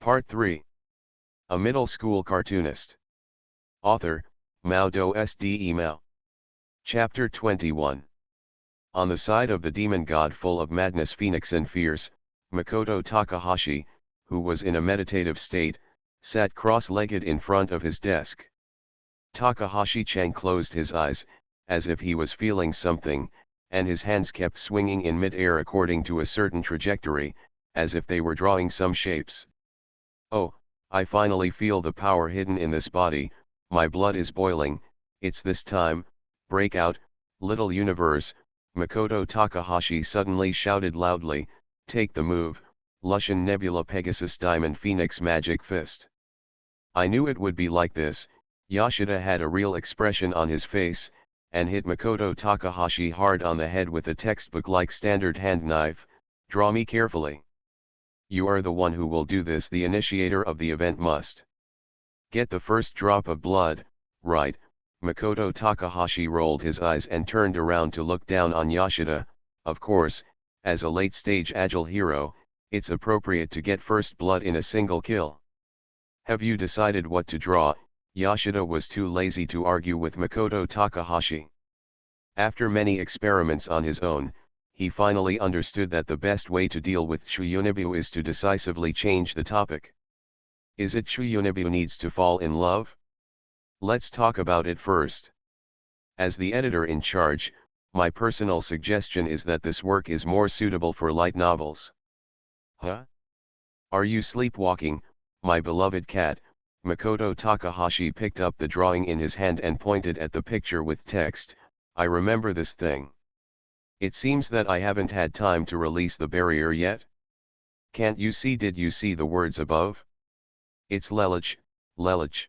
Part 3. A Middle School Cartoonist. Author, Mao Do Sde Mao. Chapter 21. On the side of the demon god full of madness, phoenix and fierce, Makoto Takahashi, who was in a meditative state, sat cross-legged in front of his desk. Takahashi-chan closed his eyes, as if he was feeling something, and his hands kept swinging in mid-air according to a certain trajectory, as if they were drawing some shapes. Oh, I finally feel the power hidden in this body, my blood is boiling, it's this time, break out, little universe, Makoto Takahashi suddenly shouted loudly, take the move, Lushan Nebula Pegasus Diamond Phoenix Magic Fist. I knew it would be like this. Yoshida had a real expression on his face, and hit Makoto Takahashi hard on the head with a textbook-like standard hand knife. Draw me carefully. You are the one who will do this. The initiator of the event must get the first drop of blood, right? Makoto Takahashi rolled his eyes and turned around to look down on Yoshida. Of course, as a late-stage agile hero, it's appropriate to get first blood in a single kill. Have you decided what to draw? Yoshida was too lazy to argue with Makoto Takahashi. After many experiments on his own, he finally understood that the best way to deal with Chuyonibu is to decisively change the topic. Is it Chuyonibu needs to fall in love? Let's talk about it first. As the editor in charge, my personal suggestion is that this work is more suitable for light novels. Huh? Are you sleepwalking, my beloved cat? Makoto Takahashi picked up the drawing in his hand and pointed at the picture with text, I remember this thing. It seems that I haven't had time to release the barrier yet. Can't you see? Did you see the words above? It's Lelich, Lelich.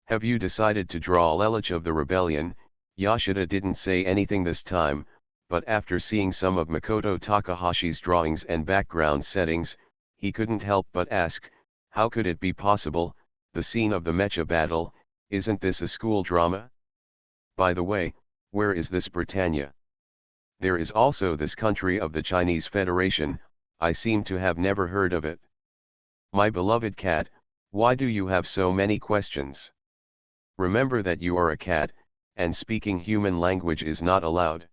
Have you decided to draw Lelich of the rebellion? Yoshida didn't say anything this time, but after seeing some of Makoto Takahashi's drawings and background settings, he couldn't help but ask, how could it be possible? The scene of the mecha battle, isn't this a school drama? By the way, where is this Britannia? There is also this country of the Chinese Federation, I seem to have never heard of it. My beloved cat, why do you have so many questions? Remember that you are a cat, and speaking human language is not allowed.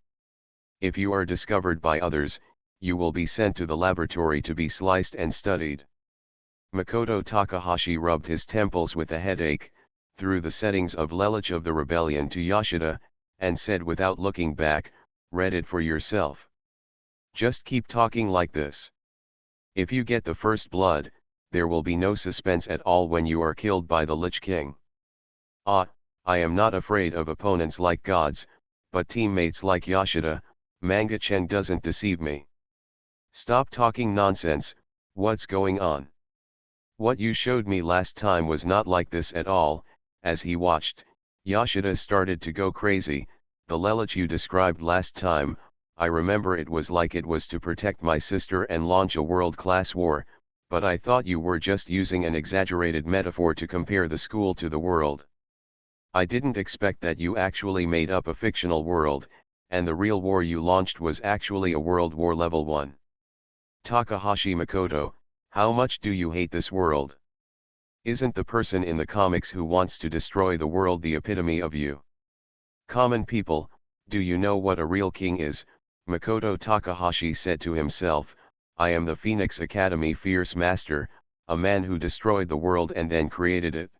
If you are discovered by others, you will be sent to the laboratory to be sliced and studied. Makoto Takahashi rubbed his temples with a headache, threw the settings of Lelich of the Rebellion to Yoshida, and said without looking back, read it for yourself. Just keep talking like this. If you get the first blood, there will be no suspense at all when you are killed by the Lich King. Ah, I am not afraid of opponents like gods, but teammates like Yoshida. Manga-chen doesn't deceive me. Stop talking nonsense, what's going on? What you showed me last time was not like this at all. As he watched, Yoshida started to go crazy. The Lelich you described last time, I remember it was like it was to protect my sister and launch a world-class war, but I thought you were just using an exaggerated metaphor to compare the school to the world. I didn't expect that you actually made up a fictional world, and the real war you launched was actually a World War Level 1. Takahashi Makoto, how much do you hate this world? Isn't the person in the comics who wants to destroy the world the epitome of you? Common people, do you know what a real king is? Makoto Takahashi said to himself, I am the Phoenix Academy Fierce Master, a man who destroyed the world and then created it.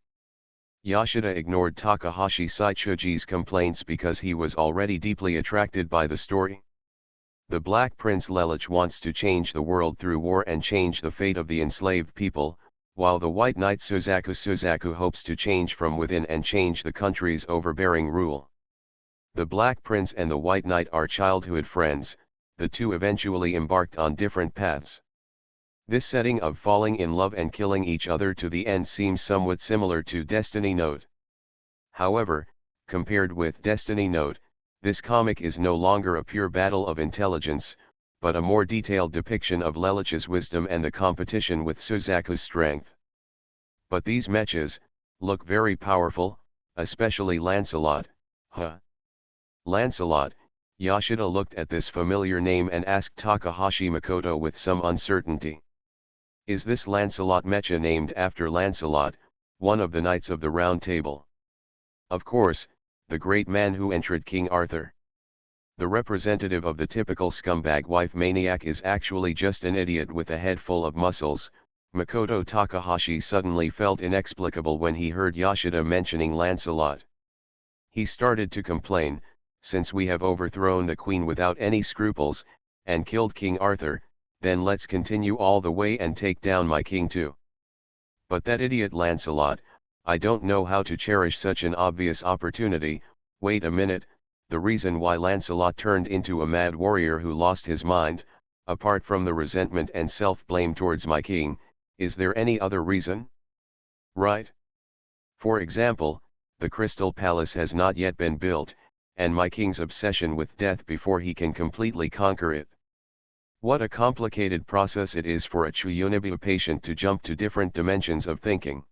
Yoshida ignored Takahashi Saichuji's complaints because he was already deeply attracted by the story. The Black Prince Lelich wants to change the world through war and change the fate of the enslaved people, while the White Knight Suzaku hopes to change from within and change the country's overbearing rule. The Black Prince and the White Knight are childhood friends, the two eventually embarked on different paths. This setting of falling in love and killing each other to the end seems somewhat similar to Destiny Note. However, compared with Destiny Note, this comic is no longer a pure battle of intelligence, but a more detailed depiction of Lelich's wisdom and the competition with Suzaku's strength. But these mechas look very powerful, especially Lancelot. Huh? Lancelot, Yoshida looked at this familiar name and asked Takahashi Makoto with some uncertainty. Is this Lancelot Mecha named after Lancelot, one of the knights of the Round Table? Of course, the great man who entered King Arthur. The representative of the typical scumbag wife maniac is actually just an idiot with a head full of muscles. Makoto Takahashi suddenly felt inexplicable when he heard Yoshida mentioning Lancelot. He started to complain, since we have overthrown the queen without any scruples, and killed King Arthur, then let's continue all the way and take down my king too. But that idiot Lancelot, I don't know how to cherish such an obvious opportunity. Wait a minute, the reason why Lancelot turned into a mad warrior who lost his mind, apart from the resentment and self-blame towards my king, is there any other reason? Right? For example, the Crystal Palace has not yet been built, and my king's obsession with death before he can completely conquer it. What a complicated process it is for a Chuyunibu patient to jump to different dimensions of thinking.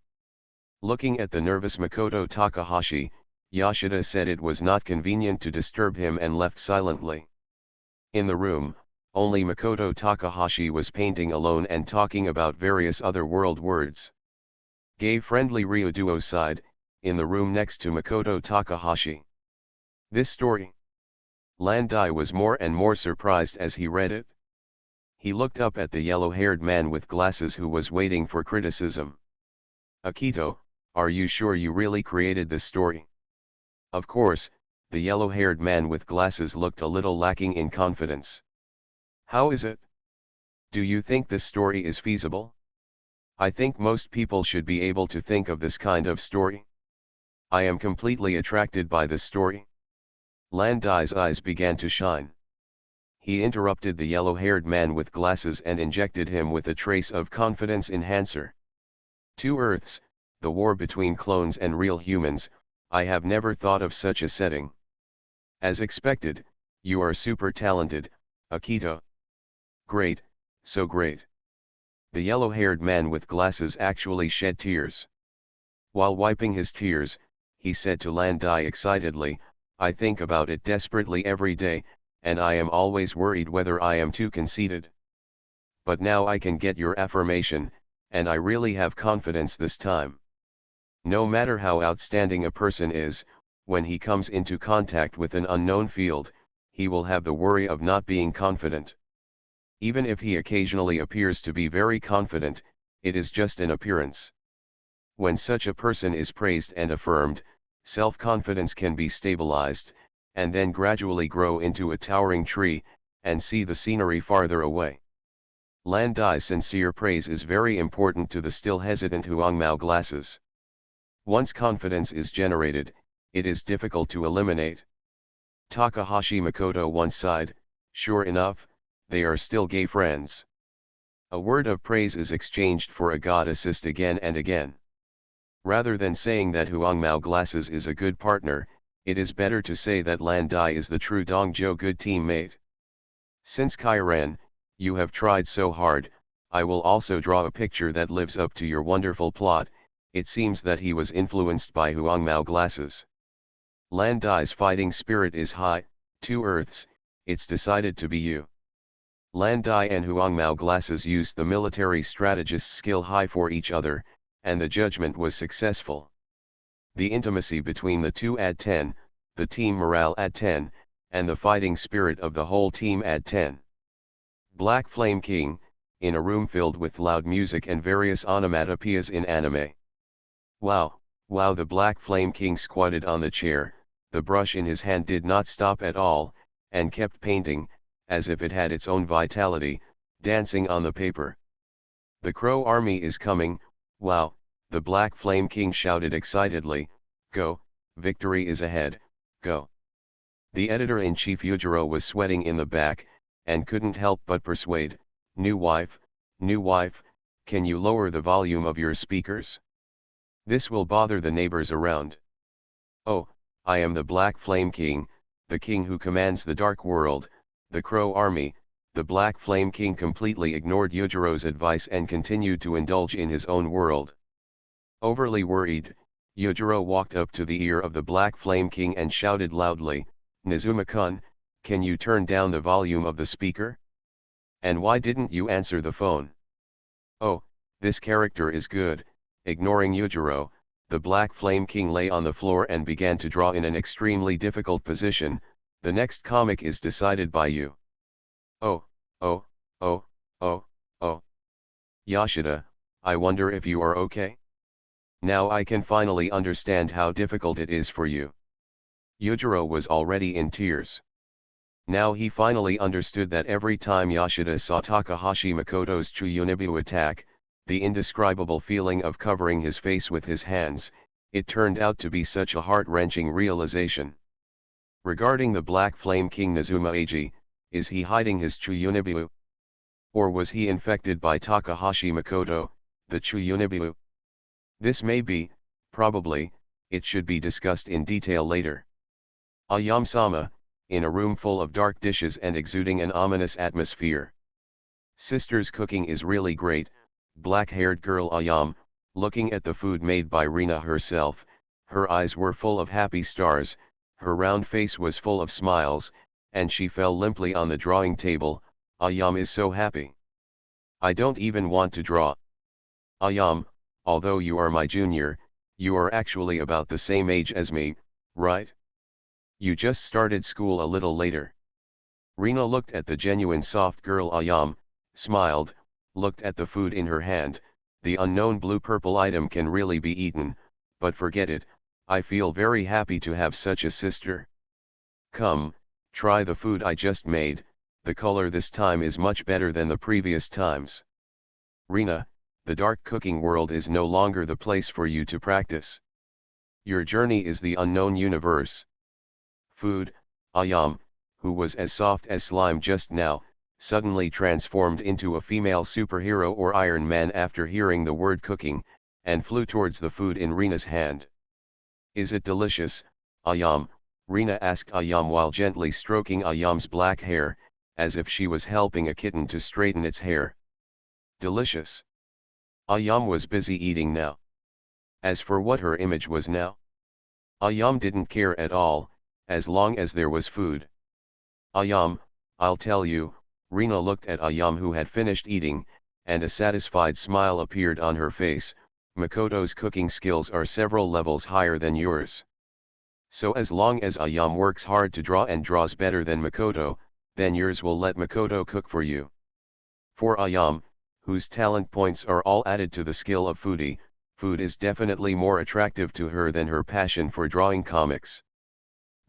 Looking at the nervous Makoto Takahashi, Yoshida said it was not convenient to disturb him and left silently. In the room, only Makoto Takahashi was painting alone and talking about various other world words. Gay friendly Ryuduo sighed, in the room next to Makoto Takahashi. This story? Landai was more and more surprised as he read it. He looked up at the yellow-haired man with glasses who was waiting for criticism. Akito, are you sure you really created this story? Of course, the yellow-haired man with glasses looked a little lacking in confidence. How is it? Do you think this story is feasible? I think most people should be able to think of this kind of story. I am completely attracted by this story. Landai's eyes began to shine. He interrupted the yellow-haired man with glasses and injected him with a trace of confidence enhancer. Two Earths, the war between clones and real humans, I have never thought of such a setting. As expected, you are super talented, Akito. Great, so great. The yellow-haired man with glasses actually shed tears. While wiping his tears, he said to Landai excitedly, I think about it desperately every day, and I am always worried whether I am too conceited. But now I can get your affirmation, and I really have confidence this time. No matter how outstanding a person is, when he comes into contact with an unknown field, he will have the worry of not being confident. Even if he occasionally appears to be very confident, it is just an appearance. When such a person is praised and affirmed, self-confidence can be stabilized, and then gradually grow into a towering tree, and see the scenery farther away. Landai's sincere praise is very important to the still hesitant Huangmao glasses. Once confidence is generated, it is difficult to eliminate. Takahashi Makoto once sighed, sure enough, they are still gay friends. A word of praise is exchanged for a god assist again and again. Rather than saying that Huangmao glasses is a good partner, it is better to say that Landai is the true Dongzhou good teammate. Since Kairan, you have tried so hard, I will also draw a picture that lives up to your wonderful plot. It seems that he was influenced by Huangmao glasses. Landai's fighting spirit is high, two Earths, it's decided to be you. Landai and Huangmao glasses used the military strategist's skill high for each other, and the judgment was successful. The intimacy between the two add 10, the team morale add 10, and the fighting spirit of the whole team add 10. Black Flame King, in a room filled with loud music and various onomatopoeias in anime. Wow, wow, the Black Flame King squatted on the chair, the brush in his hand did not stop at all, and kept painting, as if it had its own vitality, dancing on the paper. The Crow Army is coming, wow, the Black Flame King shouted excitedly, go, victory is ahead, go. The editor-in-chief Yujiro was sweating in the back, and couldn't help but persuade, new wife, can you lower the volume of your speakers? This will bother the neighbors around. Oh, I am the Black Flame King, the king who commands the Dark World, the Crow Army. The Black Flame King completely ignored Yujiro's advice and continued to indulge in his own world. Overly worried, Yujiro walked up to the ear of the Black Flame King and shouted loudly, Nizuma-kun, can you turn down the volume of the speaker? And why didn't you answer the phone? Oh, This character is good. Ignoring Yujiro, the Black Flame King lay on the floor and began to draw in an extremely difficult position. The next comic is decided by you. Oh, oh, oh, oh, oh. Yoshida, I wonder if you are okay? Now I can finally understand how difficult it is for you. Yujiro was already in tears. Now he finally understood that every time Yoshida saw Takahashi Makoto's Chuyunibu attack, the indescribable feeling of covering his face with his hands, it turned out to be such a heart-wrenching realization. Regarding the Black Flame King Nazuma Eiji, is he hiding his Chuyunibu? Or was he infected by Takahashi Makoto, the Chuyunibu? This may be, probably, it should be discussed in detail later. Ayam-sama, in a room full of dark dishes and exuding an ominous atmosphere. Sister's cooking is really great. Black-haired girl Ayam, looking at the food made by Rina herself, her eyes were full of happy stars, her round face was full of smiles, and she fell limply on the drawing table. Ayam is so happy. I don't even want to draw. Ayam, although you are my junior, you are actually about the same age as me, right? You just started school a little later. Rina looked at the genuine soft girl Ayam, smiled, looked at the food in her hand. The unknown blue-purple item can really be eaten, but forget it, I feel very happy to have such a sister. Come, try the food I just made, the color this time is much better than the previous times. Rina, the dark cooking world is no longer the place for you to practice. Your journey is the unknown universe. Food, Ayam, who was as soft as slime just now, suddenly transformed into a female superhero or Iron Man after hearing the word cooking, and flew towards the food in Rina's hand. Is it delicious, Ayam? Rina asked Ayam while gently stroking Ayam's black hair, as if she was helping a kitten to straighten its hair. Delicious. Ayam was busy eating now. As for what her image was now, Ayam didn't care at all, as long as there was food. Ayam, I'll tell you. Rina looked at Ayam who had finished eating, and a satisfied smile appeared on her face. Makoto's cooking skills are several levels higher than yours. So as long as Ayam works hard to draw and draws better than Makoto, then yours will let Makoto cook for you. For Ayam, whose talent points are all added to the skill of foodie, food is definitely more attractive to her than her passion for drawing comics.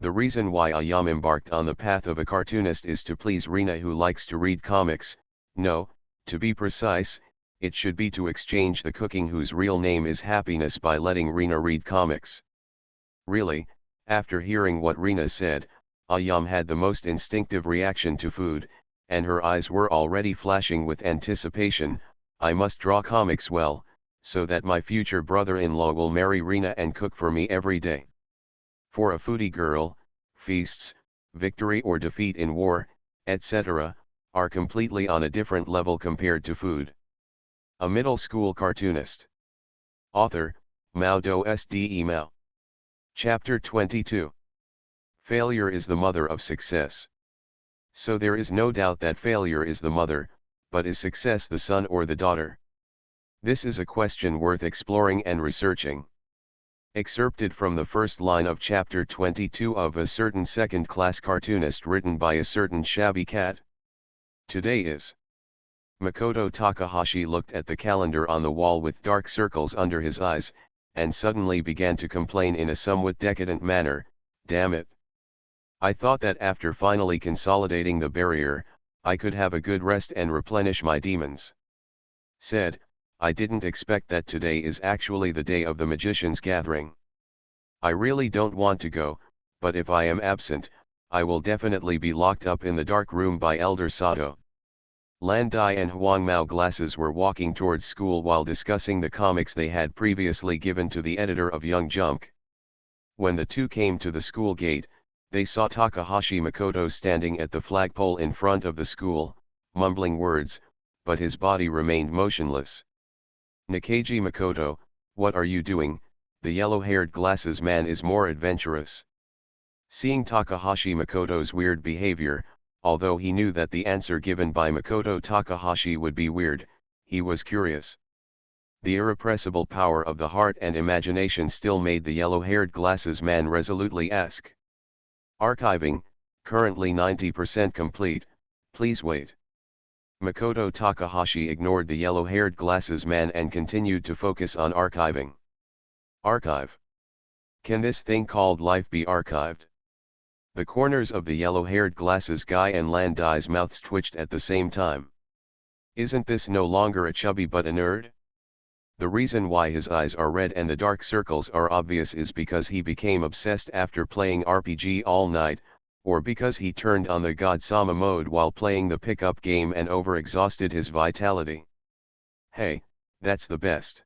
The reason why Ayam embarked on the path of a cartoonist is to please Rina who likes to read comics. No, to be precise, it should be to exchange the cooking whose real name is happiness by letting Rina read comics. Really, after hearing what Rina said, Ayam had the most instinctive reaction to food, and her eyes were already flashing with anticipation. I must draw comics well, so that my future brother-in-law will marry Rina and cook for me every day. For a foodie girl, feasts, victory or defeat in war, etc., are completely on a different level compared to food. A middle school cartoonist. Author, MaleProtagonist Mao. Chapter 22. Failure is the mother of success. So there is no doubt that failure is the mother, but is success the son or the daughter? This is a question worth exploring and researching. Excerpted from the first line of chapter 22 of A Certain Second-Class Cartoonist written by a certain shabby cat. Today is. Makoto Takahashi looked at the calendar on the wall with dark circles under his eyes, and suddenly began to complain in a somewhat decadent manner, damn it. I thought that after finally consolidating the barrier, I could have a good rest and replenish my demons. Said, I didn't expect that today is actually the day of the magician's gathering. I really don't want to go, but if I am absent, I will definitely be locked up in the dark room by Elder Sato. Lan Dai and Huang Mao glasses were walking towards school while discussing the comics they had previously given to the editor of Young Junk. When the two came to the school gate, they saw Takahashi Makoto standing at the flagpole in front of the school, mumbling words, but his body remained motionless. Nakaji Makoto, what are you doing? The yellow-haired glasses man is more adventurous. Seeing Takahashi Makoto's weird behavior, although he knew that the answer given by Makoto Takahashi would be weird, he was curious. The irrepressible power of the heart and imagination still made the yellow-haired glasses man resolutely ask. Archiving, currently 90% complete, please wait. Makoto Takahashi ignored the yellow-haired glasses man and continued to focus on archiving. Archive. Can this thing called life be archived? The corners of the yellow-haired glasses guy and Landai's mouths twitched at the same time. Isn't this no longer a chubby but a nerd? The reason why his eyes are red and the dark circles are obvious is because he became obsessed after playing RPG all night, or because he turned on the God-sama mode while playing the pickup game and overexhausted his vitality. Hey, that's the best.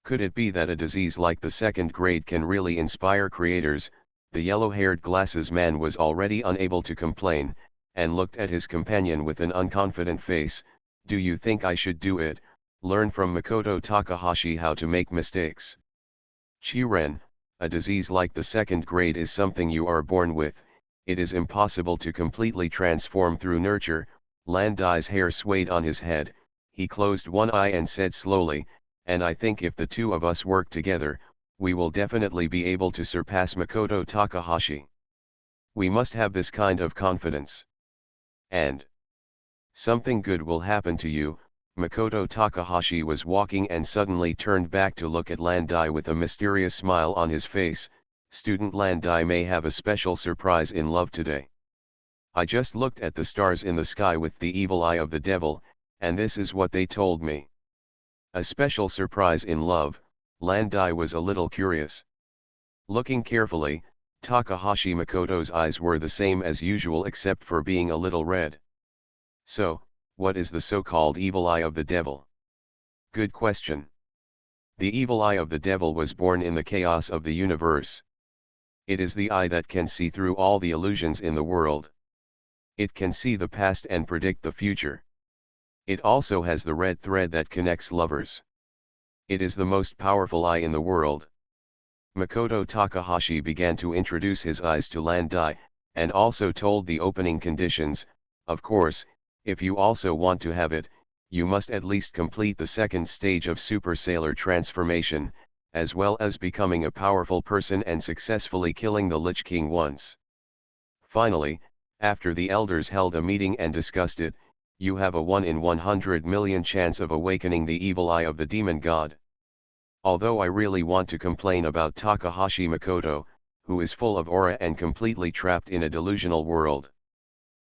Could it be that a disease like the second grade can really inspire creators? The yellow-haired glasses man was already unable to complain, and looked at his companion with an unconfident face. Do you think I should do it? Learn from Makoto Takahashi how to make mistakes. Chiren, a disease like the second grade is something you are born with. It is impossible to completely transform through nurture. Landai's hair swayed on his head. He closed one eye and said slowly, and I think if the two of us work together, we will definitely be able to surpass Makoto Takahashi. We must have this kind of confidence. And something good will happen to you. Makoto Takahashi was walking and suddenly turned back to look at Landai with a mysterious smile on his face. Student Landai may have a special surprise in love today. I just looked at the stars in the sky with the evil eye of the devil, and this is what they told me. A special surprise in love. Landai was a little curious. Looking carefully, Takahashi Makoto's eyes were the same as usual except for being a little red. So, what is the so-called evil eye of the devil? Good question. The evil eye of the devil was born in the chaos of the universe. It is the eye that can see through all the illusions in the world. It can see the past and predict the future. It also has the red thread that connects lovers. It is the most powerful eye in the world. Makoto Takahashi began to introduce his eyes to Landai, and also told the opening conditions. Of course, if you also want to have it, you must at least complete the second stage of Super Sailor transformation, as well as becoming a powerful person and successfully killing the Lich King once. Finally, after the elders held a meeting and discussed it, you have a 1 in 100 million chance of awakening the evil eye of the demon god. Although I really want to complain about Takahashi Makoto, who is full of aura and completely trapped in a delusional world.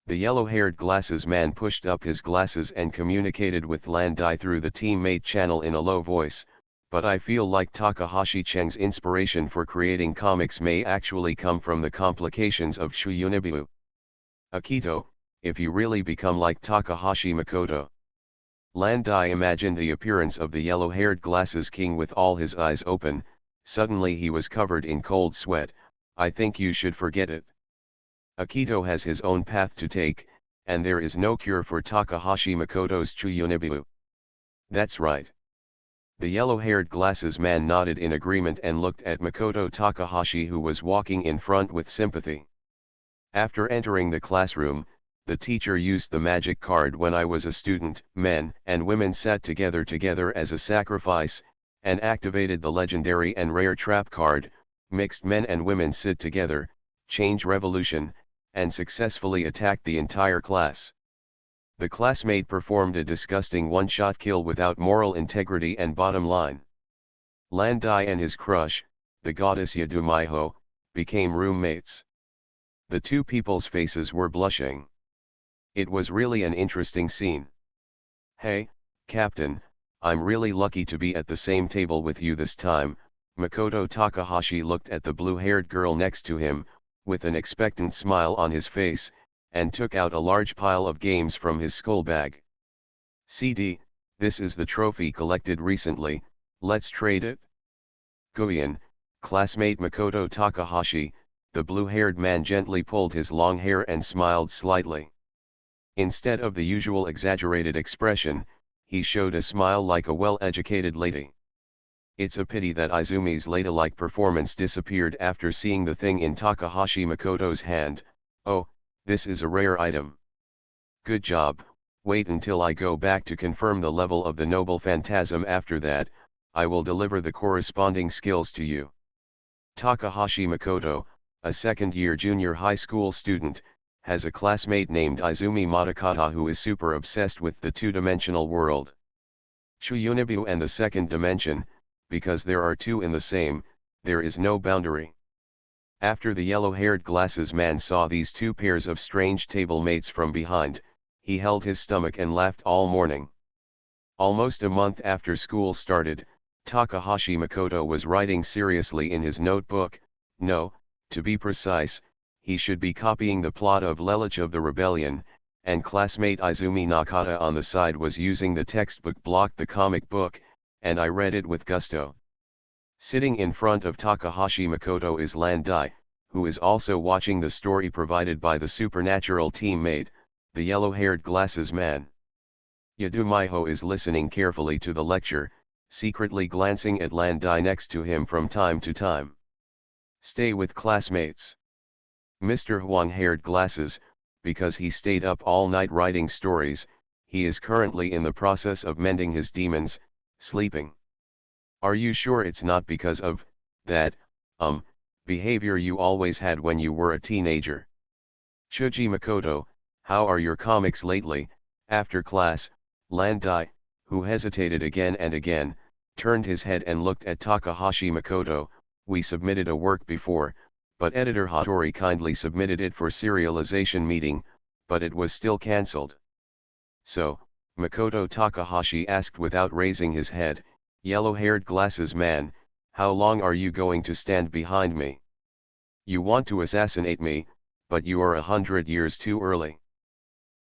The yellow-haired glasses man pushed up his glasses and communicated with Landai through the teammate channel in a low voice, but I feel like Takahashi Cheng's inspiration for creating comics may actually come from the complications of Shuyunibu. Akito, if you really become like Takahashi Makoto. Landai imagined the appearance of the yellow-haired glasses king with all his eyes open. Suddenly he was covered in cold sweat. I think you should forget it. Akito has his own path to take, and there is no cure for Takahashi Makoto's Chuyunibu. That's right. The yellow-haired glasses man nodded in agreement and looked at Makoto Takahashi, who was walking in front with sympathy. After entering the classroom, the teacher used the magic card when I was a student. Men and women sat together as a sacrifice, and activated the legendary and rare trap card. Mixed men and women sit together, change revolution, and successfully attacked the entire class. The classmate performed a disgusting one-shot kill without moral integrity and bottom line. Landai and his crush, the goddess Yadumaiho, became roommates. The two people's faces were blushing. It was really an interesting scene. Hey, Captain, I'm really lucky to be at the same table with you this time. Makoto Takahashi looked at the blue-haired girl next to him, with an expectant smile on his face, and took out a large pile of games from his skull bag. CD, this is the trophy collected recently, let's trade it? Guian, classmate Makoto Takahashi, the blue-haired man gently pulled his long hair and smiled slightly. Instead of the usual exaggerated expression, he showed a smile like a well-educated lady. It's a pity that Izumi's ladylike performance disappeared after seeing the thing in Takahashi Makoto's hand. Oh, this is a rare item. Good job, Wait until I go back to confirm the level of the noble phantasm. After that, I will deliver the corresponding skills to you. Takahashi Makoto, a second-year junior high school student, has a classmate named Izumi Matakata who is super obsessed with the two-dimensional world. Chuyunibu and the second dimension, because there are two in the same, there is no boundary. After the yellow-haired glasses man saw these two pairs of strange table mates from behind, he held his stomach and laughed all morning. Almost a month after school started, Takahashi Makoto was writing seriously in his notebook. No, to be precise, he should be copying the plot of Lelich of the Rebellion, and classmate Izumi Nakata on the side was using the textbook block, the comic book, and I read it with gusto. Sitting in front of Takahashi Makoto is Landai, who is also watching the story provided by the supernatural teammate, the yellow-haired glasses man. Yadumaiho is listening carefully to the lecture, secretly glancing at Landai next to him from time to time. Stay with classmates. Mr. Huang-haired glasses, because he stayed up all night writing stories, he is currently in the process of mending his demons, sleeping. Are you sure it's not because of that behavior you always had when you were a teenager? Chuji Makoto, how are your comics lately? After class, Landai, who hesitated again and again, turned his head and looked at Takahashi Makoto. We submitted a work before, but editor Hattori kindly submitted it for serialization meeting, but it was still cancelled. So, Makoto Takahashi asked without raising his head, yellow-haired glasses man, how long are you going to stand behind me? You want to assassinate me, but you are 100 years too early.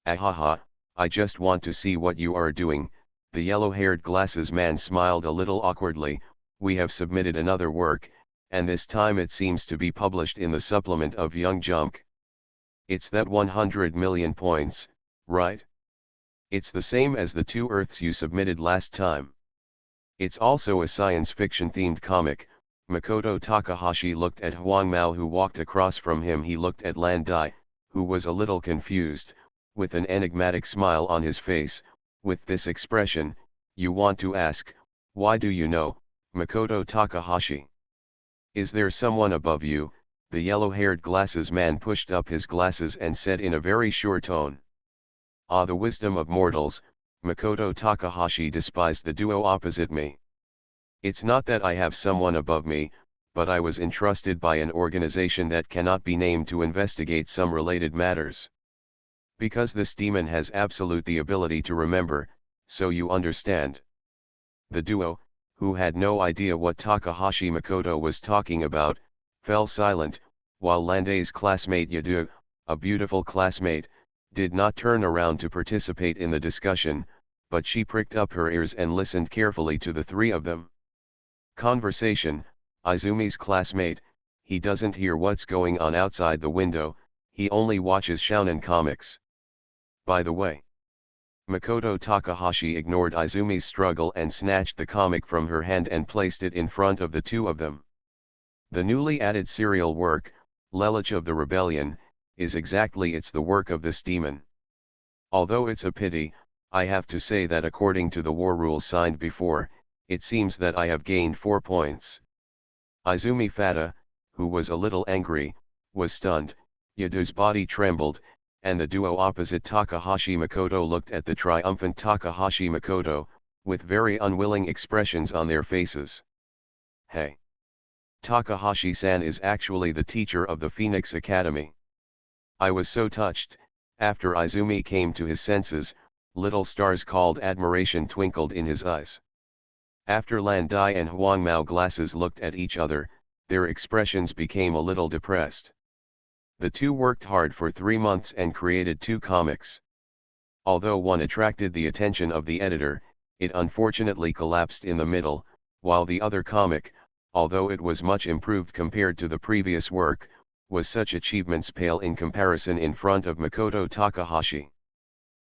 Ahaha, I just want to see what you are doing. The yellow-haired glasses man smiled a little awkwardly. We have submitted another work, and this time it seems to be published in the supplement of Young Jump. It's that 100 million points, right? It's the same as the 2 Earths you submitted last time. It's also a science fiction themed comic. Makoto Takahashi looked at Huang Mao who walked across from him. He looked at Landai, who was a little confused, with an enigmatic smile on his face. With this expression, you want to ask, why do you know, Makoto Takahashi? Is there someone above you? The yellow-haired glasses man pushed up his glasses and said in a very sure tone. Ah, the wisdom of mortals. Makoto Takahashi despised the duo opposite me. It's not that I have someone above me, but I was entrusted by an organization that cannot be named to investigate some related matters. Because this demon has absolute the ability to remember, so you understand. The duo, who had no idea what Takahashi Makoto was talking about, fell silent, while Landai's classmate Yadu, a beautiful classmate, did not turn around to participate in the discussion, but she pricked up her ears and listened carefully to the three of them. Conversation. Izumi's classmate, he doesn't hear what's going on outside the window, he only watches shounen comics. By the way. Makoto Takahashi ignored Izumi's struggle and snatched the comic from her hand and placed it in front of the two of them. The newly added serial work, Lelich of the Rebellion, is exactly it's the work of this demon. Although it's a pity, I have to say that according to the war rules signed before, it seems that I have gained 4 points. Izumi Fata, who was a little angry, was stunned, Yadu's body trembled, and the duo opposite Takahashi Makoto looked at the triumphant Takahashi Makoto, with very unwilling expressions on their faces. Hey! Takahashi-san is actually the teacher of the Phoenix Academy. I was so touched. After Izumi came to his senses, little stars called admiration twinkled in his eyes. After Landai and Huang Mao glasses looked at each other, their expressions became a little depressed. The two worked hard for 3 months and created 2 comics. Although one attracted the attention of the editor, it unfortunately collapsed in the middle, while the other comic, although it was much improved compared to the previous work, was such achievements pale in comparison in front of Makoto Takahashi.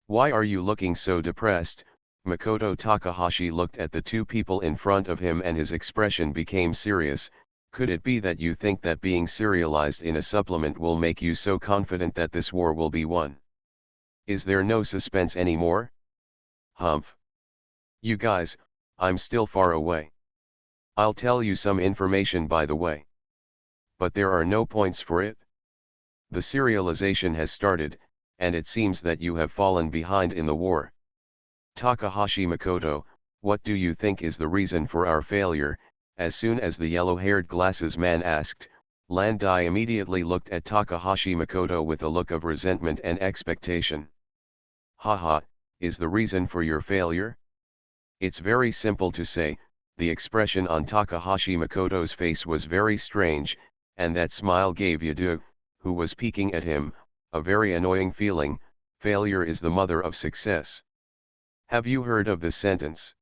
Why are you looking so depressed? Makoto Takahashi looked at the 2 people in front of him and his expression became serious. Could it be that you think that being serialized in a supplement will make you so confident that this war will be won? Is there no suspense anymore? Humph. You guys, I'm still far away. I'll tell you some information by the way. But there are no points for it. The serialization has started, and it seems that you have fallen behind in the war. Takahashi Makoto, what do you think is the reason for our failure? As soon as the yellow-haired glasses man asked, Landai immediately looked at Takahashi Makoto with a look of resentment and expectation. Haha, is the reason for your failure? It's very simple to say. The expression on Takahashi Makoto's face was very strange, and that smile gave Yadu, who was peeking at him, a very annoying feeling. Failure is the mother of success. Have you heard of this sentence?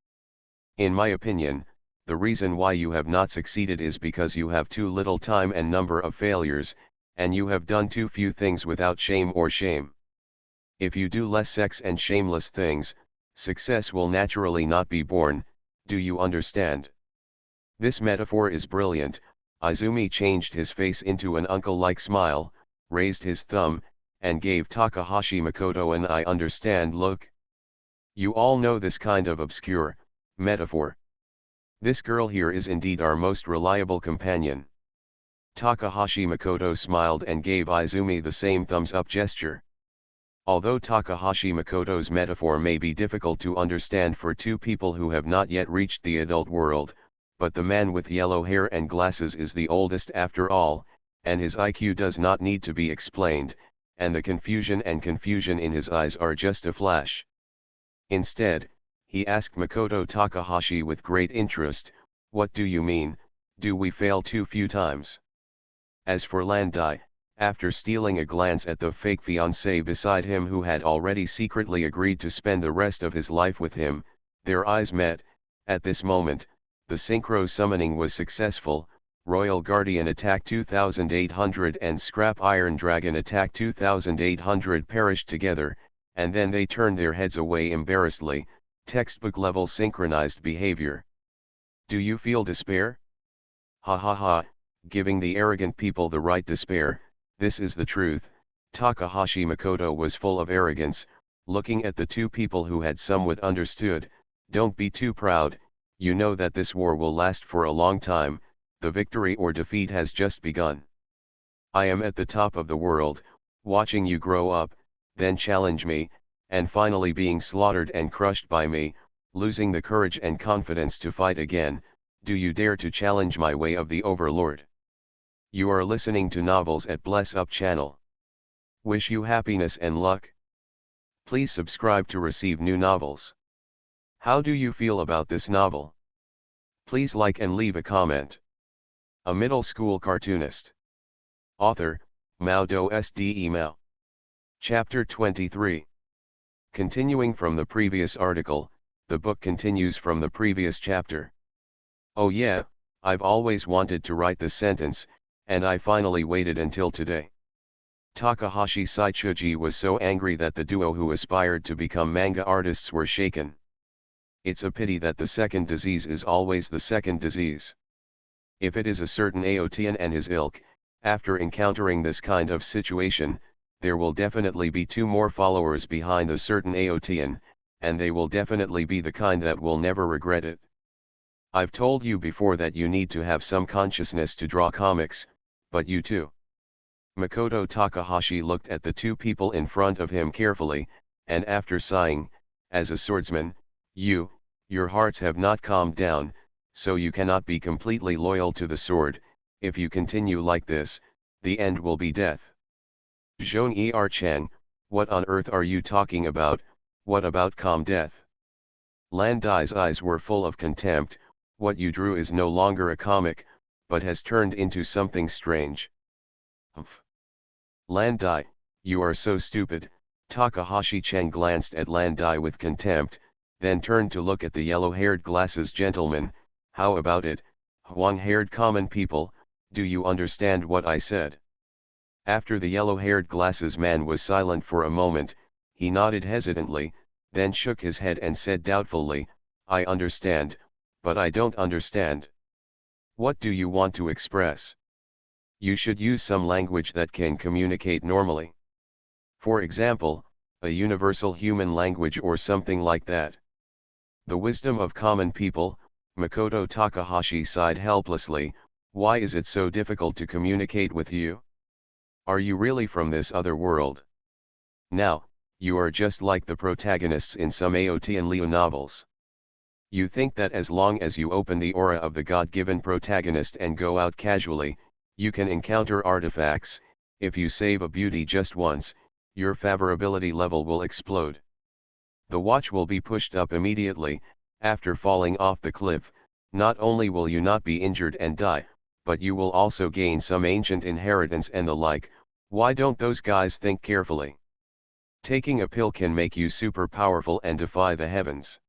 In my opinion, the reason why you have not succeeded is because you have too little time and number of failures, and you have done too few things without shame or shame. If you do less sex and shameless things, success will naturally not be born. Do you understand? This metaphor is brilliant. Izumi changed his face into an uncle-like smile, raised his thumb, and gave Takahashi Makoto an I understand look. You all know this kind of obscure metaphor. This girl here is indeed our most reliable companion. Takahashi Makoto smiled and gave Izumi the same thumbs-up gesture. Although Takahashi Makoto's metaphor may be difficult to understand for two people who have not yet reached the adult world, but the man with yellow hair and glasses is the oldest after all, and his IQ does not need to be explained, and the confusion in his eyes are just a flash. Instead, he asked Makoto Takahashi with great interest, what do you mean, do we fail too few times? As for Landai, after stealing a glance at the fake fiancé beside him who had already secretly agreed to spend the rest of his life with him, their eyes met. At this moment, the synchro summoning was successful. Royal Guardian Attack 2800 and Scrap Iron Dragon Attack 2800 perished together, and then they turned their heads away embarrassedly. Textbook level synchronized behavior. Do you feel despair? Ha ha ha, giving the arrogant people the right despair. This is the truth. Takahashi Makoto was full of arrogance, looking at the two people who had somewhat understood. Don't be too proud, you know that this war will last for a long time, the victory or defeat has just begun. I am at the top of the world, watching you grow up, then challenge me, and finally being slaughtered and crushed by me, losing the courage and confidence to fight again. Do you dare to challenge my way of the Overlord? You are listening to Novels at Bless Up channel. Wish you happiness and luck. Please subscribe to receive new novels. How do you feel about this novel? Please like and leave a comment. A middle school cartoonist. Author, MaleProtagonist. Chapter 23. Continuing from the previous article, the book continues from the previous chapter. Oh yeah, I've always wanted to write this sentence, and I finally waited until today. Takahashi Saichuji was so angry that the duo who aspired to become manga artists were shaken. It's a pity that the second disease is always the second disease. If it is a certain Aotian and his ilk, after encountering this kind of situation, there will definitely be two more followers behind the certain Aotian, and they will definitely be the kind that will never regret it. I've told you before that you need to have some consciousness to draw comics, but you too. Makoto Takahashi looked at the two people in front of him carefully, and after sighing, as a swordsman, your hearts have not calmed down, so you cannot be completely loyal to the sword. If you continue like this, the end will be death. Zhong Chang, what on earth are you talking about? What about calm death? Landai's eyes were full of contempt. What you drew is no longer a comic, but has turned into something strange. Humph. Landai, you are so stupid. Takahashi Chang glanced at Landai with contempt, then turned to look at the yellow-haired glasses gentleman. How about it, Huang-haired common people, do you understand what I said? After the yellow-haired glasses man was silent for a moment, he nodded hesitantly, then shook his head and said doubtfully, I understand, but I don't understand. What do you want to express? You should use some language that can communicate normally. For example, a universal human language or something like that. The wisdom of common people, Makoto Takahashi sighed helplessly. Why is it so difficult to communicate with you? Are you really from this other world? Now, you are just like the protagonists in some AOT and Leo novels. You think that as long as you open the aura of the God-given protagonist and go out casually, you can encounter artifacts. If you save a beauty just once, your favorability level will explode. The watch will be pushed up immediately. After falling off the cliff, not only will you not be injured and die, but you will also gain some ancient inheritance and the like. Why don't those guys think carefully? Taking a pill can make you super powerful and defy the heavens.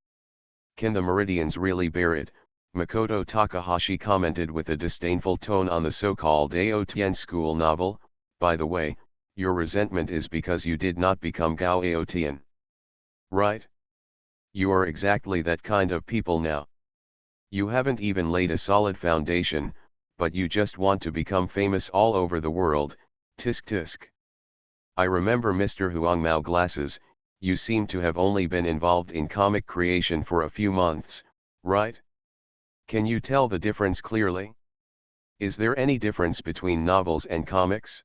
Can the Meridians really bear it? Makoto Takahashi commented with a disdainful tone on the so-called Aotian school novel. By the way, your resentment is because you did not become Gao Aotian. Right? You are exactly that kind of people now. You haven't even laid a solid foundation, but you just want to become famous all over the world. Tisk tisk. I remember Mr. Huangmao glasses, you seem to have only been involved in comic creation for a few months, right? Can you tell the difference clearly? Is there any difference between novels and comics?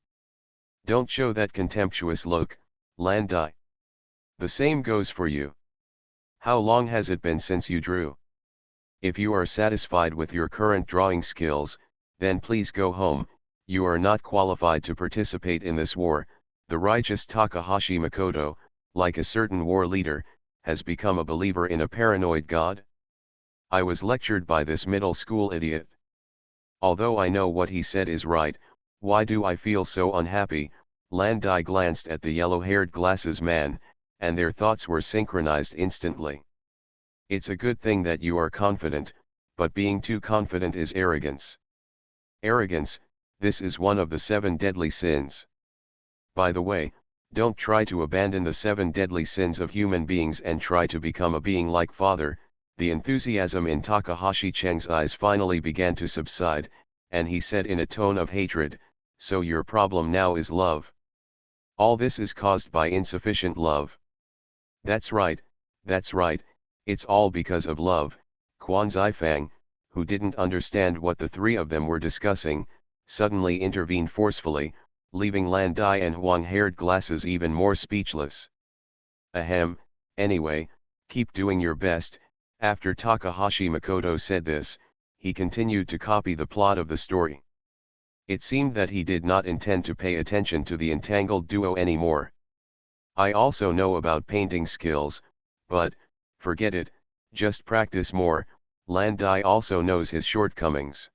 Don't show that contemptuous look, Landai. The same goes for you. How long has it been since you drew? If you are satisfied with your current drawing skills, then please go home. You are not qualified to participate in this war. The righteous Takahashi Makoto, like a certain war leader, has become a believer in a paranoid god. I was lectured by this middle school idiot. Although I know what he said is right, why do I feel so unhappy? Landai glanced at the yellow-haired glasses man, and their thoughts were synchronized instantly. It's a good thing that you are confident, but being too confident is arrogance. Arrogance, this is one of the 7 deadly sins. By the way, don't try to abandon the 7 deadly sins of human beings and try to become a being like Father. The enthusiasm in Takahashi Cheng's eyes finally began to subside, and he said in a tone of hatred, so your problem now is love. All this is caused by insufficient love. That's right, it's all because of love. Quan Zifang, who didn't understand what the 3 of them were discussing, suddenly intervened forcefully, leaving Landai and Huang-haired glasses even more speechless. Ahem, anyway, keep doing your best. After Takahashi Makoto said this, he continued to copy the plot of the story. It seemed that he did not intend to pay attention to the entangled duo anymore. I also know about painting skills, but, forget it, just practice more. Landai also knows his shortcomings.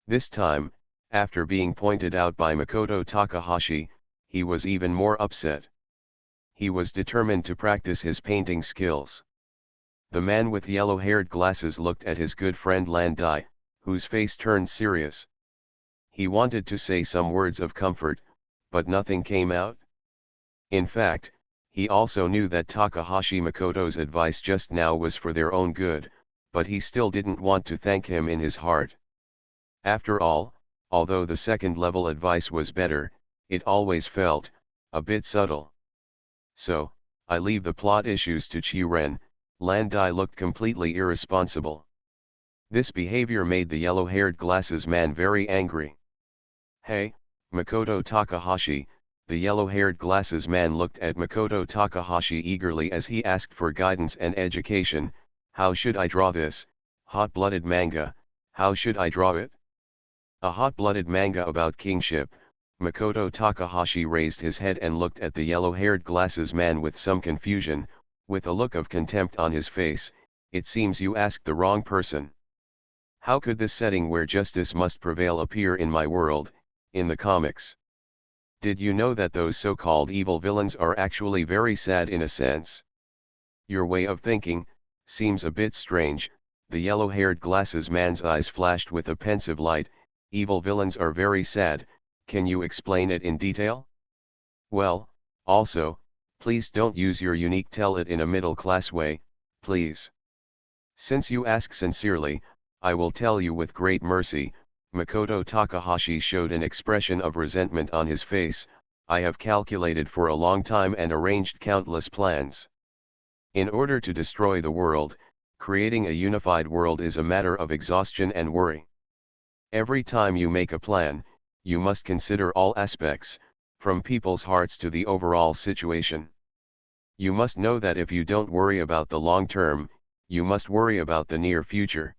This time, after being pointed out by Makoto Takahashi, he was even more upset. He was determined to practice his painting skills. The man with yellow-haired glasses looked at his good friend Landai, whose face turned serious. He wanted to say some words of comfort, but nothing came out. In fact, he also knew that Takahashi Makoto's advice just now was for their own good, but he still didn't want to thank him in his heart. After all, although the second-level advice was better, it always felt a bit subtle. So, I leave the plot issues to Chiren. Landai looked completely irresponsible. This behavior made the yellow-haired glasses man very angry. Hey, Makoto Takahashi. The yellow-haired glasses man looked at Makoto Takahashi eagerly as he asked for guidance and education. How should I draw this hot-blooded manga? How should I draw it? A hot-blooded manga about kingship. Makoto Takahashi raised his head and looked at the yellow-haired glasses man with some confusion, with a look of contempt on his face. It seems you asked the wrong person. How could this setting where justice must prevail appear in my world, in the comics? Did you know that those so-called evil villains are actually very sad in a sense? Your way of thinking seems a bit strange. The yellow-haired glasses man's eyes flashed with a pensive light. Evil villains are very sad. Can you explain it in detail? Well, also, please don't use your unique tell it in a middle-class way, please. Since you ask sincerely, I will tell you with great mercy. Makoto Takahashi showed an expression of resentment on his face. I have calculated for a long time and arranged countless plans. In order to destroy the world, creating a unified world is a matter of exhaustion and worry. Every time you make a plan, you must consider all aspects, from people's hearts to the overall situation. You must know that if you don't worry about the long term, you must worry about the near future.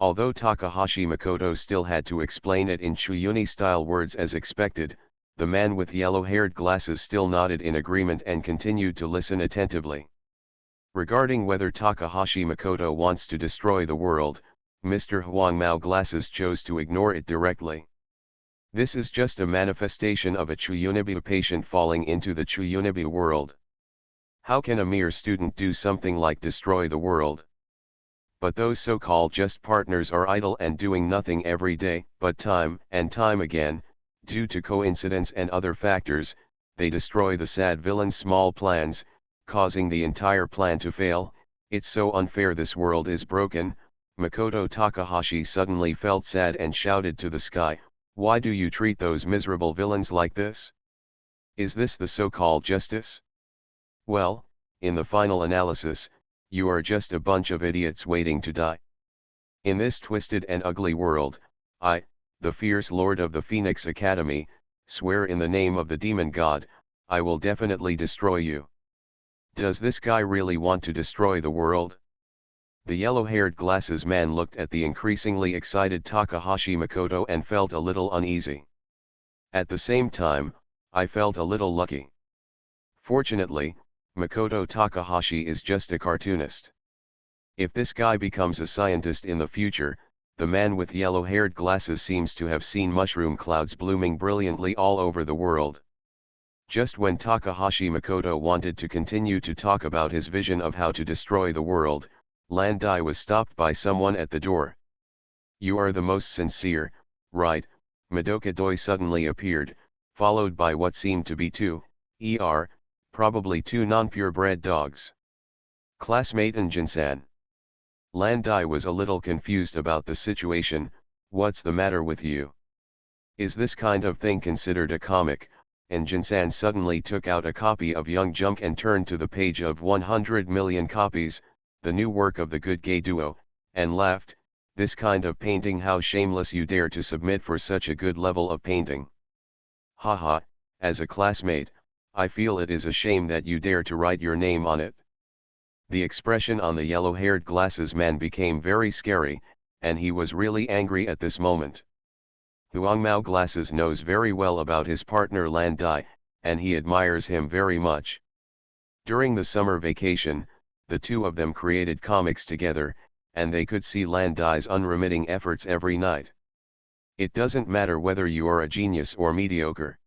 Although Takahashi Makoto still had to explain it in Chuyuni-style words as expected, the man with yellow-haired glasses still nodded in agreement and continued to listen attentively. Regarding whether Takahashi Makoto wants to destroy the world, Mr. Huang Mao Glasses chose to ignore it directly. This is just a manifestation of a Chuyunibi patient falling into the Chuyunibi world. How can a mere student do something like destroy the world? But those so-called just partners are idle and doing nothing every day, but time and time again, due to coincidence and other factors, they destroy the sad villain's small plans, causing the entire plan to fail. It's so unfair, this world is broken. Makoto Takahashi suddenly felt sad and shouted to the sky, "Why do you treat those miserable villains like this? Is this the so-called justice? Well, in the final analysis, you are just a bunch of idiots waiting to die. In this twisted and ugly world, I, the fierce lord of the Phoenix Academy, swear in the name of the demon god, I will definitely destroy you." Does this guy really want to destroy the world? The yellow-haired glasses man looked at the increasingly excited Takahashi Makoto and felt a little uneasy. At the same time, I felt a little lucky. Fortunately, Makoto Takahashi is just a cartoonist. If this guy becomes a scientist in the future, the man with yellow-haired glasses seems to have seen mushroom clouds blooming brilliantly all over the world. Just when Takahashi Makoto wanted to continue to talk about his vision of how to destroy the world, Landai was stopped by someone at the door. "You are the most sincere, right?" Madoka Doi suddenly appeared, followed by what seemed to be probably two non-purebred dogs. "Classmate Njin-san." Landai was a little confused about the situation. "What's the matter with you? Is this kind of thing considered a comic?" And Njin-san suddenly took out a copy of Young Jump and turned to the page of 100 million copies, the new work of the good gay duo, and laughed. "This kind of painting, how shameless you dare to submit for such a good level of painting. Haha, as a classmate, I feel it is a shame that you dare to write your name on it." The expression on the yellow-haired glasses man became very scary, and he was really angry at this moment. Huang Mao Glasses knows very well about his partner Landai, and he admires him very much. During the summer vacation, the two of them created comics together, and they could see Landai's unremitting efforts every night. It doesn't matter whether you are a genius or mediocre.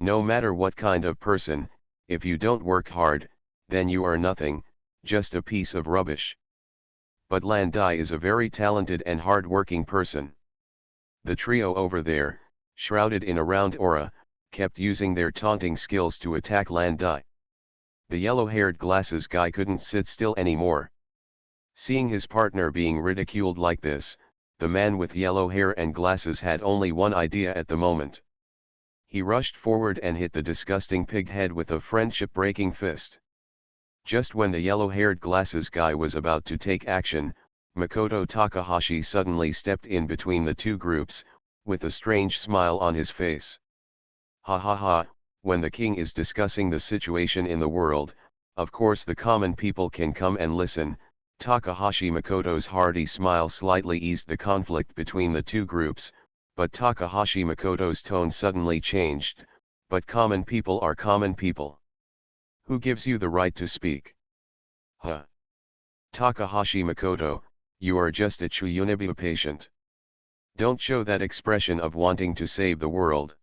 No matter what kind of person, if you don't work hard, then you are nothing, just a piece of rubbish. But Landai is a very talented and hard-working person. The trio over there, shrouded in a round aura, kept using their taunting skills to attack Landai. The yellow-haired glasses guy couldn't sit still anymore. Seeing his partner being ridiculed like this, the man with yellow hair and glasses had only one idea at the moment. He rushed forward and hit the disgusting pig head with a friendship-breaking fist. Just when the yellow-haired glasses guy was about to take action, Makoto Takahashi suddenly stepped in between the two groups, with a strange smile on his face. "Ha ha ha, when the king is discussing the situation in the world, of course the common people can come and listen." Takahashi Makoto's hearty smile slightly eased the conflict between the two groups, but Takahashi Makoto's tone suddenly changed. "But common people are common people. Who gives you the right to speak? Huh? Takahashi Makoto, you are just a Chuyunibi patient. Don't show that expression of wanting to save the world.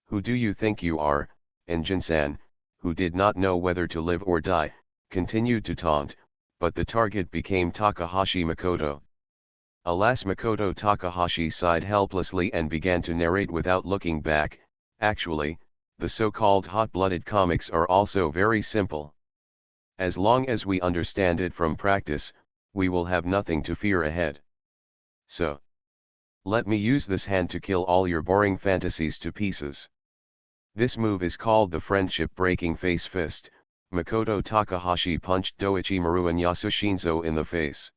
Who do you think you are?" And Jin-san, who did not know whether to live or die, continued to taunt, but the target became Takahashi Makoto. Alas, Makoto Takahashi sighed helplessly and began to narrate without looking back. "Actually, the so-called hot-blooded comics are also very simple. As long as we understand it from practice, we will have nothing to fear ahead. So, let me use this hand to kill all your boring fantasies to pieces." This move is called the friendship-breaking face fist. Makoto Takahashi punched Doichi Maru and Yasushinzo in the face.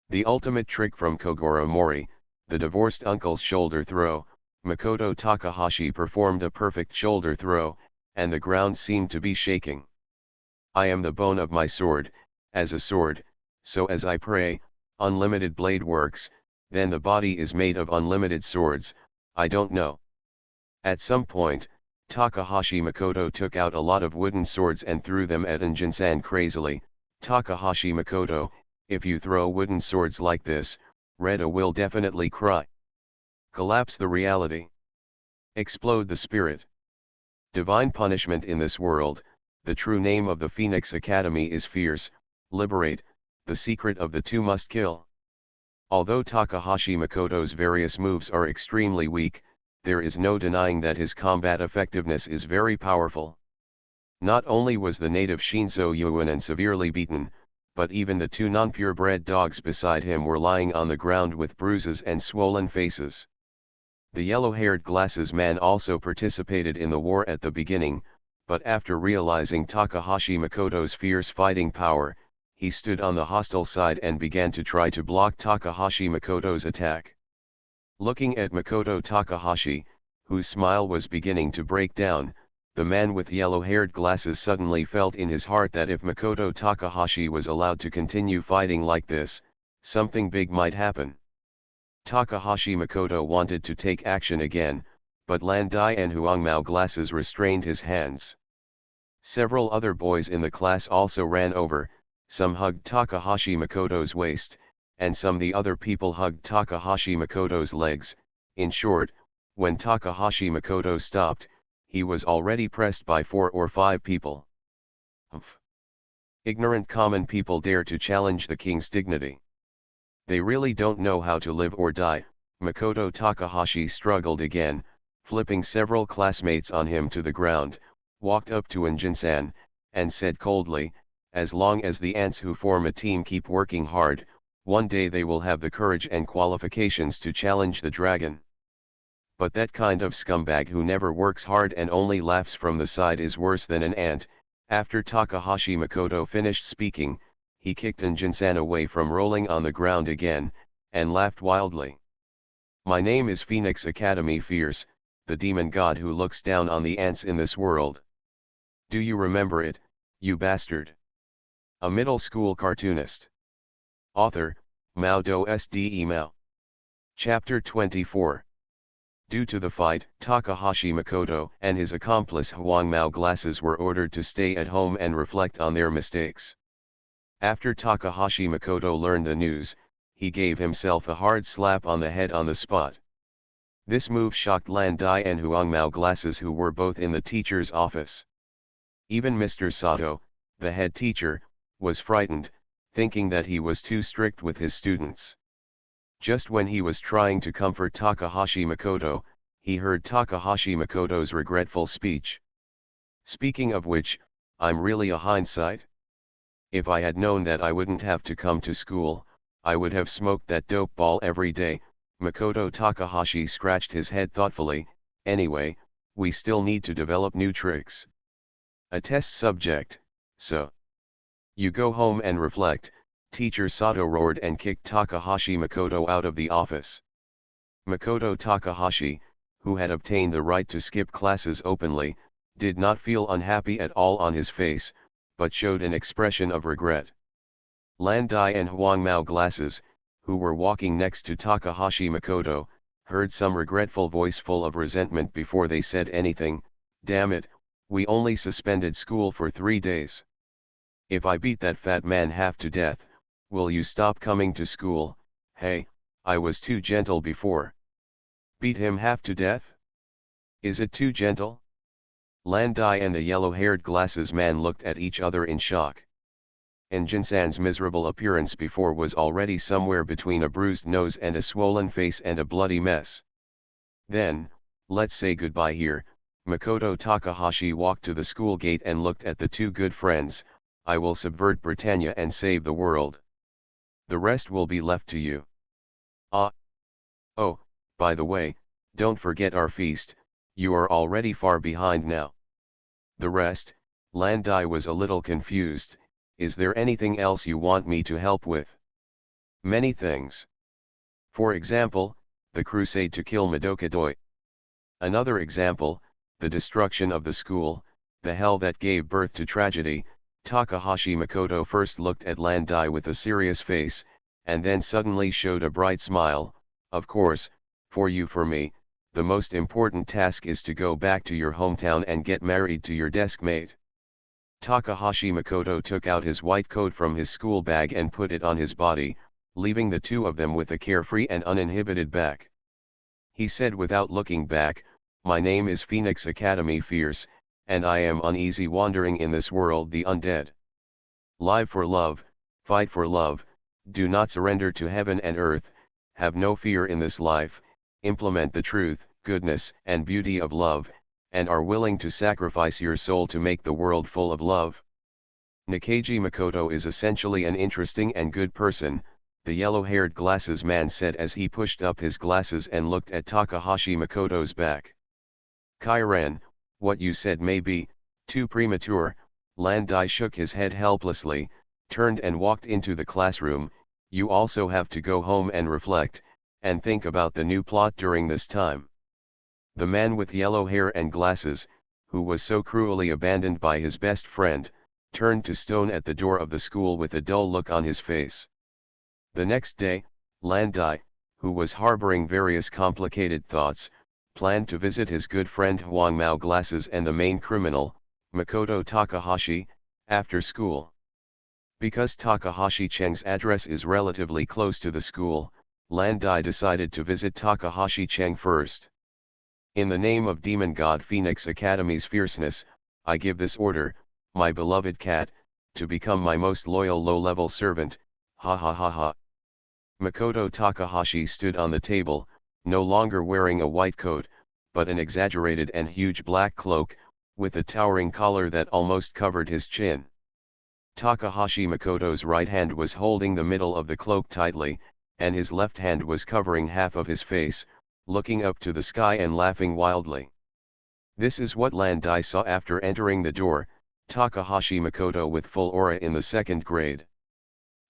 The ultimate trick from Kogoro Mori, the divorced uncle's shoulder throw. Makoto Takahashi performed a perfect shoulder throw, and the ground seemed to be shaking. I am the bone of my sword, as a sword, so as I pray, unlimited blade works, then the body is made of unlimited swords, I don't know. At some point, Takahashi Makoto took out a lot of wooden swords and threw them at Injin-san crazily. Takahashi Makoto, if you throw wooden swords like this, Reda will definitely cry. Collapse the reality. Explode the spirit. Divine punishment in this world. The true name of the Phoenix Academy is Fierce, Liberate, the secret of the two must kill. Although Takahashi Makoto's various moves are extremely weak, there is no denying that his combat effectiveness is very powerful. Not only was the native Shinzo Yuinen severely beaten, but even the two non-purebred dogs beside him were lying on the ground with bruises and swollen faces. The yellow-haired glasses man also participated in the war at the beginning, but after realizing Takahashi Makoto's fierce fighting power, he stood on the hostile side and began to try to block Takahashi Makoto's attack. Looking at Makoto Takahashi, whose smile was beginning to break down, the man with yellow-haired glasses suddenly felt in his heart that if Makoto Takahashi was allowed to continue fighting like this, something big might happen. Takahashi Makoto wanted to take action again, but Landai and Huangmao glasses restrained his hands. Several other boys in the class also ran over, some hugged Takahashi Makoto's waist, and some the other people hugged Takahashi Makoto's legs. In short, when Takahashi Makoto stopped, he was already pressed by 4 or 5 people. Humph. Ignorant common people dare to challenge the king's dignity. They really don't know how to live or die. Makoto Takahashi struggled again, flipping several classmates on him to the ground, walked up to Injin-san, and said coldly, as long as the ants who form a team keep working hard, one day they will have the courage and qualifications to challenge the dragon. But that kind of scumbag who never works hard and only laughs from the side is worse than an ant. After Takahashi Makoto finished speaking, he kicked Injin-san away from rolling on the ground again, and laughed wildly. My name is Phoenix Academy Fierce, the demon god who looks down on the ants in this world. Do you remember it, you bastard? A middle school cartoonist. Author, Mao Do Sde Mao. Chapter 24. Due to the fight, Takahashi Makoto and his accomplice Huangmao glasses were ordered to stay at home and reflect on their mistakes. After Takahashi Makoto learned the news, he gave himself a hard slap on the head on the spot. This move shocked Landai and Huangmao glasses, who were both in the teacher's office. Even Mr. Sato, the head teacher, was frightened, thinking that he was too strict with his students. Just when he was trying to comfort Takahashi Makoto, he heard Takahashi Makoto's regretful speech. Speaking of which, I'm really a hindsight. If I had known that I wouldn't have to come to school, I would have smoked that dope ball every day. Makoto Takahashi scratched his head thoughtfully. Anyway, we still need to develop new tricks. A test subject, so. You go home and reflect, Teacher Sato roared and kicked Takahashi Makoto out of the office. Makoto Takahashi, who had obtained the right to skip classes openly, did not feel unhappy at all on his face, but showed an expression of regret. Landai and Huangmao glasses, who were walking next to Takahashi Makoto, heard some regretful voice full of resentment before they said anything. Damn it, we only suspended school for 3 days. If I beat that fat man half to death, will you stop coming to school? Hey, I was too gentle before. Beat him half to death? Is it too gentle? Landai and the yellow-haired glasses man looked at each other in shock. Injin-san's miserable appearance before was already somewhere between a bruised nose and a swollen face and a bloody mess. Then, let's say goodbye here. Makoto Takahashi walked to the school gate and looked at the two good friends. I will subvert Britannia and save the world. The rest will be left to you. Ah. Oh, by the way, don't forget our feast, You are already far behind now. The rest, Landai was a little confused. Is there anything else you want me to help with? Many things. For example, the crusade to kill Madoka Doi. Another example, the destruction of the school, the hell that gave birth to tragedy. Takahashi Makoto first looked at Landai with a serious face, and then suddenly showed a bright smile. Of course, for me, the most important task is to go back to your hometown and get married to your desk mate. Takahashi Makoto took out his white coat from his school bag and put it on his body, leaving the two of them with a carefree and uninhibited back. He said without looking back, "My name is Phoenix Academy Fierce, and I am uneasy wandering in this world the undead. Live for love, fight for love, do not surrender to heaven and earth, have no fear in this life, implement the truth, goodness, and beauty of love, and are willing to sacrifice your soul to make the world full of love." Nakaji Makoto is essentially an interesting and good person, the yellow-haired glasses man said as he pushed up his glasses and looked at Takahashi Makoto's back. Kairan, what you said may be too premature. Landai shook his head helplessly, turned and walked into the classroom. You also have to go home and reflect, and think about the new plot during this time. The man with yellow hair and glasses, who was so cruelly abandoned by his best friend, turned to stone at the door of the school with a dull look on his face. The next day, Landai, who was harboring various complicated thoughts, planned to visit his good friend Huang Mao Glasses and the main criminal, Makoto Takahashi, after school. Because Takahashi Cheng's address is relatively close to the school, Landai decided to visit Takahashi Cheng first. In the name of Demon God Phoenix Academy's fierceness, I give this order, my beloved cat, to become my most loyal low-level servant, ha ha ha ha. Makoto Takahashi stood on the table, no longer wearing a white coat, but an exaggerated and huge black cloak, with a towering collar that almost covered his chin. Takahashi Makoto's right hand was holding the middle of the cloak tightly, and his left hand was covering half of his face, looking up to the sky and laughing wildly. This is what Landai saw after entering the door, Takahashi Makoto with full aura in the second grade.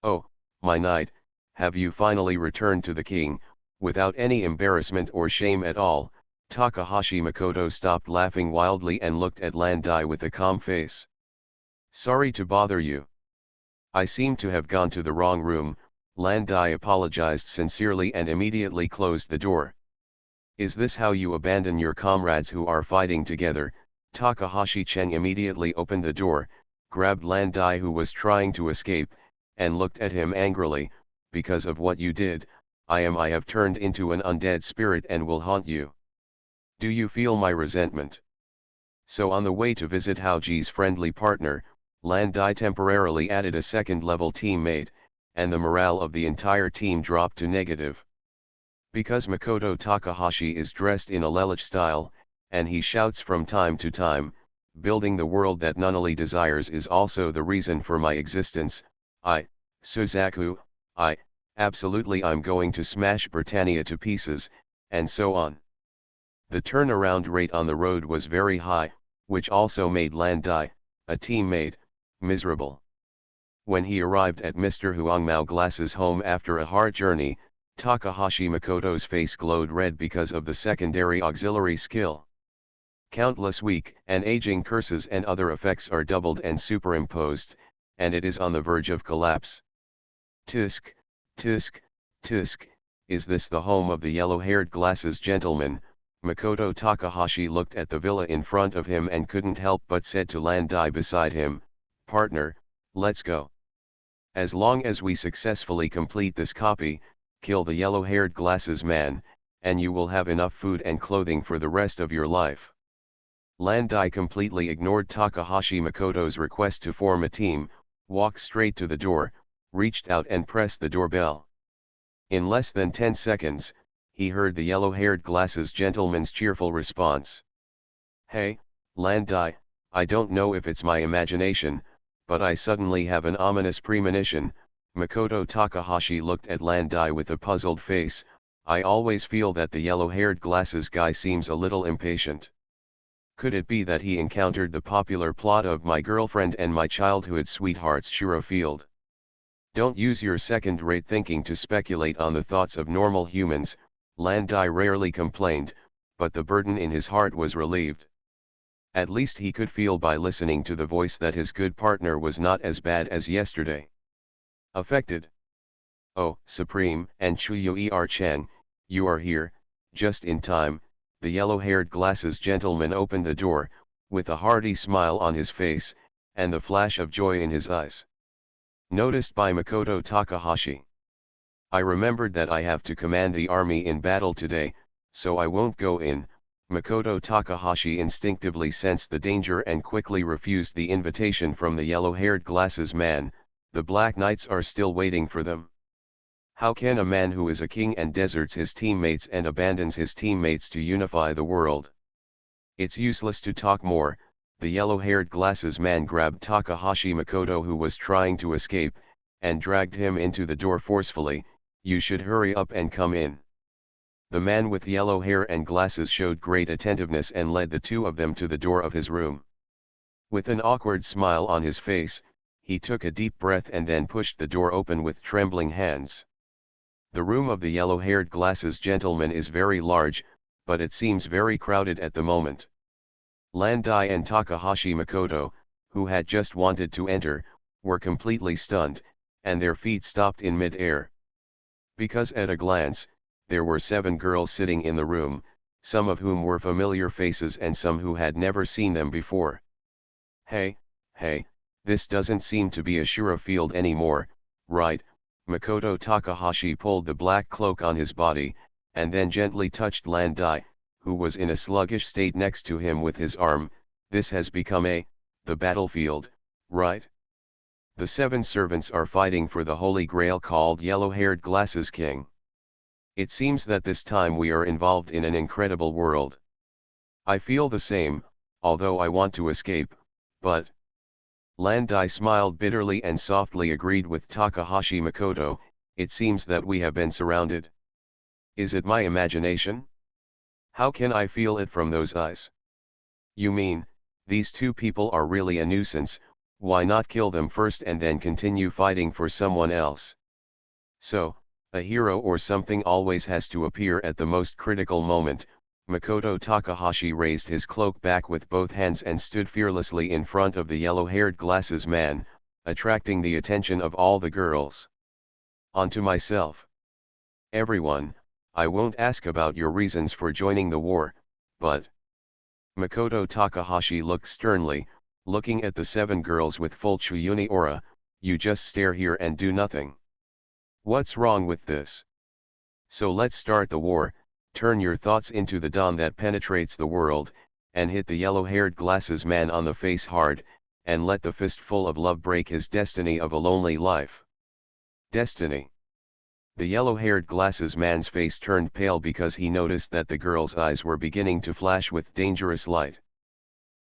"Oh, my knight, have you finally returned to the king?" Without any embarrassment or shame at all, Takahashi Makoto stopped laughing wildly and looked at Landai with a calm face. "Sorry to bother you. I seem to have gone to the wrong room." Landai apologized sincerely and immediately closed the door. "Is this how you abandon your comrades who are fighting together?" Takahashi Cheng immediately opened the door, grabbed Landai who was trying to escape, and looked at him angrily. "Because of what you did, I have turned into an undead spirit and will haunt you. Do you feel my resentment?" So on the way to visit Haoji's friendly partner, Landai temporarily added a second-level teammate, and the morale of the entire team dropped to negative. Because Makoto Takahashi is dressed in a Lelich style, and he shouts from time to time, "Building the world that Nunnally desires is also the reason for my existence, Suzaku, absolutely I'm going to smash Britannia to pieces," and so on. The turnaround rate on the road was very high, which also made Landai, a teammate, miserable. When he arrived at Mr. Huang Mao Glass's home after a hard journey, Takahashi Makoto's face glowed red because of the secondary auxiliary skill. Countless weak and aging curses and other effects are doubled and superimposed, and it is on the verge of collapse. Tisk, tisk, tisk, is this the home of the yellow-haired glasses gentleman? Makoto Takahashi looked at the villa in front of him and couldn't help but said to Landai beside him, "Partner, let's go. As long as we successfully complete this copy, kill the yellow-haired glasses man, and you will have enough food and clothing for the rest of your life." Landai completely ignored Takahashi Makoto's request to form a team, walked straight to the door, reached out and pressed the doorbell. In less than 10 seconds, he heard the yellow-haired glasses gentleman's cheerful response. "Hey, Landai, I don't know if it's my imagination, but I suddenly have an ominous premonition." Makoto Takahashi looked at Landai with a puzzled face. I always feel that the yellow-haired glasses guy seems a little impatient. Could it be that he encountered the popular plot of My Girlfriend and My Childhood Sweetheart's Field? Don't use your second-rate thinking to speculate on the thoughts of normal humans, Landai rarely complained, but the burden in his heart was relieved. At least he could feel by listening to the voice that his good partner was not as bad as yesterday. Affected. Oh, Supreme, and Chuyue-er-chan, you are here, just in time. The yellow-haired glasses gentleman opened the door, with a hearty smile on his face, and the flash of joy in his eyes. Noticed by Makoto Takahashi. I remembered that I have to command the army in battle today, so I won't go in. Makoto Takahashi instinctively sensed the danger and quickly refused the invitation from the yellow-haired glasses man. The Black Knights are still waiting for them. How can a man who is a king and deserts his teammates and abandons his teammates to unify the world? It's useless to talk more. The yellow-haired glasses man grabbed Takahashi Makoto, who was trying to escape, and dragged him into the door forcefully. You should hurry up and come in. The man with yellow hair and glasses showed great attentiveness and led the two of them to the door of his room. With an awkward smile on his face, he took a deep breath and then pushed the door open with trembling hands. The room of the yellow-haired glasses gentleman is very large, but it seems very crowded at the moment. Landai and Takahashi Makoto, who had just wanted to enter, were completely stunned, and their feet stopped in mid-air. Because at a glance, there were 7 girls sitting in the room, some of whom were familiar faces and some who had never seen them before. Hey, this doesn't seem to be a field anymore, right? Makoto Takahashi pulled the black cloak on his body, and then gently touched Landai, who was in a sluggish state next to him with his arm. This has become the battlefield, right? The 7 servants are fighting for the Holy Grail called Yellow-Haired Glasses King. It seems that this time we are involved in an incredible world. I feel the same, although I want to escape, but... Landai smiled bitterly and softly agreed with Takahashi Makoto, it seems that we have been surrounded. Is it my imagination? How can I feel it from those eyes? You mean, these 2 people are really a nuisance? Why not kill them first and then continue fighting for someone else? So, a hero or something always has to appear at the most critical moment. Makoto Takahashi raised his cloak back with both hands and stood fearlessly in front of the yellow-haired glasses man, attracting the attention of all the girls. Onto myself. Everyone, I won't ask about your reasons for joining the war, but... Makoto Takahashi looked sternly, looking at the 7 girls with full Chuyuni aura. You just stare here and do nothing. What's wrong with this? So let's start the war. Turn your thoughts into the dawn that penetrates the world, and hit the yellow-haired glasses man on the face hard, and let the fistful of love break his destiny of a lonely life. Destiny. The yellow-haired glasses man's face turned pale because he noticed that the girls' eyes were beginning to flash with dangerous light.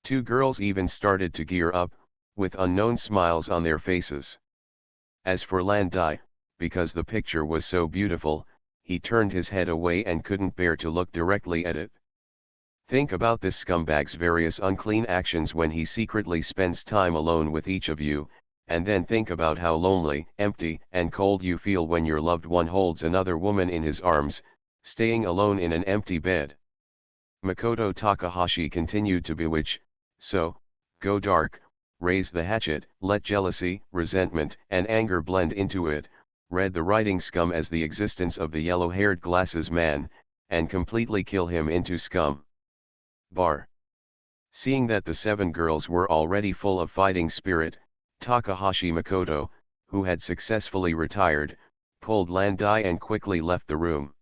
2 girls even started to gear up, with unknown smiles on their faces. As for Landai, because the picture was so beautiful, he turned his head away and couldn't bear to look directly at it. Think about this scumbag's various unclean actions when he secretly spends time alone with each of you, and then think about how lonely, empty, and cold you feel when your loved one holds another woman in his arms, staying alone in an empty bed. Makoto Takahashi continued to bewitch, so, go dark, raise the hatchet, let jealousy, resentment, and anger blend into it, read the writing scum as the existence of the yellow-haired glasses man, and completely kill him into scum. Bar. Seeing that the 7 girls were already full of fighting spirit, Takahashi Makoto, who had successfully retired, pulled Landai and quickly left the room.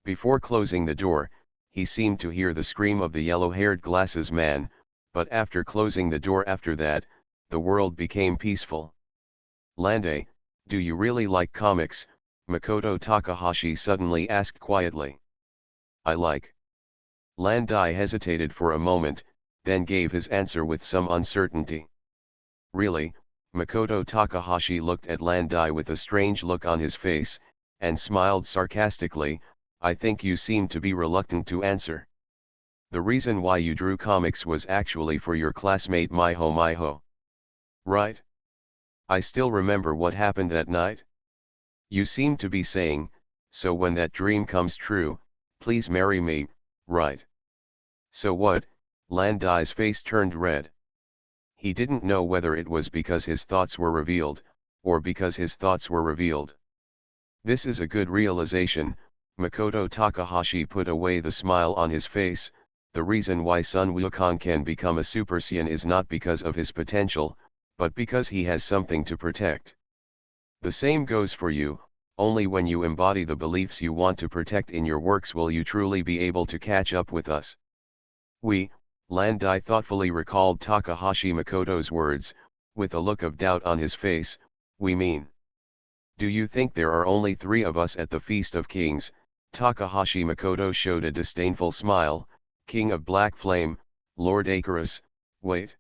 Before closing the door, he seemed to hear the scream of the yellow-haired glasses man, but after closing the door after that, the world became peaceful. Landai, do you really like comics? Makoto Takahashi suddenly asked quietly. I like. Landai hesitated for a moment, then gave his answer with some uncertainty. Really? Makoto Takahashi looked at Landai with a strange look on his face, and smiled sarcastically. I think you seem to be reluctant to answer. The reason why you drew comics was actually for your classmate Miho. Right? I still remember what happened that night. You seem to be saying, so when that dream comes true, please marry me, right? So what? Landai's face turned red. He didn't know whether it was because his thoughts were revealed, or because his thoughts were revealed. This is a good realization. Makoto Takahashi put away the smile on his face. The reason why Sun Wukong can become a Super Saiyan is not because of his potential, but because he has something to protect. The same goes for you. Only when you embody the beliefs you want to protect in your works will you truly be able to catch up with us. Landai thoughtfully recalled Takahashi Makoto's words, with a look of doubt on his face. We mean. Do you think there are only 3 of us at the Feast of Kings? Takahashi Makoto showed a disdainful smile. King of Black Flame, Lord Icarus, wait.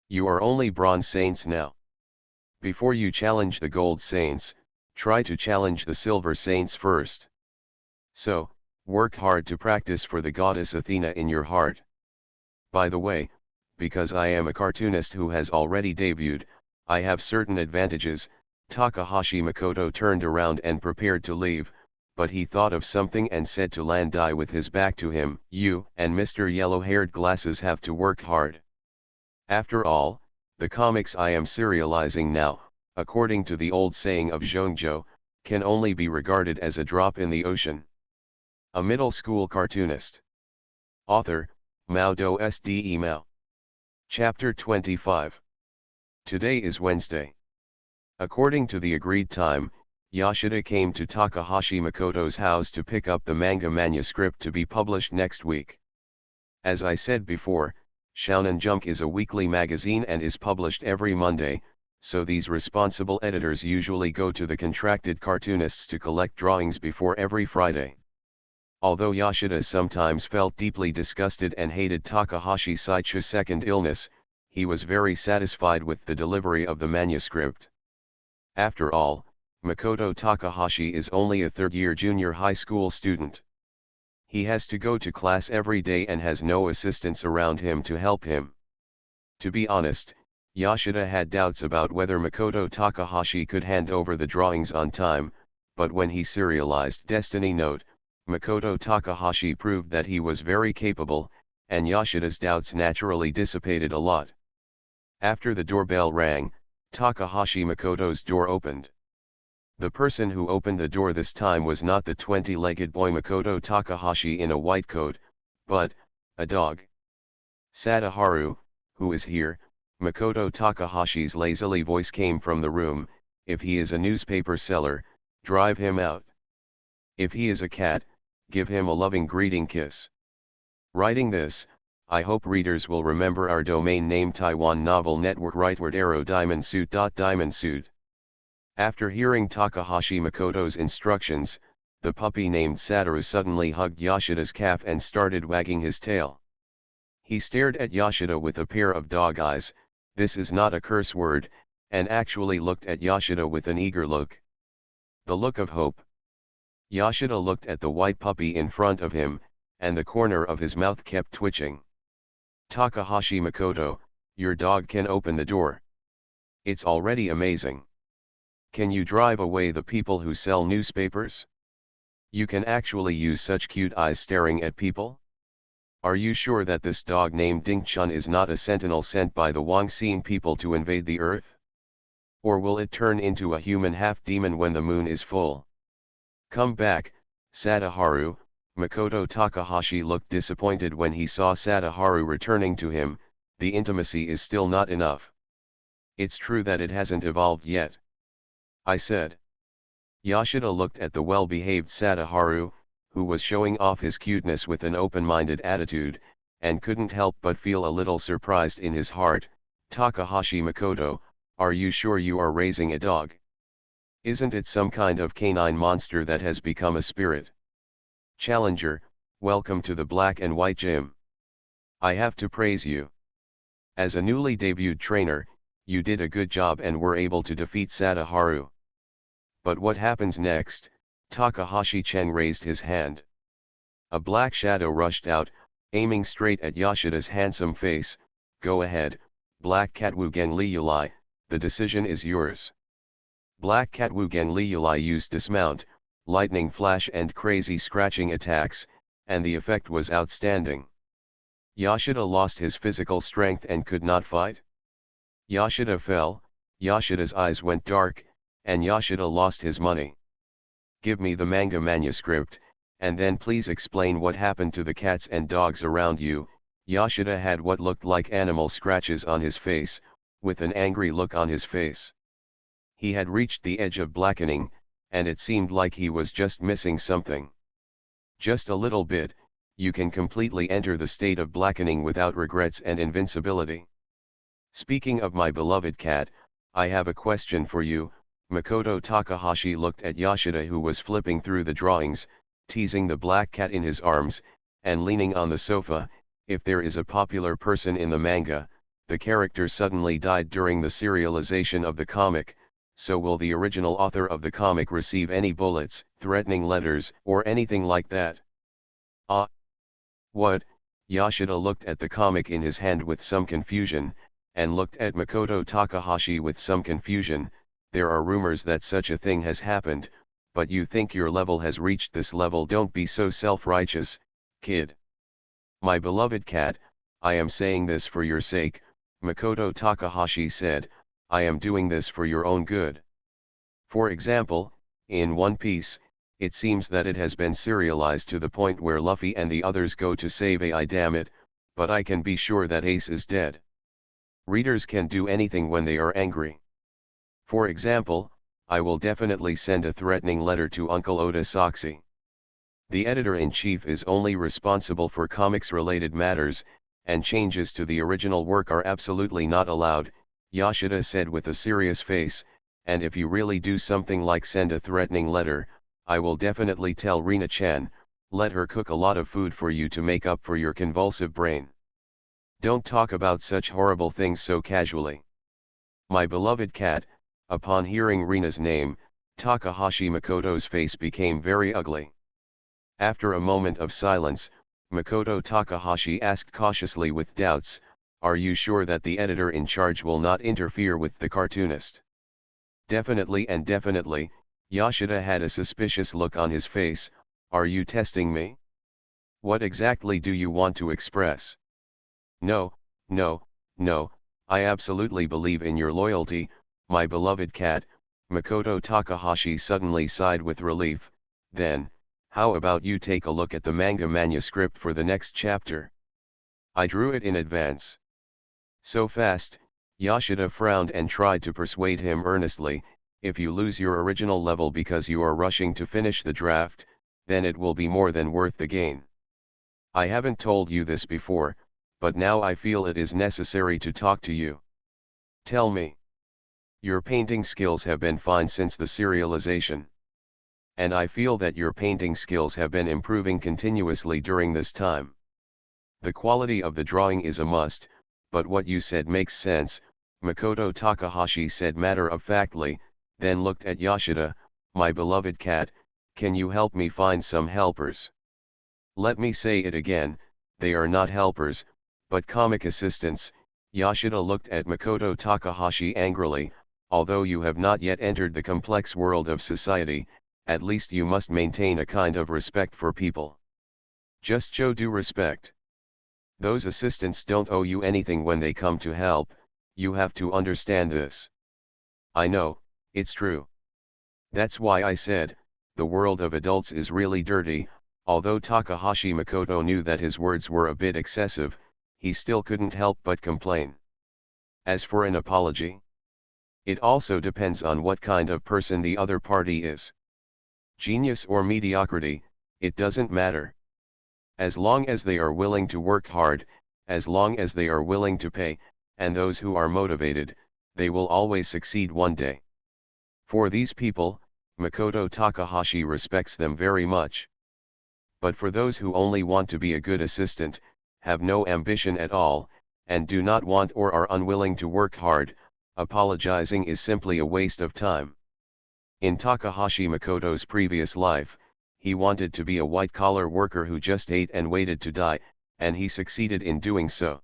You are only Bronze Saints now. Before you challenge the Gold Saints, try to challenge the Silver Saints first. So, work hard to practice for the goddess Athena in your heart. By the way, because I am a cartoonist who has already debuted, I have certain advantages. Takahashi Makoto turned around and prepared to leave, but he thought of something and said to Landai with his back to him, you and Mr. Yellow-Haired Glasses have to work hard. After all, the comics I am serializing now, according to the old saying of Zhongzhou, can only be regarded as a drop in the ocean. A middle school cartoonist. Author, Mao Do Sde Mao. Chapter 25. Today is Wednesday. According to the agreed time, Yoshida came to Takahashi Makoto's house to pick up the manga manuscript to be published next week. As I said before, Shonen Jump is a weekly magazine and is published every Monday, so these responsible editors usually go to the contracted cartoonists to collect drawings before every Friday. Although Yoshida sometimes felt deeply disgusted and hated Takahashi Saicha's second illness, he was very satisfied with the delivery of the manuscript. After all, Makoto Takahashi is only a third-year junior high school student. He has to go to class every day and has no assistants around him to help him. To be honest, Yoshida had doubts about whether Makoto Takahashi could hand over the drawings on time, but when he serialized Destiny Note, Makoto Takahashi proved that he was very capable, and Yoshida's doubts naturally dissipated a lot. After the doorbell rang, Takahashi Makoto's door opened. The person who opened the door this time was not the 20-legged boy Makoto Takahashi in a white coat, but a dog. Sadaharu, who is here? Makoto Takahashi's lazily voice came from the room. If he is a newspaper seller, drive him out. If he is a cat, give him a loving greeting kiss. Writing this, I hope readers will remember our domain name Taiwan Novel Network rightward arrow diamond suit. After hearing Takahashi Makoto's instructions, the puppy named Sadaru suddenly hugged Yoshida's calf and started wagging his tail. He stared at Yoshida with a pair of dog eyes, this is not a curse word, and actually looked at Yoshida with an eager look. The look of hope. Yoshida looked at the white puppy in front of him, and the corner of his mouth kept twitching. Takahashi Makoto, your dog can open the door. It's already amazing. Can you drive away the people who sell newspapers? You can actually use such cute eyes staring at people? Are you sure that this dog named Ding-chun is not a sentinel sent by the Wangxing people to invade the earth? Or will it turn into a human half-demon when the moon is full? Come back, Sadaharu. Makoto Takahashi looked disappointed when he saw Sadaharu returning to him. The intimacy is still not enough. It's true that it hasn't evolved yet, I said. Yoshida looked at the well-behaved Sadaharu, who was showing off his cuteness with an open-minded attitude, and couldn't help but feel a little surprised in his heart. Takahashi Makoto, are you sure you are raising a dog? Isn't it some kind of canine monster that has become a spirit? Challenger, welcome to the Black and White Gym. I have to praise you. As a newly debuted trainer, you did a good job and were able to defeat Sadaharu. But what happens next? Takahashi-Chen raised his hand. A black shadow rushed out, aiming straight at Yoshida's handsome face. Go ahead, Black Cat Wugen Liuli, the decision is yours. Black Cat Wugen Liuli used dismount, lightning flash and crazy scratching attacks, and the effect was outstanding. Yoshida lost his physical strength and could not fight. Yoshida fell, Yoshida's eyes went dark, and Yoshida lost his money. Give me the manga manuscript, and then please explain what happened to the cats and dogs around you. Yoshida had what looked like animal scratches on his face, with an angry look on his face. He had reached the edge of blackening, and it seemed like he was just missing something. Just a little bit, you can completely enter the state of blackening without regrets and invincibility. Speaking of my beloved cat, I have a question for you. Makoto Takahashi looked at Yoshida, who was flipping through the drawings, teasing the black cat in his arms, and leaning on the sofa. If there is a popular person in the manga, the character suddenly died during the serialization of the comic, so will the original author of the comic receive any bullets, threatening letters, or anything like that? Ah! What? Yoshida looked at the comic in his hand with some confusion, and looked at Makoto Takahashi with some confusion. There are rumors that such a thing has happened, but you think your level has reached this level? Don't be so self-righteous, kid. My beloved cat, I am saying this for your sake, Makoto Takahashi said. I am doing this for your own good. For example, in One Piece, it seems that it has been serialized to the point where Luffy and the others go to save Ai. Damn it, but I can be sure that Ace is dead. Readers can do anything when they are angry. For example, I will definitely send a threatening letter to Uncle Oda Soxy. The editor-in-chief is only responsible for comics-related matters, and changes to the original work are absolutely not allowed, Yoshida said with a serious face, and if you really do something like send a threatening letter, I will definitely tell Rina-chan, let her cook a lot of food for you to make up for your convulsive brain. Don't talk about such horrible things so casually. My beloved cat. Upon hearing Rina's name, Takahashi Makoto's face became very ugly. After a moment of silence, Makoto Takahashi asked cautiously with doubts, are you sure that the editor in charge will not interfere with the cartoonist? Definitely and definitely. Yoshida had a suspicious look on his face. Are you testing me? What exactly do you want to express? No, no, no, I absolutely believe in your loyalty, my beloved cat. Makoto Takahashi suddenly sighed with relief. Then, how about you take a look at the manga manuscript for the next chapter? I drew it in advance. So fast? Yoshida frowned and tried to persuade him earnestly. If you lose your original level because you are rushing to finish the draft, then it will be more than worth the gain. I haven't told you this before, but now I feel it is necessary to talk to you. Tell me. Your painting skills have been fine since the serialization. And I feel that your painting skills have been improving continuously during this time. The quality of the drawing is a must, but what you said makes sense, Makoto Takahashi said matter-of-factly, then looked at Yoshida, my beloved cat, can you help me find some helpers? Let me say it again, they are not helpers, but comic assistants. Yoshida looked at Makoto Takahashi angrily. Although you have not yet entered the complex world of society, at least you must maintain a kind of respect for people. Just show due respect. Those assistants don't owe you anything when they come to help, you have to understand this. I know, it's true. That's why I said, the world of adults is really dirty. Although Takahashi Makoto knew that his words were a bit excessive, he still couldn't help but complain. As for an apology, it also depends on what kind of person the other party is. Genius or mediocrity, it doesn't matter. As long as they are willing to work hard, as long as they are willing to pay, and those who are motivated, they will always succeed one day. For these people, Makoto Takahashi respects them very much. But for those who only want to be a good assistant, have no ambition at all, and do not want or are unwilling to work hard, apologizing is simply a waste of time. In Takahashi Makoto's previous life, he wanted to be a white-collar worker who just ate and waited to die, and he succeeded in doing so.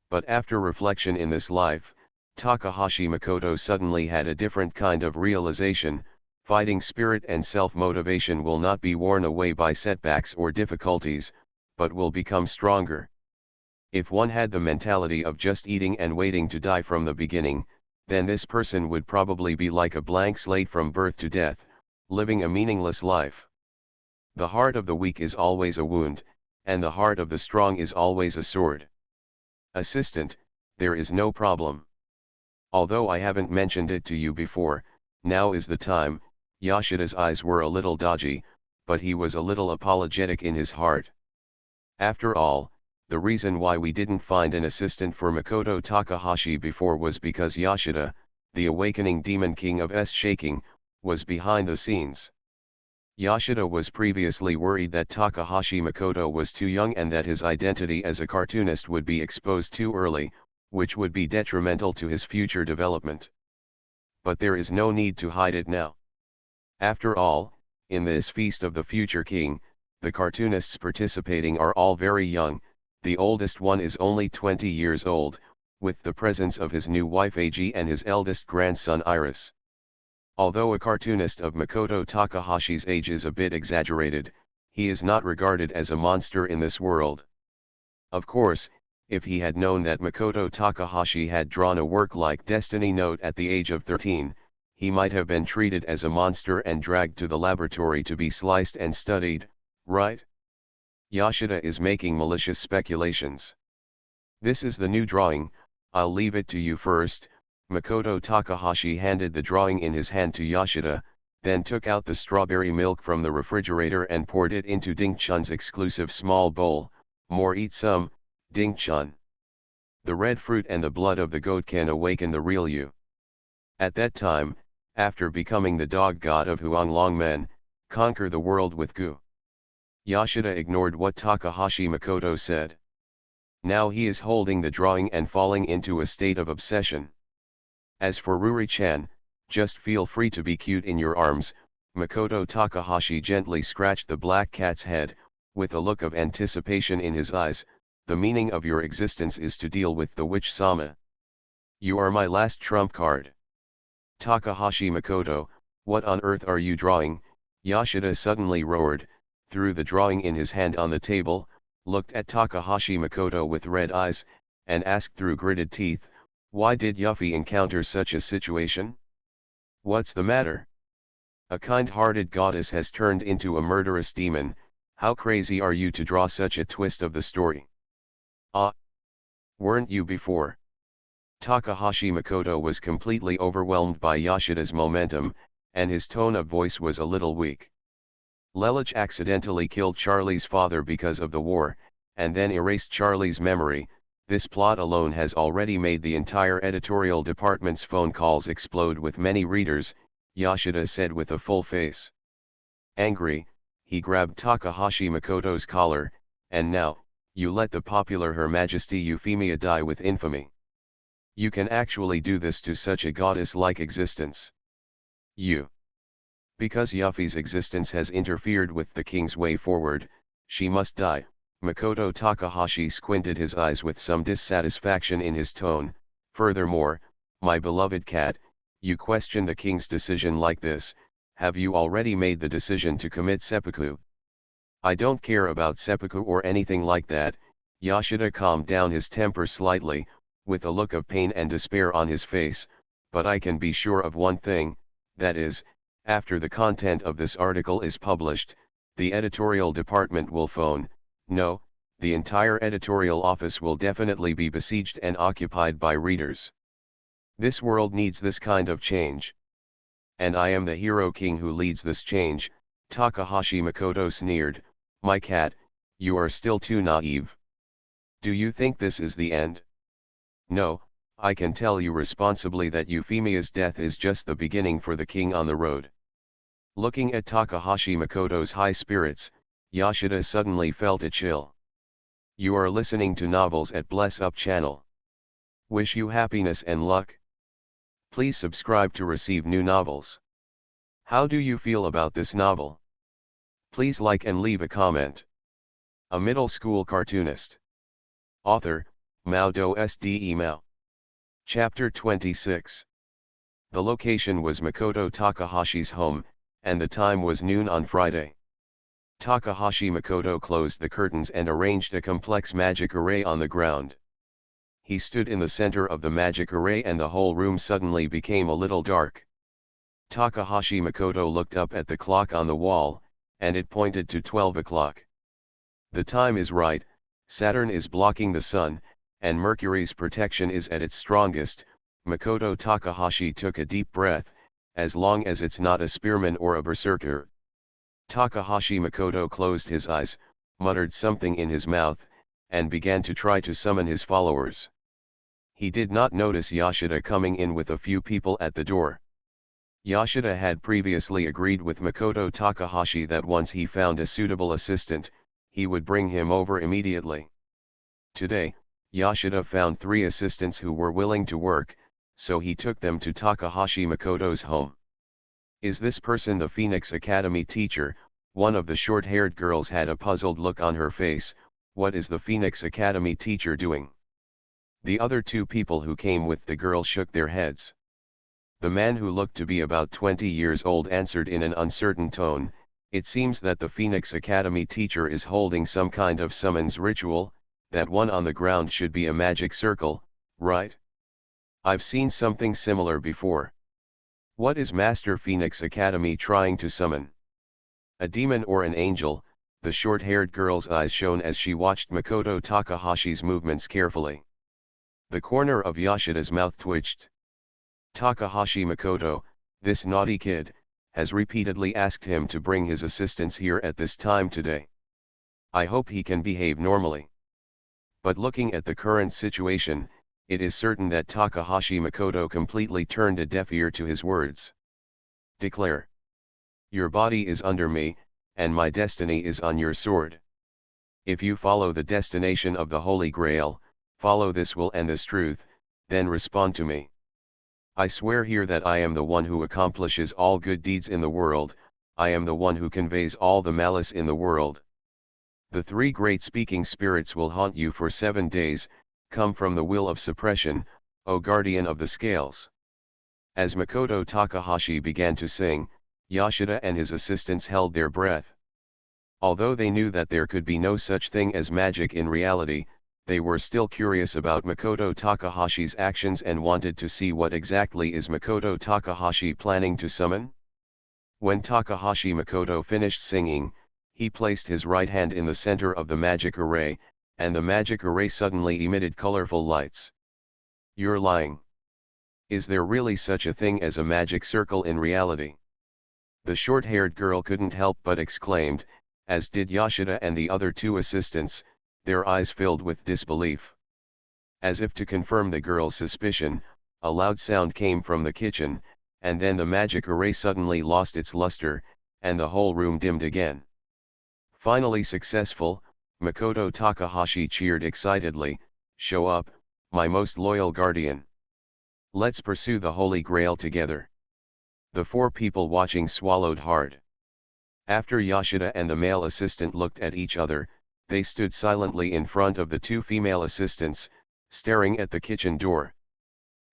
But after reflection in this life, Takahashi Makoto suddenly had a different kind of realization: fighting spirit and self-motivation will not be worn away by setbacks or difficulties, but will become stronger. If one had the mentality of just eating and waiting to die from the beginning, then this person would probably be like a blank slate from birth to death, living a meaningless life. The heart of the weak is always a wound, and the heart of the strong is always a sword. Assistant, there is no problem. Although I haven't mentioned it to you before, now is the time. Yoshida's eyes were a little dodgy, but he was a little apologetic in his heart. After all, the reason why we didn't find an assistant for Makoto Takahashi before was because Yoshida, the awakening demon king of S-Shaking, was behind the scenes. Yoshida was previously worried that Takahashi Makoto was too young and that his identity as a cartoonist would be exposed too early, which would be detrimental to his future development. But there is no need to hide it now. After all, in this feast of the future king, the cartoonists participating are all very young. The oldest one is only 20 years old, with the presence of his new wife Eiji and his eldest grandson Iris. Although a cartoonist of Makoto Takahashi's age is a bit exaggerated, he is not regarded as a monster in this world. Of course, if he had known that Makoto Takahashi had drawn a work like Destiny Note at the age of 13, he might have been treated as a monster and dragged to the laboratory to be sliced and studied, right? Yoshida is making malicious speculations. This is the new drawing, I'll leave it to you first. Makoto Takahashi handed the drawing in his hand to Yoshida, then took out the strawberry milk from the refrigerator and poured it into Ding-chan's exclusive small bowl. More eat some, Ding-chan. The red fruit and the blood of the goat can awaken the real you. At that time, after becoming the dog god of Huanglongmen, conquer the world with Gu. Yoshida ignored what Takahashi Makoto said. Now he is holding the drawing and falling into a state of obsession. As for Ruri-chan, just feel free to be cute in your arms. Makoto Takahashi gently scratched the black cat's head, with a look of anticipation in his eyes. The meaning of your existence is to deal with the witch Sama. You are my last trump card. Takahashi Makoto, what on earth are you drawing? Yoshida suddenly roared, threw the drawing in his hand on the table, looked at Takahashi Makoto with red eyes, and asked through gritted teeth, why did Yuffie encounter such a situation? What's the matter? A kind-hearted goddess has turned into a murderous demon. How crazy are you to draw such a twist of the story? Ah! Weren't you before? Takahashi Makoto was completely overwhelmed by Yoshida's momentum, and his tone of voice was a little weak. Lelich accidentally killed Charlie's father because of the war, and then erased Charlie's memory. This plot alone has already made the entire editorial department's phone calls explode with many readers, Yoshida said with a full face. Angry, he grabbed Takahashi Makoto's collar, and now, you let the popular Her Majesty Euphemia die with infamy. You can actually do this to such a goddess-like existence. You. Because Yuffie's existence has interfered with the king's way forward, she must die. Makoto Takahashi squinted his eyes with some dissatisfaction in his tone. Furthermore, my beloved cat, you question the king's decision like this. Have you already made the decision to commit seppuku? I don't care about seppuku or anything like that. Yoshida calmed down his temper slightly, with a look of pain and despair on his face, but I can be sure of one thing, that is, after the content of this article is published, the editorial department will phone. No, the entire editorial office will definitely be besieged and occupied by readers. This world needs this kind of change. And I am the hero king who leads this change. Takahashi Makoto sneered, my cat, you are still too naive. Do you think this is the end? No, I can tell you responsibly that Euphemia's death is just the beginning for the king on the road. Looking at Takahashi Makoto's high spirits, Yoshida suddenly felt a chill. You are listening to Novels at Bless Up channel. Wish you happiness and luck. Please subscribe to receive new novels. How do you feel about this novel? Please like and leave a comment. A middle school cartoonist. Author, MaleProtagonist. Chapter 26. The location was Makoto Takahashi's home, and the time was noon on Friday. Takahashi Makoto closed the curtains and arranged a complex magic array on the ground. He stood in the center of the magic array and the whole room suddenly became a little dark. Takahashi Makoto looked up at the clock on the wall, and it pointed to 12 o'clock. The time is right, Saturn is blocking the sun, and Mercury's protection is at its strongest. Makoto Takahashi took a deep breath, as long as it's not a spearman or a berserker. Takahashi Makoto closed his eyes, muttered something in his mouth, and began to try to summon his followers. He did not notice Yoshida coming in with a few people at the door. Yoshida had previously agreed with Makoto Takahashi that once he found a suitable assistant, he would bring him over immediately. Today, Yoshida found 3 assistants who were willing to work, so he took them to Takahashi Makoto's home. Is this person the Phoenix Academy teacher? One of the short-haired girls had a puzzled look on her face. What is the Phoenix Academy teacher doing? The other 2 people who came with the girl shook their heads. The man who looked to be about 20 years old answered in an uncertain tone, "It seems that the Phoenix Academy teacher is holding some kind of summons ritual. That one on the ground should be a magic circle, right? I've seen something similar before. What is Master Phoenix Academy trying to summon? A demon or an angel?" The short-haired girl's eyes shone as she watched Makoto Takahashi's movements carefully. The corner of Yoshida's mouth twitched. Takahashi Makoto, this naughty kid, has repeatedly asked him to bring his assistants here at this time today. I hope he can behave normally. But looking at the current situation, it is certain that Takahashi Makoto completely turned a deaf ear to his words. Declare. Your body is under me, and my destiny is on your sword. If you follow the destination of the Holy Grail, follow this will and this truth, then respond to me. I swear here that I am the one who accomplishes all good deeds in the world, I am the one who conveys all the malice in the world. The 3 great speaking spirits will haunt you for 7 days, come from the will of suppression, O guardian of the scales. As Makoto Takahashi began to sing, Yoshida and his assistants held their breath. Although they knew that there could be no such thing as magic in reality, they were still curious about Makoto Takahashi's actions and wanted to see what exactly is Makoto Takahashi planning to summon. When Takahashi Makoto finished singing, he placed his right hand in the center of the magic array, and the magic array suddenly emitted colorful lights. You're lying. Is there really such a thing as a magic circle in reality? The short-haired girl couldn't help but exclaimed, as did Yoshida and the other 2 assistants, their eyes filled with disbelief. As if to confirm the girl's suspicion, a loud sound came from the kitchen, and then the magic array suddenly lost its luster, and the whole room dimmed again. Finally successful, Makoto Takahashi cheered excitedly, "Show up, my most loyal guardian. Let's pursue the Holy Grail together." The 4 people watching swallowed hard. After Yoshida and the male assistant looked at each other, they stood silently in front of the 2 female assistants, staring at the kitchen door.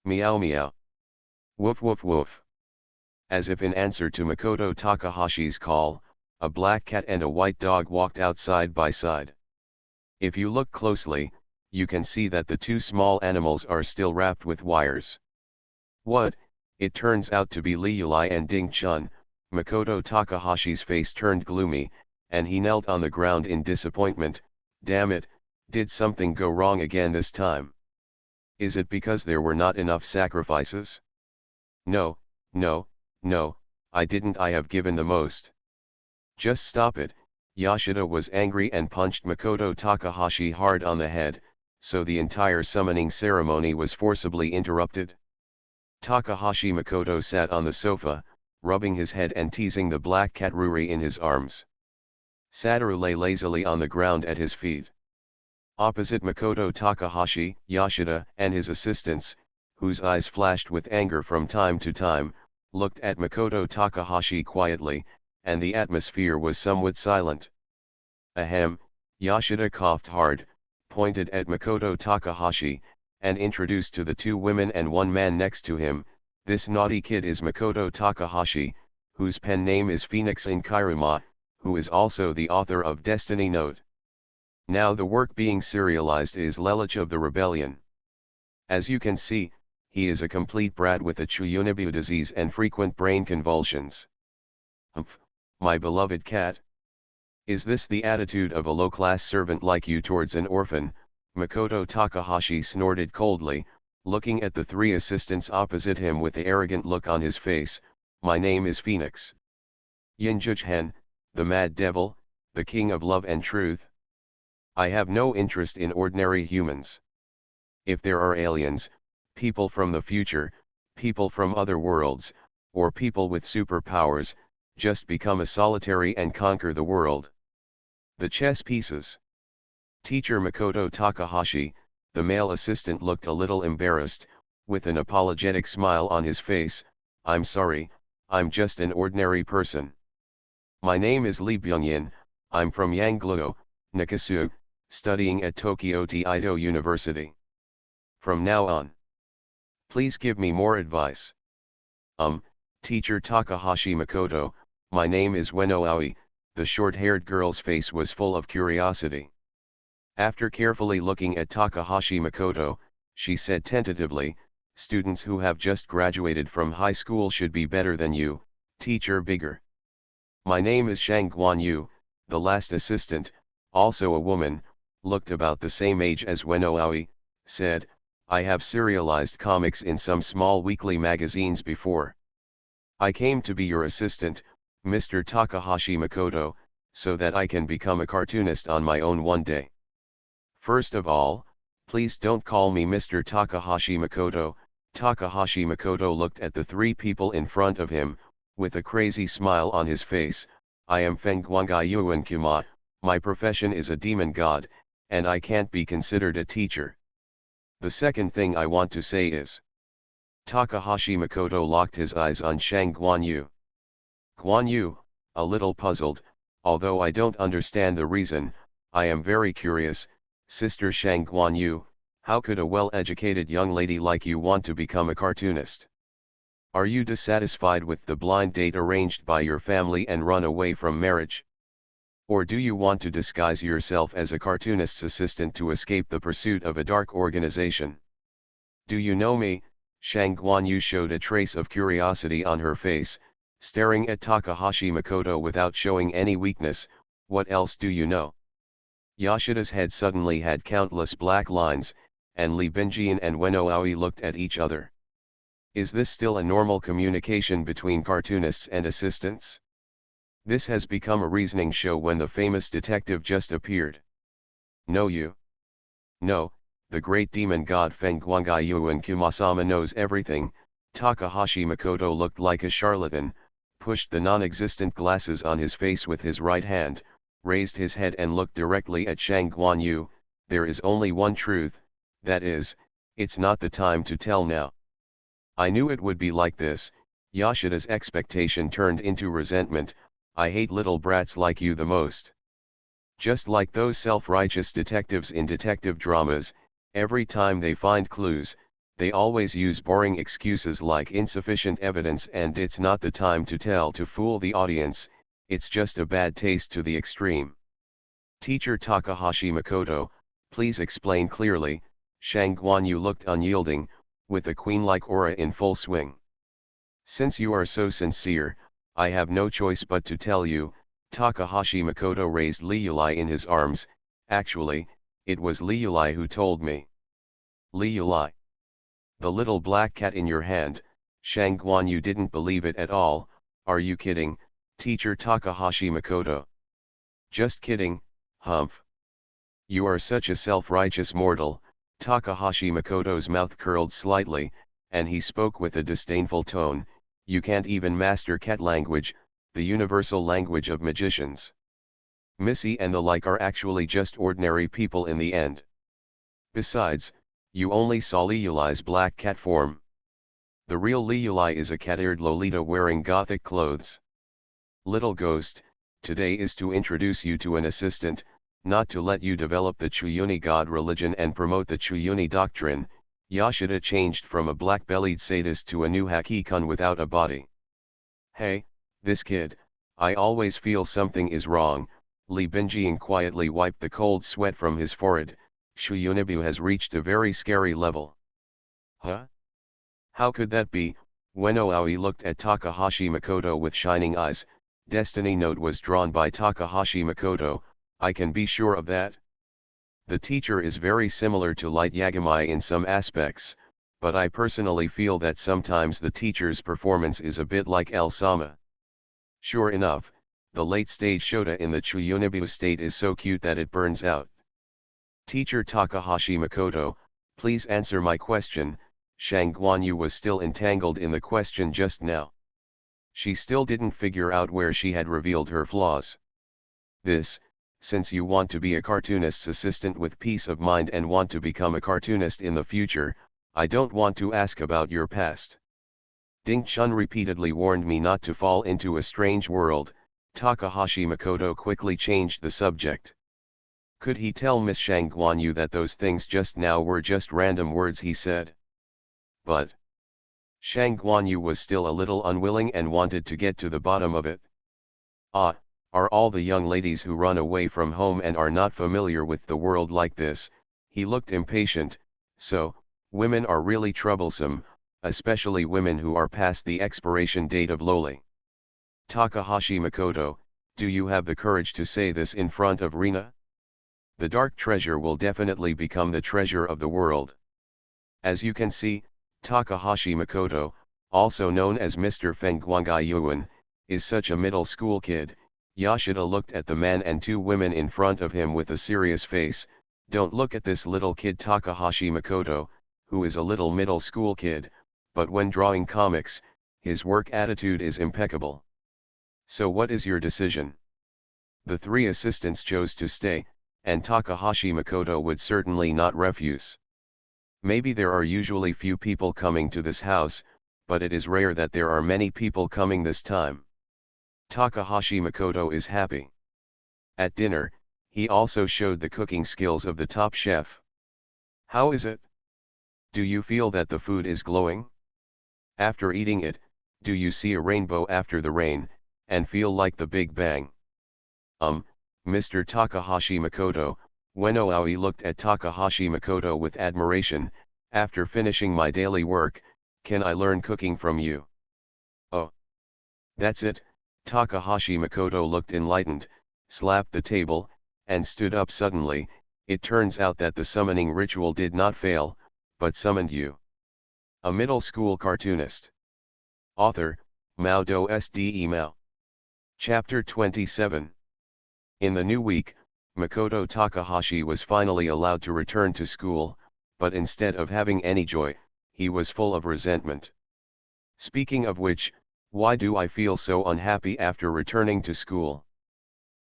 Meow meow. Woof woof woof. As if in answer to Makoto Takahashi's call, a black cat and a white dog walked out side by side. If you look closely, you can see that the 2 small animals are still wrapped with wires. What? It turns out to be Liulai and Ding Chun. Makoto Takahashi's face turned gloomy, and he knelt on the ground in disappointment. Damn it, did something go wrong again this time? Is it because there were not enough sacrifices? No, no, no, I have given the most. Just stop it. Yoshida was angry and punched Makoto Takahashi hard on the head, so the entire summoning ceremony was forcibly interrupted. Takahashi Makoto sat on the sofa, rubbing his head and teasing the black cat Ruri in his arms. Satoru lay lazily on the ground at his feet. Opposite Makoto Takahashi, Yoshida and his assistants, whose eyes flashed with anger from time to time, looked at Makoto Takahashi quietly, and the atmosphere was somewhat silent. Ahem, Yoshida coughed hard, pointed at Makoto Takahashi, and introduced to the two women and one man next to him, "This naughty kid is Makoto Takahashi, whose pen name is Phoenix in Kairuma, who is also the author of Destiny Note. Now the work being serialized is Lelich of the Rebellion. As you can see, he is a complete brat with a Chuyunobu disease and frequent brain convulsions." "Humph, my beloved cat. Is this the attitude of a low-class servant like you towards an orphan?" Makoto Takahashi snorted coldly, looking at the three assistants opposite him with the arrogant look on his face. "My name is Phoenix Yinjuchen, the Mad Devil, the King of Love and Truth. I have no interest in ordinary humans. If there are aliens, people from the future, people from other worlds, or people with superpowers, just become a solitary and conquer the world. The chess pieces." Teacher Makoto Takahashi, the male assistant, looked a little embarrassed, with an apologetic smile on his face. "I'm sorry, I'm just an ordinary person. My name is Lee Byungyin, I'm from Yangluo, Nakasu, studying at Tokyo Taido University. From now on, please give me more advice." Teacher Takahashi Makoto, my name is Ueno Aoi." The short-haired girl's face was full of curiosity. After carefully looking at Takahashi Makoto, she said tentatively, "Students who have just graduated from high school should be better than you, teacher bigger." "My name is Shang Guanyu." The last assistant, also a woman, looked about the same age as Ueno Aoi, said, "I have serialized comics in some small weekly magazines before. I came to be your assistant, Mr. Takahashi Makoto, so that I can become a cartoonist on my own one day. First of all, please don't call me Mr. Takahashi Makoto." Takahashi Makoto looked at the three people in front of him, with a crazy smile on his face. "I am Fengguangai Yuan Kuma, my profession is a demon god, and I can't be considered a teacher. The second thing I want to say is..." Takahashi Makoto locked his eyes on Shang Guanyu. "Guanyu, a little puzzled, although I don't understand the reason. I am very curious, Sister Shang Guanyu, how could a well-educated young lady like you want to become a cartoonist? Are you dissatisfied with the blind date arranged by your family and run away from marriage? Or do you want to disguise yourself as a cartoonist's assistant to escape the pursuit of a dark organization? Do you know me?" Shang Guanyu showed a trace of curiosity on her face, staring at Takahashi Makoto without showing any weakness. "What else do you know?" Yoshida's head suddenly had countless black lines, and Lee Binjian and Ueno Aoi looked at each other. Is this still a normal communication between cartoonists and assistants? This has become a reasoning show when the famous detective just appeared. "No, you. No, the great demon god Fengguangai Yuan Kumasama knows everything." Takahashi Makoto looked like a charlatan, pushed the non-existent glasses on his face with his right hand, raised his head and looked directly at Shang Guanyu. "There is only one truth, that is, it's not the time to tell now." "I knew it would be like this." Yoshida's expectation turned into resentment. "I hate little brats like you the most. Just like those self-righteous detectives in detective dramas, every time they find clues, they always use boring excuses like insufficient evidence and it's not the time to tell to fool the audience. It's just a bad taste to the extreme." "Teacher Takahashi Makoto, please explain clearly." Shang Guanyu looked unyielding, with a queen-like aura in full swing. "Since you are so sincere, I have no choice but to tell you." Takahashi Makoto raised Liulai in his arms. "Actually, it was Liulai who told me." "Liulai? The little black cat in your hand?" Shang Guanyu didn't believe it at all. "Are you kidding, Teacher Takahashi Makoto?" "Just kidding, humph. You are such a self-righteous mortal." Takahashi Makoto's mouth curled slightly, and he spoke with a disdainful tone. "You can't even master cat language, the universal language of magicians. Missy and the like are actually just ordinary people in the end. Besides, you only saw Liulai's black cat form. The real Liuli is a cat-eared Lolita wearing gothic clothes. Little ghost, today is to introduce you to an assistant, not to let you develop the Chuyuni god religion and promote the Chuyuni doctrine. Yashida changed from a black-bellied sadist to a new Hakikun without a body. Hey, this kid, I always feel something is wrong. Li Binjiang quietly wiped the cold sweat from his forehead. Chuyunibu has reached a very scary level. Huh? How could that be? When Oaoi looked at Takahashi Makoto with shining eyes, Destiny Note was drawn by Takahashi Makoto, I can be sure of that. The teacher is very similar to Light Yagami in some aspects, but I personally feel that sometimes the teacher's performance is a bit like El-sama. Sure enough, the late-stage Shota in the Chuyunibu state is so cute that it burns out. Teacher Takahashi Makoto, please answer my question. Shang Guanyu was still entangled in the question just now. She still didn't figure out where she had revealed her flaws. Since you want to be a cartoonist's assistant with peace of mind and want to become a cartoonist in the future, I don't want to ask about your past. Ding Chun repeatedly warned me not to fall into a strange world. Takahashi Makoto quickly changed the subject. Could he tell Miss Shang Guanyu that those things just now were just random words he said? But Shang Guanyu was still a little unwilling and wanted to get to the bottom of it. Ah, are all the young ladies who run away from home and are not familiar with the world like this? He looked impatient. So, women are really troublesome, especially women who are past the expiration date of Loli. Takahashi Makoto, do you have the courage to say this in front of Rina? The dark treasure will definitely become the treasure of the world. As you can see, Takahashi Makoto, also known as Mr. Feng Guangai Yuan, is such a middle school kid. Yashida looked at the man and two women in front of him with a serious face. Don't look at this little kid Takahashi Makoto, who is a little middle school kid, but when drawing comics, his work attitude is impeccable. So what is your decision? The three assistants chose to stay, and Takahashi Makoto would certainly not refuse. Maybe there are usually few people coming to this house, but it is rare that there are many people coming this time. Takahashi Makoto is happy. At dinner, he also showed the cooking skills of the top chef. How is it? Do you feel that the food is glowing? After eating it, do you see a rainbow after the rain, and feel like the Big Bang? Mr. Takahashi Makoto, when Oaoi looked at Takahashi Makoto with admiration, after finishing my daily work, can I learn cooking from you? Oh. That's it. Takahashi Makoto looked enlightened, slapped the table, and stood up suddenly. It turns out that the summoning ritual did not fail, but summoned you. A middle school cartoonist. Author, Mao Do Sde Mao. Chapter 27. In the new week, Makoto Takahashi was finally allowed to return to school, but instead of having any joy, he was full of resentment. Speaking of which, why do I feel so unhappy after returning to school?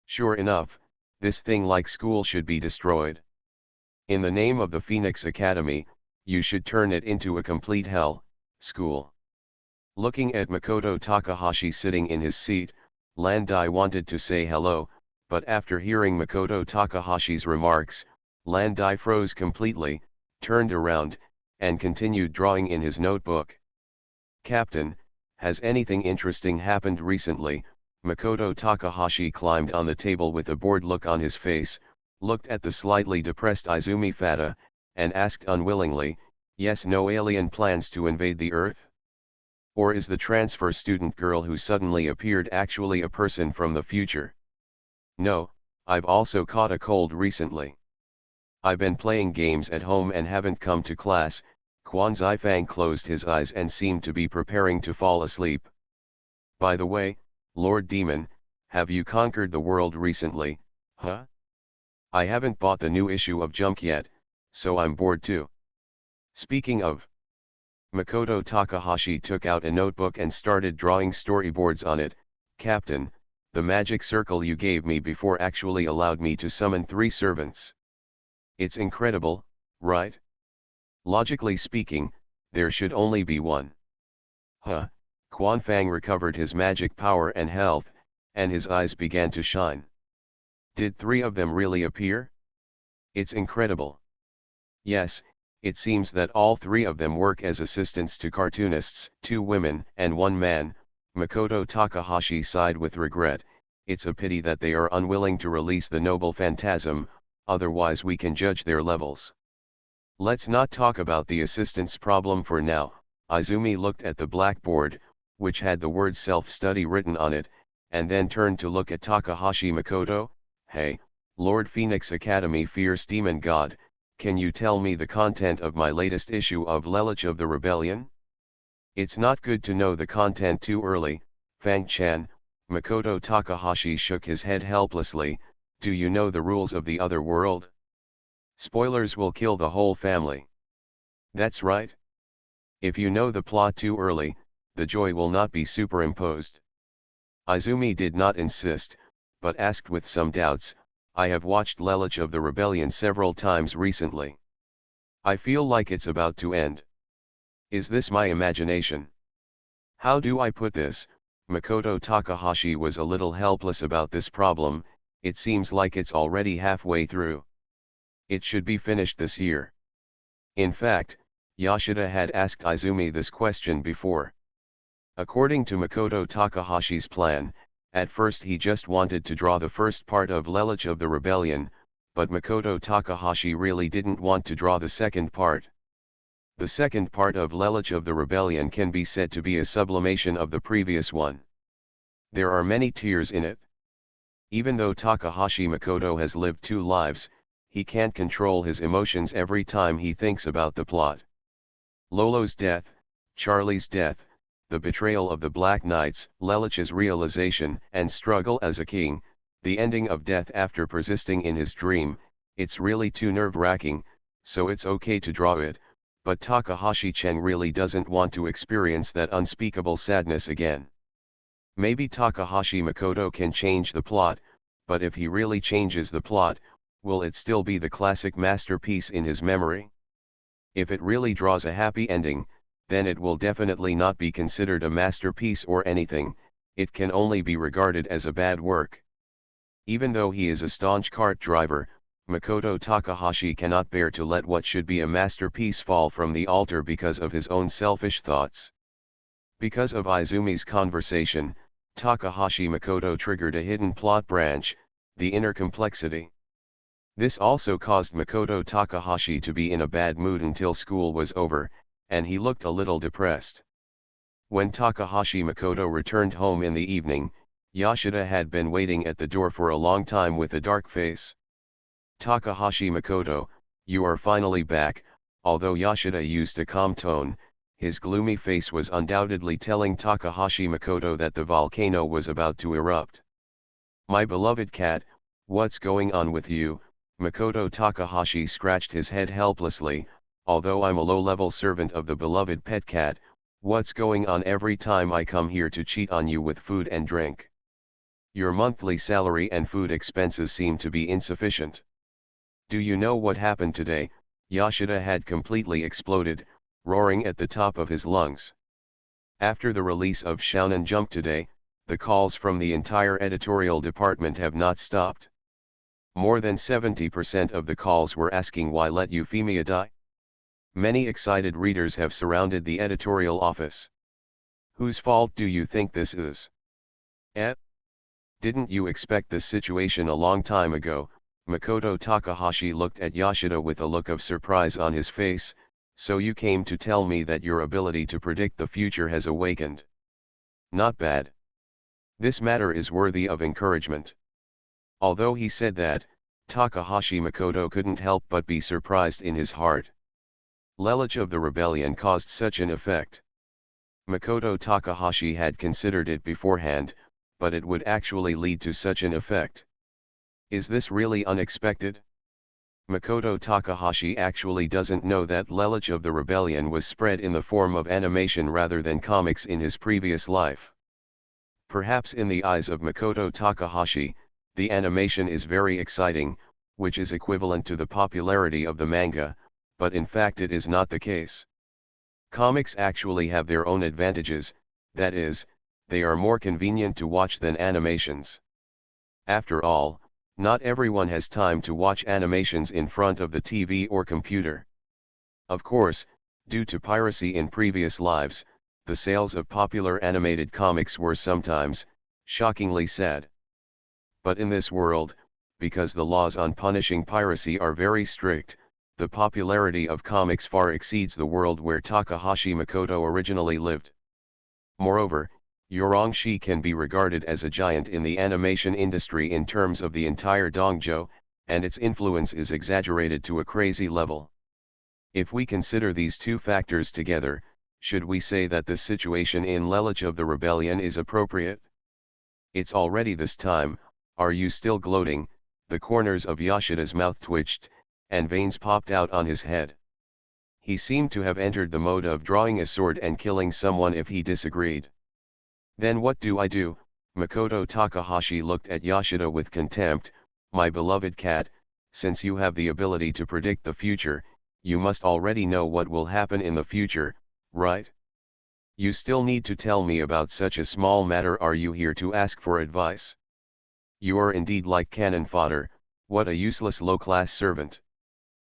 Sure enough, this thing like school should be destroyed. In the name of the Phoenix Academy, you should turn it into a complete hell, school. Looking at Makoto Takahashi sitting in his seat, Landai wanted to say hello, but after hearing Makoto Takahashi's remarks, Landai froze completely, turned around, and continued drawing in his notebook. Captain, has anything interesting happened recently? Makoto Takahashi climbed on the table with a bored look on his face, looked at the slightly depressed Izumi Fata, and asked unwillingly, yes, no alien plans to invade the Earth? Or is the transfer student girl who suddenly appeared actually a person from the future? No, I've also caught a cold recently. I've been playing games at home and haven't come to class. Quan Zifang closed his eyes and seemed to be preparing to fall asleep. By the way, Lord Demon, have you conquered the world recently, huh? I haven't bought the new issue of Jump yet, so I'm bored too. Speaking of, Makoto Takahashi took out a notebook and started drawing storyboards on it. Captain, the magic circle you gave me before actually allowed me to summon 3 servants. It's incredible, right? Logically speaking, there should only be one. Huh, Quan Fang recovered his magic power and health, and his eyes began to shine. Did 3 of them really appear? It's incredible. Yes, it seems that all 3 of them work as assistants to cartoonists, 2 women and 1 man. Makoto Takahashi sighed with regret. It's a pity that they are unwilling to release the noble phantasm, otherwise we can judge their levels. Let's not talk about the assistant's problem for now. Izumi looked at the blackboard, which had the word self-study written on it, and then turned to look at Takahashi Makoto. Hey, Lord Phoenix Academy Fierce Demon God, can you tell me the content of my latest issue of Lelich of the Rebellion? It's not good to know the content too early, Fang-chan. Makoto Takahashi shook his head helplessly. Do you know the rules of the other world? Spoilers will kill the whole family. That's right. If you know the plot too early, the joy will not be superimposed. Izumi did not insist, but asked with some doubts, I have watched Lelich of the Rebellion several times recently. I feel like it's about to end. Is this my imagination? How do I put this? Makoto Takahashi was a little helpless about this problem. It seems like it's already halfway through. It should be finished this year. In fact, Yoshida had asked Izumi this question before. According to Makoto Takahashi's plan, at first he just wanted to draw the first part of Lelich of the Rebellion, but Makoto Takahashi really didn't want to draw the second part. The second part of Lelich of the Rebellion can be said to be a sublimation of the previous one. There are many tears in it. Even though Takahashi Makoto has lived 2 lives, he can't control his emotions every time he thinks about the plot. Lolo's death, Charlie's death, the betrayal of the Black Knights, Lelich's realization and struggle as a king, the ending of death after persisting in his dream, it's really too nerve-wracking, so it's okay to draw it, but Takahashi-chan really doesn't want to experience that unspeakable sadness again. Maybe Takahashi Makoto can change the plot, but if he really changes the plot, will it still be the classic masterpiece in his memory? If it really draws a happy ending, then it will definitely not be considered a masterpiece or anything, it can only be regarded as a bad work. Even though he is a staunch cart driver, Makoto Takahashi cannot bear to let what should be a masterpiece fall from the altar because of his own selfish thoughts. Because of Izumi's conversation, Takahashi Makoto triggered a hidden plot branch, the inner complexity. This also caused Makoto Takahashi to be in a bad mood until school was over, and he looked a little depressed. When Takahashi Makoto returned home in the evening, Yoshida had been waiting at the door for a long time with a dark face. Takahashi Makoto, you are finally back. Although Yoshida used a calm tone, his gloomy face was undoubtedly telling Takahashi Makoto that the volcano was about to erupt. My beloved cat, what's going on with you? Makoto Takahashi scratched his head helplessly. Although I'm a low-level servant of the beloved pet cat, what's going on every time I come here to cheat on you with food and drink? Your monthly salary and food expenses seem to be insufficient. Do you know what happened today? Yoshida had completely exploded, roaring at the top of his lungs. After the release of Shonen Jump today, the calls from the entire editorial department have not stopped. More than 70% of the calls were asking why let Euphemia die? Many excited readers have surrounded the editorial office. Whose fault do you think this is? Didn't you expect this situation a long time ago? Makoto Takahashi looked at Yoshida with a look of surprise on his face. So you came to tell me that your ability to predict the future has awakened. Not bad. This matter is worthy of encouragement. Although he said that, Takahashi Makoto couldn't help but be surprised in his heart. Lelich of the Rebellion caused such an effect. Makoto Takahashi had considered it beforehand, but it would actually lead to such an effect. Is this really unexpected? Makoto Takahashi actually doesn't know that Lelich of the Rebellion was spread in the form of animation rather than comics in his previous life. Perhaps in the eyes of Makoto Takahashi, the animation is very exciting, which is equivalent to the popularity of the manga, but in fact it is not the case. Comics actually have their own advantages, that is, they are more convenient to watch than animations. After all, not everyone has time to watch animations in front of the TV or computer. Of course, due to piracy in previous lives, the sales of popular animated comics were sometimes, shockingly sad. But in this world, because the laws on punishing piracy are very strict, the popularity of comics far exceeds the world where Takahashi Makoto originally lived. Moreover, Yorongshi can be regarded as a giant in the animation industry in terms of the entire Dongjo, and its influence is exaggerated to a crazy level. If we consider these two factors together, should we say that the situation in Lelich of the Rebellion is appropriate? It's already this time, are you still gloating? The corners of Yoshida's mouth twitched, and veins popped out on his head. He seemed to have entered the mode of drawing a sword and killing someone if he disagreed. Then what do I do? Makoto Takahashi looked at Yoshida with contempt. My beloved cat, since you have the ability to predict the future, you must already know what will happen in the future, right? You still need to tell me about such a small matter. Are you here to ask for advice? You are indeed like cannon fodder. What a useless low-class servant.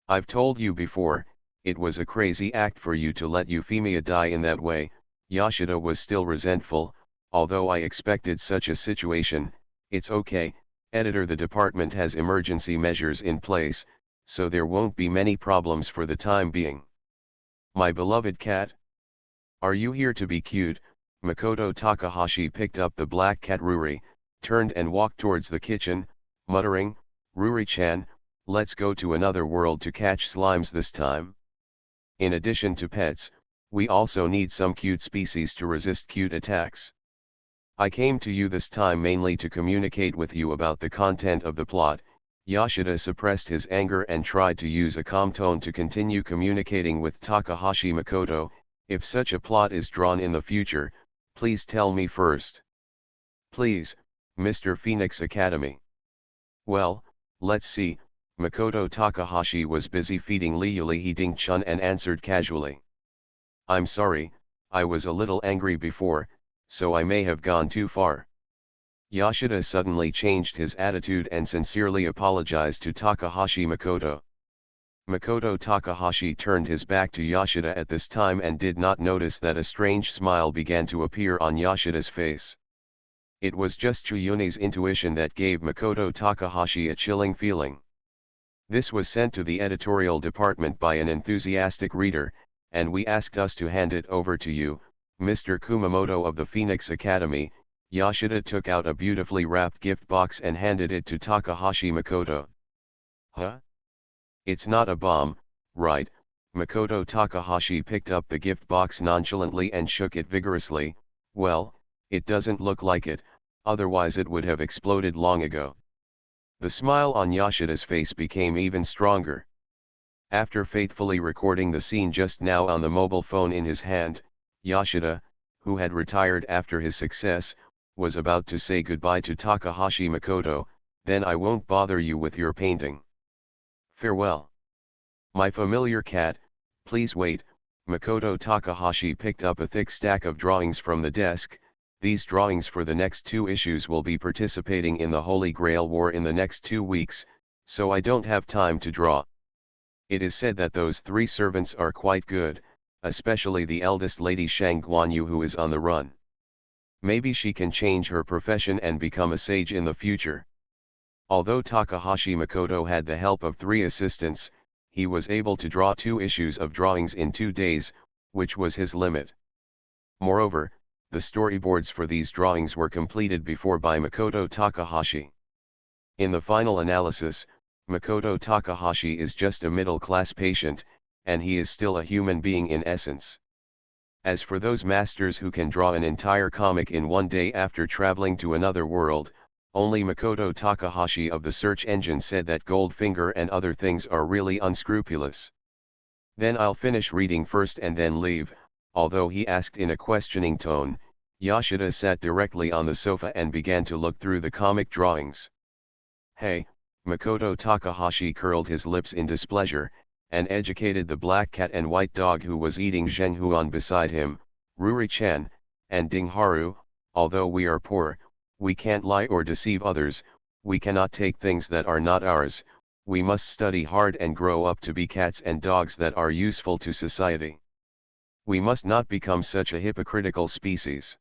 I've told you before, it was a crazy act for you to let Euphemia die in that way. Yoshida was still resentful. Although I expected such a situation. It's okay, editor. The department has emergency measures in place, so there won't be many problems for the time being. My beloved cat? Are you here to be cute? Makoto Takahashi picked up the black cat Ruri, turned and walked towards the kitchen, muttering, Ruri-chan, let's go to another world to catch slimes this time. In addition to pets, we also need some cute species to resist cute attacks. I came to you this time mainly to communicate with you about the content of the plot. Yoshida suppressed his anger and tried to use a calm tone to continue communicating with Takahashi Makoto. If such a plot is drawn in the future, please tell me first. Please, Mr. Phoenix Academy. Well, let's see. Makoto Takahashi was busy feeding Liuli Hiding-chun and answered casually. I'm sorry, I was a little angry before, so I may have gone too far. Yoshida suddenly changed his attitude and sincerely apologized to Takahashi Makoto. Makoto Takahashi turned his back to Yoshida at this time and did not notice that a strange smile began to appear on Yoshida's face. It was just Chuyuni's intuition that gave Makoto Takahashi a chilling feeling. This was sent to the editorial department by an enthusiastic reader, and we asked us to hand it over to you, Mr. Kumamoto of the Phoenix Academy. Yoshida took out a beautifully wrapped gift box and handed it to Takahashi Makoto. Huh? It's not a bomb, right? Makoto Takahashi picked up the gift box nonchalantly and shook it vigorously. Well, it doesn't look like it, otherwise it would have exploded long ago. The smile on Yoshida's face became even stronger. After faithfully recording the scene just now on the mobile phone in his hand, Yoshida, who had retired after his success, was about to say goodbye to Takahashi Makoto. Then I won't bother you with your painting. Farewell. My familiar cat, please wait. Makoto Takahashi picked up a thick stack of drawings from the desk. These drawings for the next 2 issues will be participating in the Holy Grail War in the next 2 weeks, so I don't have time to draw. It is said that those 3 servants are quite good, especially the eldest lady Shang Guanyu, who is on the run. Maybe she can change her profession and become a sage in the future. Although Takahashi Makoto had the help of 3 assistants, he was able to draw 2 issues of drawings in 2 days, which was his limit. Moreover, the storyboards for these drawings were completed before by Makoto Takahashi. In the final analysis, Makoto Takahashi is just a middle-class patient, and he is still a human being in essence. As for those masters who can draw an entire comic in 1 day after traveling to another world, only Makoto Takahashi of the search engine said that Goldfinger and other things are really unscrupulous. Then I'll finish reading first and then leave. Although he asked in a questioning tone, Yoshida sat directly on the sofa and began to look through the comic drawings. Hey, Makoto Takahashi curled his lips in displeasure, and educated the black cat and white dog who was eating Zhenghuan beside him, Ruri-chan, and Dingharu. Although we are poor, we can't lie or deceive others, we cannot take things that are not ours, we must study hard and grow up to be cats and dogs that are useful to society. We must not become such a hypocritical species.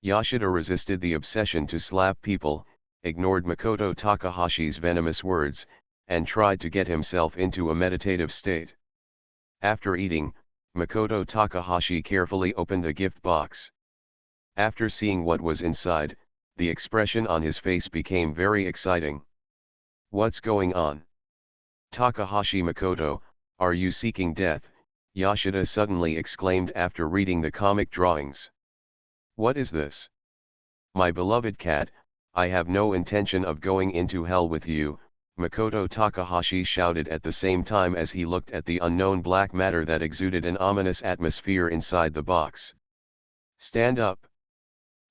Yoshida resisted the obsession to slap people, ignored Makoto Takahashi's venomous words, and tried to get himself into a meditative state. After eating, Makoto Takahashi carefully opened the gift box. After seeing what was inside, the expression on his face became very exciting. What's going on? Takahashi Makoto, are you seeking death? Yoshida suddenly exclaimed after reading the comic drawings. What is this? My beloved cat, I have no intention of going into hell with you, Makoto Takahashi shouted at the same time as he looked at the unknown black matter that exuded an ominous atmosphere inside the box. Stand up.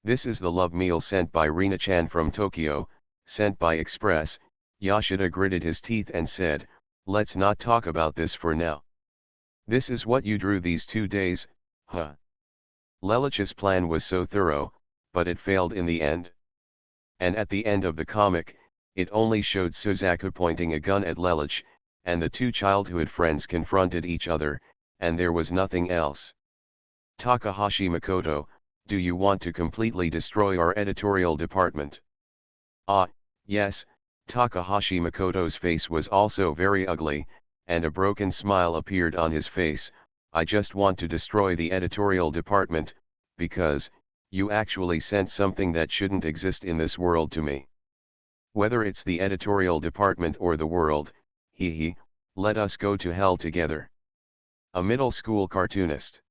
This is the love meal sent by Rina-chan from Tokyo, sent by express. Yoshida gritted his teeth and said, let's not talk about this for now. This is what you drew these 2 days, huh? Lelich's plan was so thorough, but it failed in the end. And at the end of the comic, it only showed Suzaku pointing a gun at Lelich, and the two childhood friends confronted each other, and there was nothing else. Takahashi Makoto, do you want to completely destroy our editorial department? Ah, yes. Takahashi Makoto's face was also very ugly, and a broken smile appeared on his face. I just want to destroy the editorial department, because, you actually sent something that shouldn't exist in this world to me. Whether it's the editorial department or the world, let us go to hell together. A middle school cartoonist.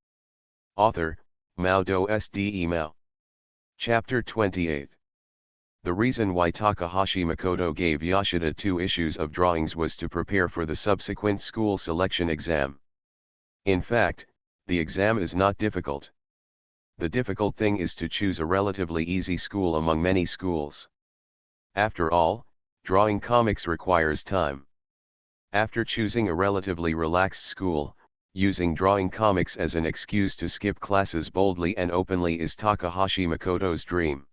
Author, Mao. Chapter 28. The reason why Takahashi Makoto gave Yoshida 2 issues of drawings was to prepare for the subsequent school selection exam. In fact, the exam is not difficult. The difficult thing is to choose a relatively easy school among many schools. After all, drawing comics requires time. After choosing a relatively relaxed school, using drawing comics as an excuse to skip classes boldly and openly is Takahashi Makoto's dream.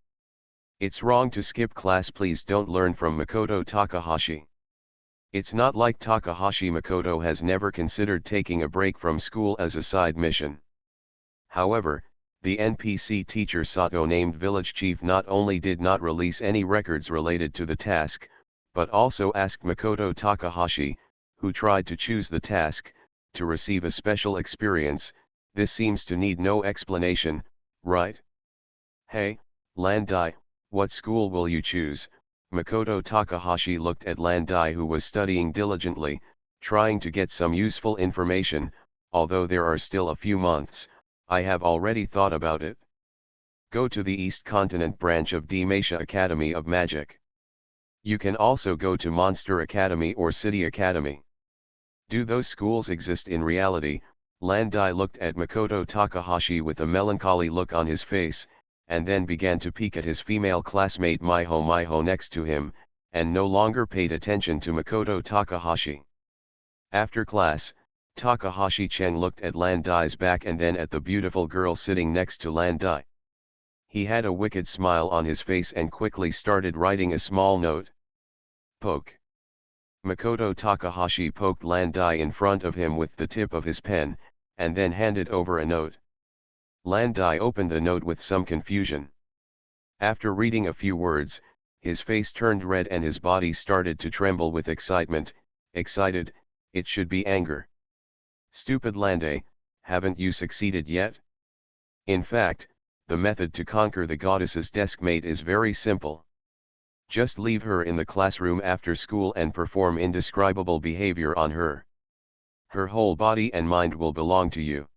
It's wrong to skip class. Please don't learn from Makoto Takahashi. It's not like Takahashi Makoto has never considered taking a break from school as a side mission. However, the NPC teacher Sato named Village Chief not only did not release any records related to the task, but also asked Makoto Takahashi, who tried to choose the task, to receive a special experience. This seems to need no explanation, right? Hey, Landai, what school will you choose? Makoto Takahashi looked at Landai, who was studying diligently, trying to get some useful information. Although there are still a few months, I have already thought about it. Go to the East Continent branch of Demacia Academy of Magic. You can also go to Monster Academy or City Academy. Do those schools exist in reality? Landai looked at Makoto Takahashi with a melancholy look on his face, and then began to peek at his female classmate Miho next to him, and no longer paid attention to Makoto Takahashi. After class, Takahashi-chan looked at Landai's back and then at the beautiful girl sitting next to Landai. He had a wicked smile on his face and quickly started writing a small note. Poke. Makoto Takahashi poked Landai in front of him with the tip of his pen, and then handed over a note. Landai opened the note with some confusion. After reading a few words, his face turned red and his body started to tremble with excitement. Excited, it should be anger. Stupid Landai, haven't you succeeded yet? In fact, the method to conquer the goddess's deskmate is very simple. Just leave her in the classroom after school and perform indescribable behavior on her. Her whole body and mind will belong to you.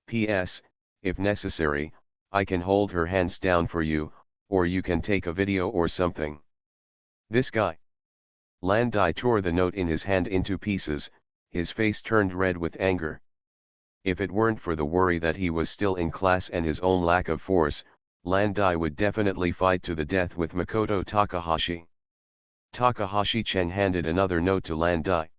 P.S. If necessary, I can hold her hands down for you, or you can take a video or something. This guy. Landai tore the note in his hand into pieces, his face turned red with anger. If it weren't for the worry that he was still in class and his own lack of force, Landai would definitely fight to the death with Makoto Takahashi. Takahashi-chan handed another note to Landai.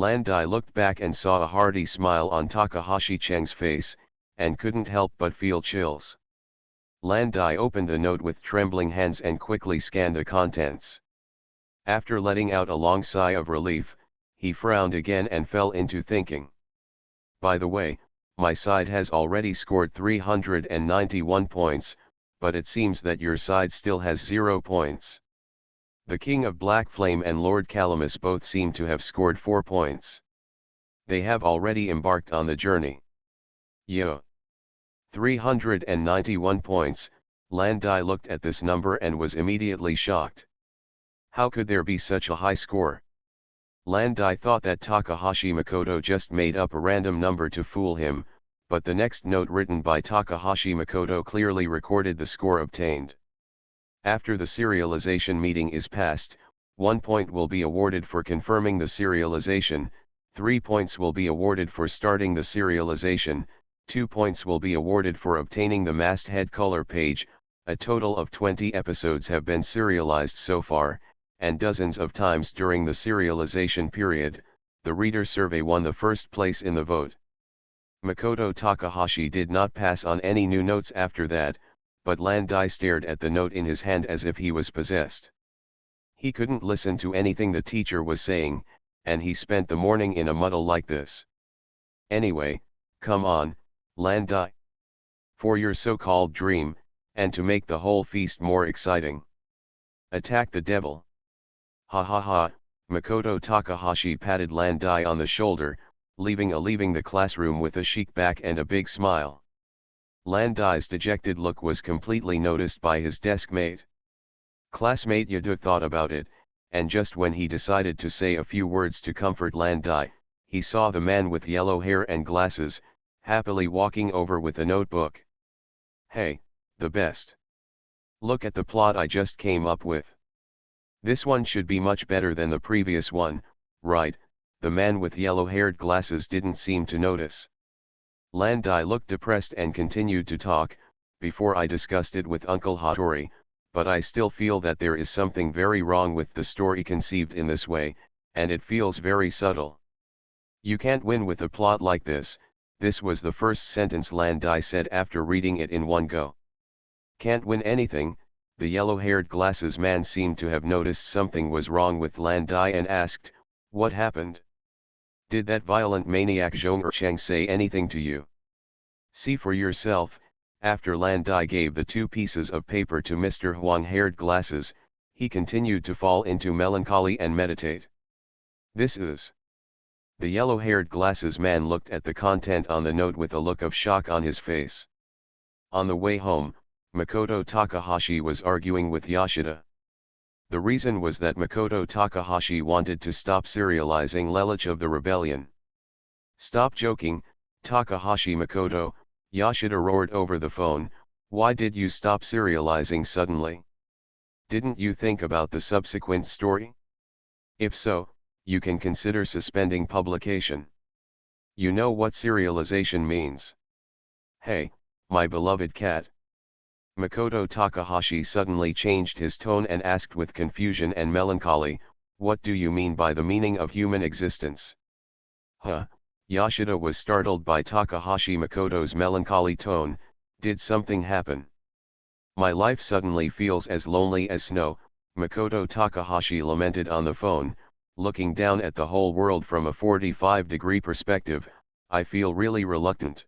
Landai looked back and saw a hearty smile on Takahashi Cheng's face, and couldn't help but feel chills. Landai opened the note with trembling hands and quickly scanned the contents. After letting out a long sigh of relief, he frowned again and fell into thinking. By the way, my side has already scored 391 points, but it seems that your side still has 0 points. The King of Black Flame and Lord Calamus both seem to have scored 4 points. They have already embarked on the journey. Yo! 391 points, Landai looked at this number and was immediately shocked. How could there be such a high score? Landai thought that Takahashi Makoto just made up a random number to fool him, but the next note written by Takahashi Makoto clearly recorded the score obtained. After the serialization meeting is passed, 1 point will be awarded for confirming the serialization, 3 points will be awarded for starting the serialization, 2 points will be awarded for obtaining the masthead color page. A total of 20 episodes have been serialized so far, and dozens of times during the serialization period, the reader survey won the first place in the vote. Makoto Takahashi did not pass on any new notes after that, but Landai stared at the note in his hand as if he was possessed. He couldn't listen to anything the teacher was saying, and he spent the morning in a muddle like this. Anyway, come on, Landai. For your so-called dream, and to make the whole feast more exciting. Attack the devil. Ha ha ha, Makoto Takahashi patted Landai on the shoulder, leaving the classroom with a chic back and a big smile. Landai's dejected look was completely noticed by his desk mate. Classmate Yadu thought about it, and just when he decided to say a few words to comfort Landai, he saw the man with yellow hair and glasses, happily walking over with a notebook. Hey, the best. Look at the plot I just came up with. This one should be much better than the previous one, right? The man with yellow-haired glasses didn't seem to notice. Landai looked depressed and continued to talk. Before I discussed it with Uncle Hattori, but I still feel that there is something very wrong with the story conceived in this way, and it feels very subtle. You can't win with a plot like this. This was the first sentence Landai said after reading it in one go. Can't win anything. The yellow-haired glasses man seemed to have noticed something was wrong with Landai and asked, what happened? Did that violent maniac Zhong Cheng say anything to you? See for yourself. After Landai gave the 2 pieces of paper to Mr. Huang-haired glasses, he continued to fall into melancholy and meditate. This is... The yellow-haired glasses man looked at the content on the note with a look of shock on his face. On the way home, Makoto Takahashi was arguing with Yoshida. The reason was that Makoto Takahashi wanted to stop serializing Lelich of the Rebellion. Stop joking, Takahashi Makoto, Yoshida roared over the phone, why did you stop serializing suddenly? Didn't you think about the subsequent story? If so, you can consider suspending publication. You know what serialization means. Hey, my beloved cat. Makoto Takahashi suddenly changed his tone and asked with confusion and melancholy, what do you mean by the meaning of human existence? Huh? Yoshida was startled by Takahashi Makoto's melancholy tone. Did something happen? My life suddenly feels as lonely as snow, Makoto Takahashi lamented on the phone, looking down at the whole world from a 45-degree perspective. I feel really reluctant.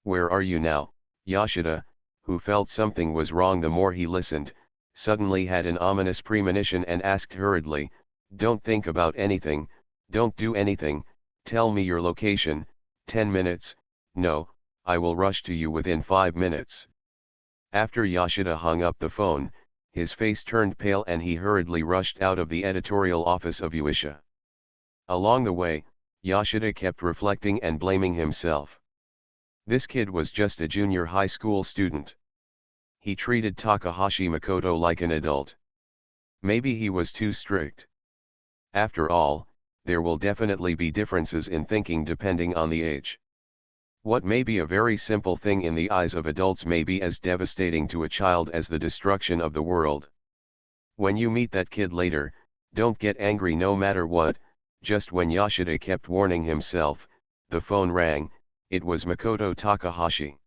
Where are you now? Yoshida, who felt something was wrong the more he listened, suddenly had an ominous premonition and asked hurriedly, don't think about anything, don't do anything, tell me your location. 10 minutes, no, I will rush to you within 5 minutes. After Yoshida hung up the phone, his face turned pale and he hurriedly rushed out of the editorial office of Uesha. Along the way, Yoshida kept reflecting and blaming himself. This kid was just a junior high school student. He treated Takahashi Makoto like an adult. Maybe he was too strict. After all, there will definitely be differences in thinking depending on the age. What may be a very simple thing in the eyes of adults may be as devastating to a child as the destruction of the world. When you meet that kid later, don't get angry no matter what, Just when Yoshida kept warning himself, the phone rang. It was Makoto Takahashi.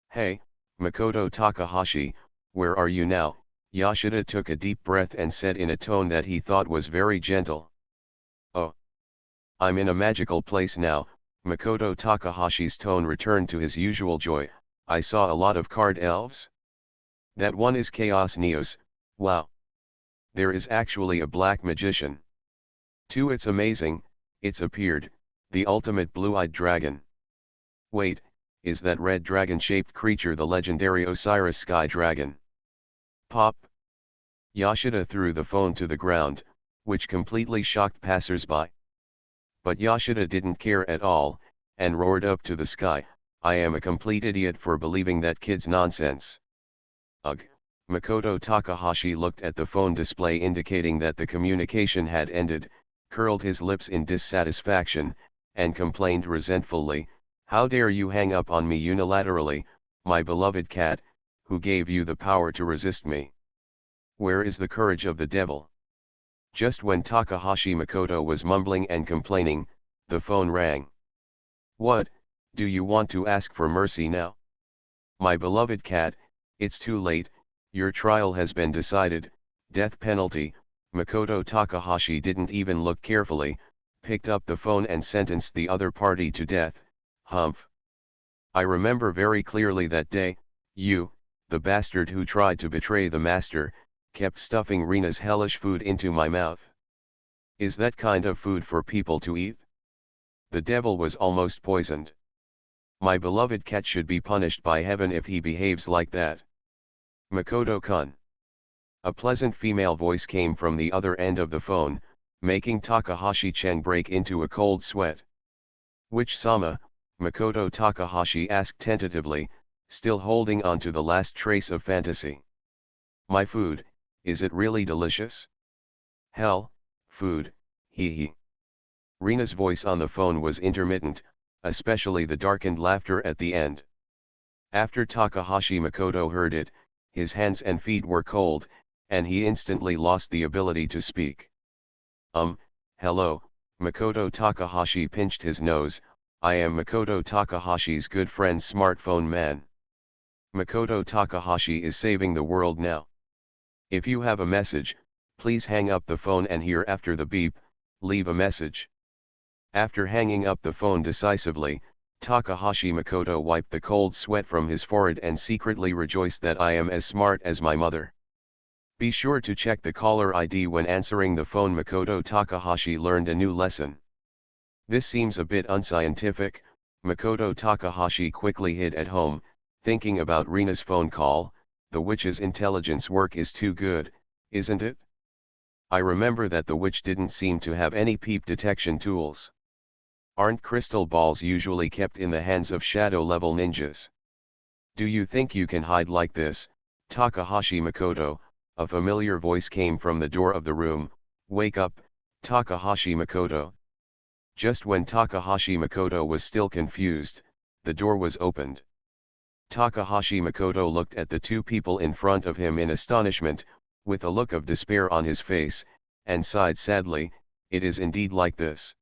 "Hey, Makoto Takahashi, where are you now?" Yoshida took a deep breath and said in a tone that he thought was very gentle. "Oh, I'm in a magical place now." Makoto Takahashi's tone returned to his usual joy. "I saw a lot of card elves. That one is Chaos Neos. Wow. There is actually a black magician. Too, it's amazing, it's appeared, the ultimate blue-eyed dragon. Wait, is that red dragon-shaped creature the legendary Osiris Sky Dragon?" Pop. Yoshida threw the phone to the ground, which completely shocked passers-by. But Yoshida didn't care at all, and roared up to the sky, "I am a complete idiot for believing that kid's nonsense." Ugh. Makoto Takahashi looked at the phone display indicating that the communication had ended, curled his lips in dissatisfaction, and complained resentfully, "How dare you hang up on me unilaterally, my beloved cat, who gave you the power to resist me? Where is the courage of the devil?" Just when Takahashi Makoto was mumbling and complaining, the phone rang. "What, do you want to ask for mercy now? My beloved cat, it's too late, your trial has been decided, death penalty." Makoto Takahashi didn't even look carefully, picked up the phone and sentenced the other party to death. Humph. "I remember very clearly that day, you, the bastard who tried to betray the master, kept stuffing Rina's hellish food into my mouth. Is that kind of food for people to eat? The devil was almost poisoned. My beloved cat should be punished by heaven if he behaves like that. Makoto-kun." A pleasant female voice came from the other end of the phone, making Takahashi-chan break into a cold sweat. "Which-sama?" Makoto Takahashi asked tentatively, still holding on to the last trace of fantasy. "My food, is it really delicious?" "Hell, food, hee hee." Rina's voice on the phone was intermittent, especially the darkened laughter at the end. After Takahashi Makoto heard it, his hands and feet were cold, and he instantly lost the ability to speak. Hello," Makoto Takahashi pinched his nose, "I am Makoto Takahashi's good friend Smartphone Man. Makoto Takahashi is saving the world now. If you have a message, please hang up the phone and here after the beep, leave a message." After hanging up the phone decisively, Takahashi Makoto wiped the cold sweat from his forehead and secretly rejoiced that "I am as smart as my mother." Be sure to check the caller ID when answering the phone. Makoto Takahashi learned a new lesson. This seems a bit unscientific. Makoto Takahashi quickly hid at home, thinking about Rina's phone call. The witch's intelligence work is too good, isn't it? I remember that the witch didn't seem to have any peep detection tools. Aren't crystal balls usually kept in the hands of shadow-level ninjas? Do you think you can hide like this, Takahashi Makoto? A familiar voice came from the door of the room. "Wake up, Takahashi Makoto." Just when Takahashi Makoto was still confused, the door was opened. Takahashi Makoto looked at the two people in front of him in astonishment, with a look of despair on his face, and sighed sadly, "It is indeed like this.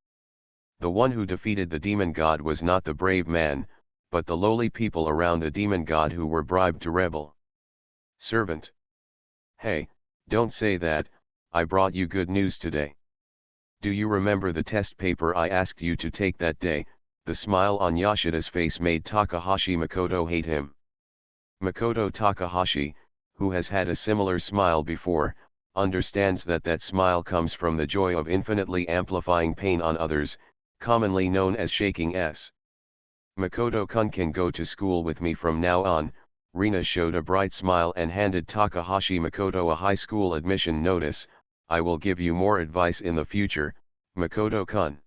The one who defeated the demon god was not the brave man, but the lowly people around the demon god who were bribed to rebel." Servant. "Hey, don't say that, I brought you good news today. Do you remember the test paper I asked you to take that day?" The smile on Yoshida's face made Takahashi Makoto hate him. Makoto Takahashi, who has had a similar smile before, understands that that smile comes from the joy of infinitely amplifying pain on others, commonly known as shaking s. "Makoto-kun can go to school with me from now on." Rina showed a bright smile and handed Takahashi Makoto a high school admission notice. "I will give you more advice in the future, Makoto-kun."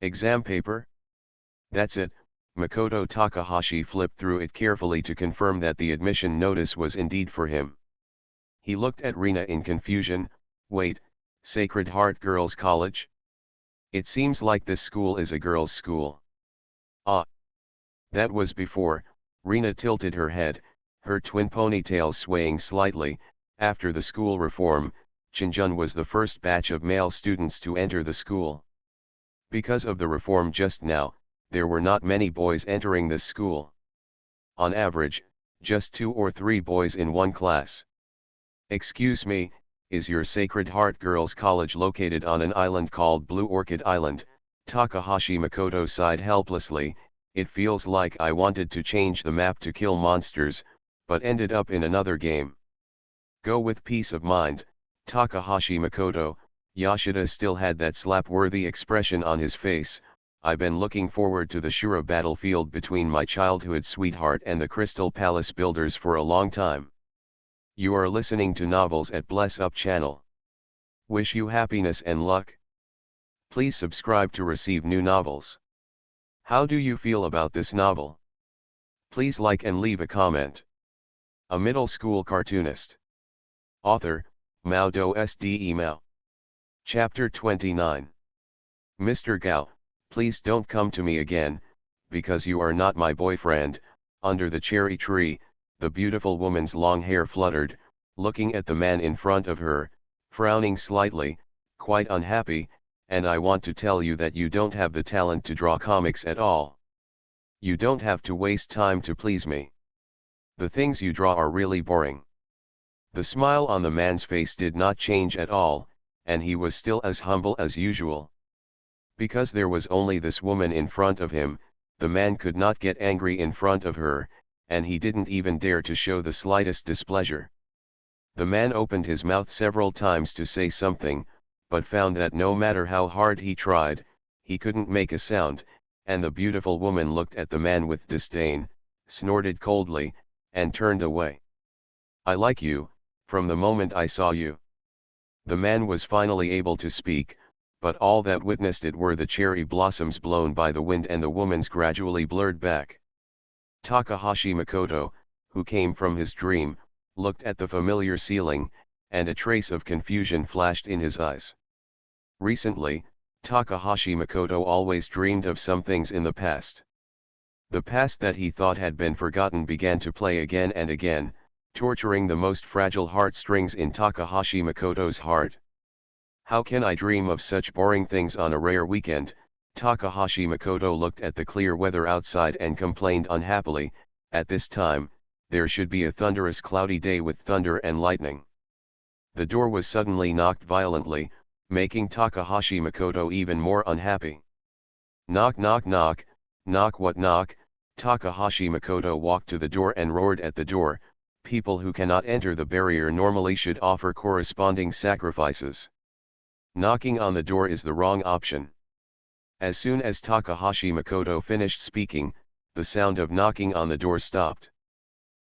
"Exam paper?" "That's it." Makoto Takahashi flipped through it carefully to confirm that the admission notice was indeed for him. He looked at Rina in confusion. "Wait, Sacred Heart Girls' College? It seems like this school is a girls' school." "Ah. That was before." Rina tilted her head, her twin ponytails swaying slightly. "After the school reform, Shinjun was the first batch of male students to enter the school. Because of the reform just now, there were not many boys entering this school. On average, just 2 or 3 boys in one class. Excuse me, is your Sacred Heart Girls' College located on an island called Blue Orchid Island? Takahashi Makoto sighed helplessly. It feels like I wanted to change the map to kill monsters, but ended up in another game. Go with peace of mind, Takahashi Makoto. Yoshida still had that slap-worthy expression on his face. I've been looking forward to the Shura battlefield between my childhood sweetheart and the Crystal Palace builders for a long time. You are listening to Novels at Bless Up channel. Wish you happiness and luck. Please subscribe to receive new novels. How do you feel about this novel? Please like and leave a comment. A middle school cartoonist. Author, MaleProtagonist Mao. Chapter 29. Mr. Gao, please don't come to me again, because you are not my boyfriend. Under the cherry tree, the beautiful woman's long hair fluttered, looking at the man in front of her, frowning slightly, quite unhappy. And I want to tell you that you don't have the talent to draw comics at all. You don't have to waste time to please me. The things you draw are really boring. The smile on the man's face did not change at all, and he was still as humble as usual. Because there was only this woman in front of him, the man could not get angry in front of her, and he didn't even dare to show the slightest displeasure. The man opened his mouth several times to say something, but found that no matter how hard he tried, he couldn't make a sound, and the beautiful woman looked at the man with disdain, snorted coldly, and turned away. I like you, from the moment I saw you. The man was finally able to speak, but all that witnessed it were the cherry blossoms blown by the wind and the woman's gradually blurred back. Takahashi Makoto, who came from his dream, looked at the familiar ceiling, and a trace of confusion flashed in his eyes. Recently, Takahashi Makoto always dreamed of some things in the past. The past that he thought had been forgotten began to play again and again, torturing the most fragile heartstrings in Takahashi Makoto's heart. How can I dream of such boring things on a rare weekend? Takahashi Makoto looked at the clear weather outside and complained unhappily. At this time, there should be a thunderous cloudy day with thunder and lightning. The door was suddenly knocked violently, making Takahashi Makoto even more unhappy. Knock knock knock, knock what knock? Takahashi Makoto walked to the door and roared at the door. People who cannot enter the barrier normally should offer corresponding sacrifices. Knocking on the door is the wrong option. As soon as Takahashi Makoto finished speaking, the sound of knocking on the door stopped.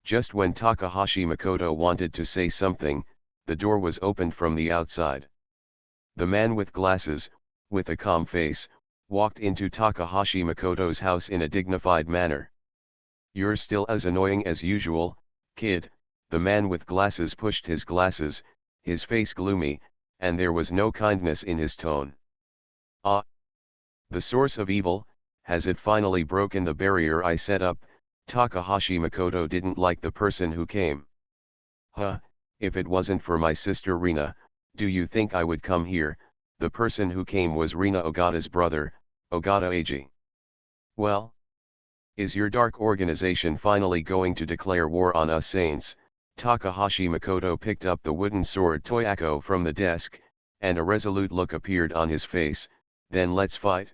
Just when Takahashi Makoto wanted to say something, the door was opened from the outside. The man with glasses, with a calm face, walked into Takahashi Makoto's house in a dignified manner. You're still as annoying as usual, kid. The man with glasses pushed his glasses, his face gloomy, and there was no kindness in his tone. Ah! The source of evil, has it finally broken the barrier I set up? Takahashi Makoto didn't like the person who came. Huh, if it wasn't for my sister Rina, do you think I would come here? The person who came was Rina Ogata's brother, Ogata Eiji. Well? Is your dark organization finally going to declare war on us saints? Takahashi Makoto picked up the wooden sword Toyako from the desk, and a resolute look appeared on his face. Then let's fight.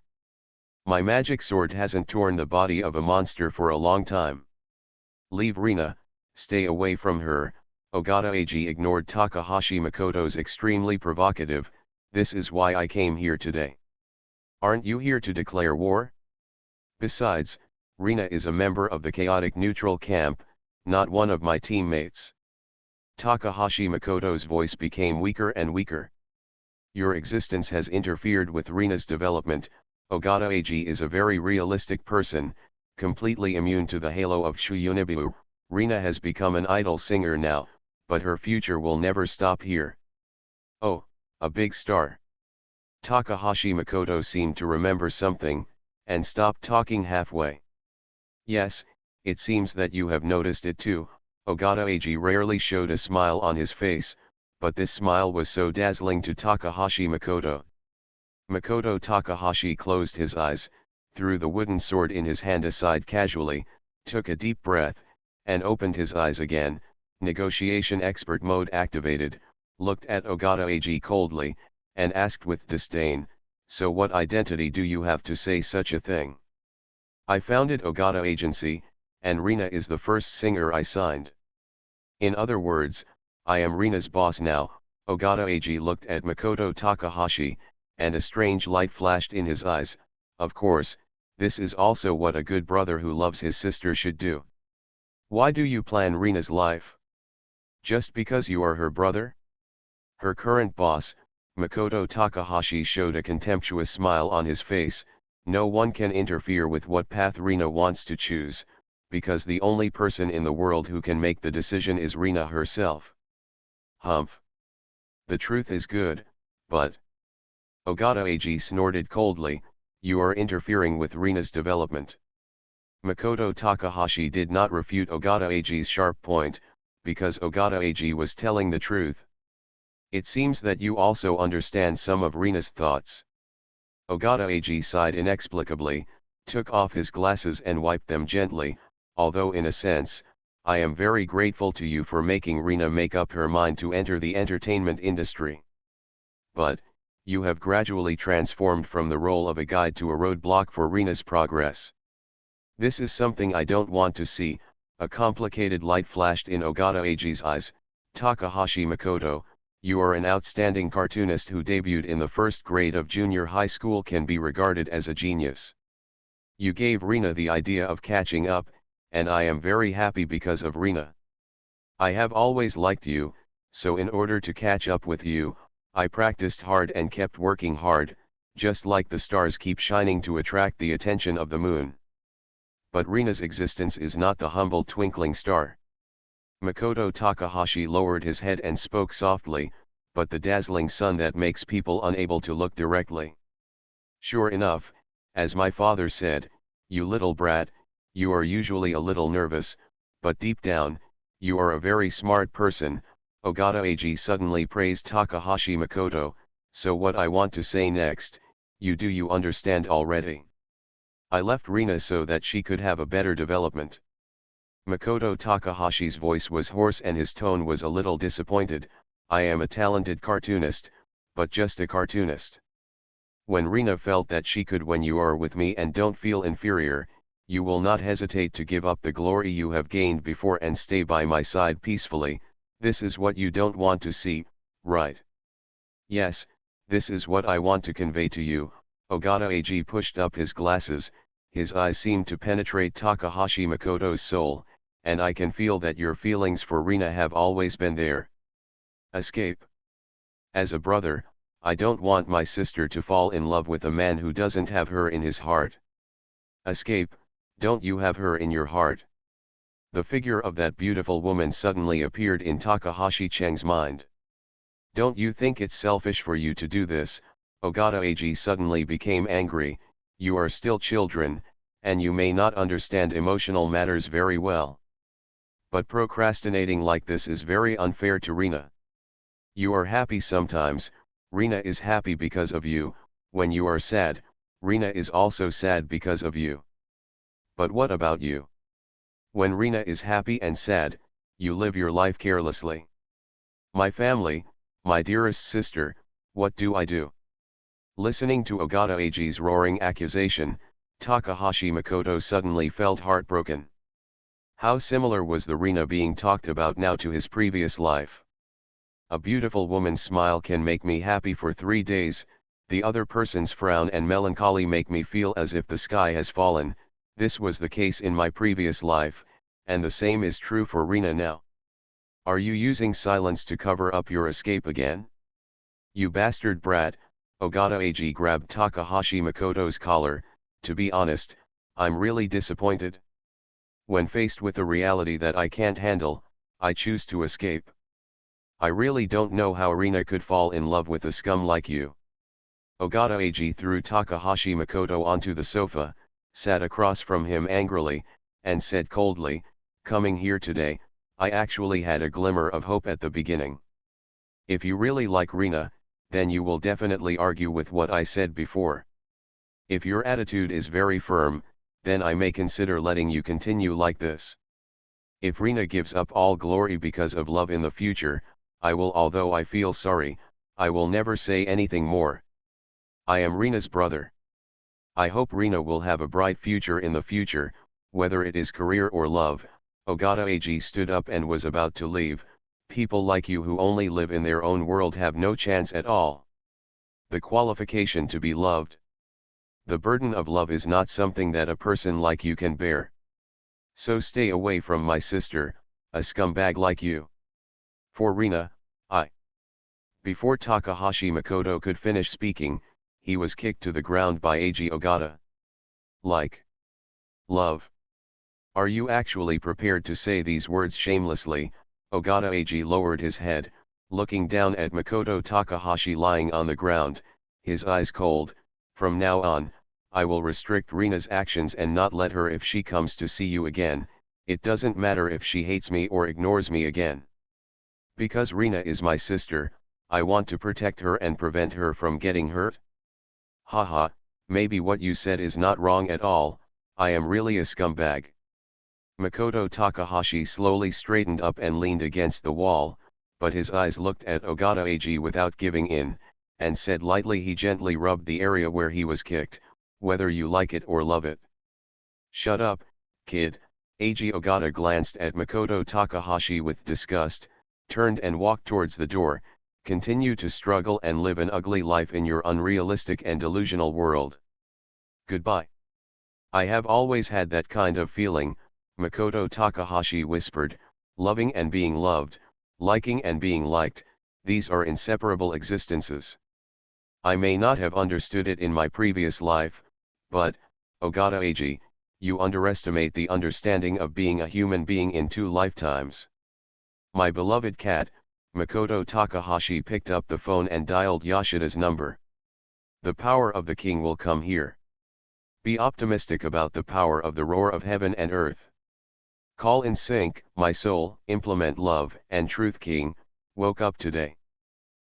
My magic sword hasn't torn the body of a monster for a long time. Leave Rina, stay away from her. Ogata Eiji ignored Takahashi Makoto's extremely provocative, this is why I came here today. Aren't you here to declare war? Besides, Rina is a member of the chaotic neutral camp, not one of my teammates. Takahashi Makoto's voice became weaker and weaker. Your existence has interfered with Rina's development. Ogata Eiji is a very realistic person, completely immune to the halo of Shuyunibu. Rina has become an idol singer now, but her future will never stop here. Oh, a big star. Takahashi Makoto seemed to remember something, and stopped talking halfway. Yes, it seems that you have noticed it too. Ogata Eiji rarely showed a smile on his face, but this smile was so dazzling to Takahashi Makoto. Makoto Takahashi closed his eyes, threw the wooden sword in his hand aside casually, took a deep breath, and opened his eyes again, negotiation expert mode activated, looked at Ogata Ag coldly, and asked with disdain, "So what identity do you have to say such a thing? I founded Ogata Agency, and Rina is the first singer I signed. In other words, I am Rina's boss now." Ogata Ag looked at Makoto Takahashi, and a strange light flashed in his eyes. Of course, this is also what a good brother who loves his sister should do. Why do you plan Rina's life? Just because you are her brother? Her current boss, Makoto Takahashi showed a contemptuous smile on his face. No one can interfere with what path Rina wants to choose, because the only person in the world who can make the decision is Rina herself. Humph. The truth is good, but... Ogata Ag snorted coldly, "You are interfering with Rina's development." Makoto Takahashi did not refute Ogata Ag's sharp point, because Ogata Ag was telling the truth. It seems that you also understand some of Rina's thoughts. Ogata Ag sighed inexplicably, took off his glasses and wiped them gently, although in a sense, I am very grateful to you for making Rina make up her mind to enter the entertainment industry. But, you have gradually transformed from the role of a guide to a roadblock for Rina's progress. This is something I don't want to see. A complicated light flashed in Ogata Ag's eyes. Takahashi Makoto, you are an outstanding cartoonist who debuted in the first grade of junior high school, can be regarded as a genius. You gave Rina the idea of catching up, and I am very happy because of Rina. I have always liked you, so in order to catch up with you, I practiced hard and kept working hard, just like the stars keep shining to attract the attention of the moon. But Rina's existence is not the humble twinkling star. Makoto Takahashi lowered his head and spoke softly, but the dazzling sun that makes people unable to look directly. Sure enough, as my father said, you little brat, you are usually a little nervous, but deep down, you are a very smart person. Ogata Ag suddenly praised Takahashi Makoto, so what I want to say next, you understand already. I left Rina so that she could have a better development. Makoto Takahashi's voice was hoarse and his tone was a little disappointed. I am a talented cartoonist, but just a cartoonist. When Rina felt that she could when you are with me and don't feel inferior, you will not hesitate to give up the glory you have gained before and stay by my side peacefully. This is what you don't want to see, right? Yes, this is what I want to convey to you. Ogata Ag pushed up his glasses, his eyes seemed to penetrate Takahashi Makoto's soul, and I can feel that your feelings for Rina have always been there. Escape. As a brother, I don't want my sister to fall in love with a man who doesn't have her in his heart. Escape, don't you have her in your heart? The figure of that beautiful woman suddenly appeared in Takahashi Cheng's mind. Don't you think it's selfish for you to do this? Ogata Ag suddenly became angry. You are still children, and you may not understand emotional matters very well. But procrastinating like this is very unfair to Rina. You are happy sometimes, Rina is happy because of you. When you are sad, Rina is also sad because of you. But what about you? When Rina is happy and sad, you live your life carelessly. My family, my dearest sister, what do I do? Listening to Ogata Ag's roaring accusation, Takahashi Makoto suddenly felt heartbroken. How similar was the Rina being talked about now to his previous life? A beautiful woman's smile can make me happy for 3 days, the other person's frown and melancholy make me feel as if the sky has fallen. This was the case in my previous life, and the same is true for Rina now. Are you using silence to cover up your escape again? You bastard brat. Ogata Ag grabbed Takahashi Makoto's collar. To be honest, I'm really disappointed. When faced with a reality that I can't handle, I choose to escape. I really don't know how Rina could fall in love with a scum like you. Ogata Ag threw Takahashi Makoto onto the sofa, sat across from him angrily, and said coldly, coming here today, I actually had a glimmer of hope at the beginning. If you really like Rina, then you will definitely argue with what I said before. If your attitude is very firm, then I may consider letting you continue like this. If Rina gives up all glory because of love in the future, I will, although I feel sorry, I will never say anything more. I am Rina's brother. I hope Rina will have a bright future in the future, whether it is career or love. Ogata Ag stood up and was about to leave. People like you who only live in their own world have no chance at all. The qualification to be loved. The burden of love is not something that a person like you can bear. So stay away from my sister, a scumbag like you. For Rina, Before Takahashi Makoto could finish speaking, he was kicked to the ground by Eiji Ogata. Like love. Are you actually prepared to say these words shamelessly? Ogata Eiji lowered his head, looking down at Makoto Takahashi lying on the ground, his eyes cold. From now on, I will restrict Rina's actions and not let her if she comes to see you again. It doesn't matter if she hates me or ignores me again. Because Rina is my sister, I want to protect her and prevent her from getting hurt. Haha, maybe what you said is not wrong at all. I am really a scumbag. Makoto Takahashi slowly straightened up and leaned against the wall, but his eyes looked at Ogata Ag without giving in, and said lightly. He gently rubbed the area where he was kicked, whether you like it or love it. Shut up, kid. Eiji Ogata glanced at Makoto Takahashi with disgust, turned and walked towards the door. Continue to struggle and live an ugly life in your unrealistic and delusional world. Goodbye. I have always had that kind of feeling, Makoto Takahashi whispered. Loving and being loved, liking and being liked, these are inseparable existences. I may not have understood it in my previous life, but, Ogata Ag, you underestimate the understanding of being a human being in 2 lifetimes. My beloved cat. Makoto Takahashi picked up the phone and dialed Yashida's number. The power of the king will come here. Be optimistic about the power of the roar of heaven and earth. Call in sync, my soul. Implement love and truth. King woke up today.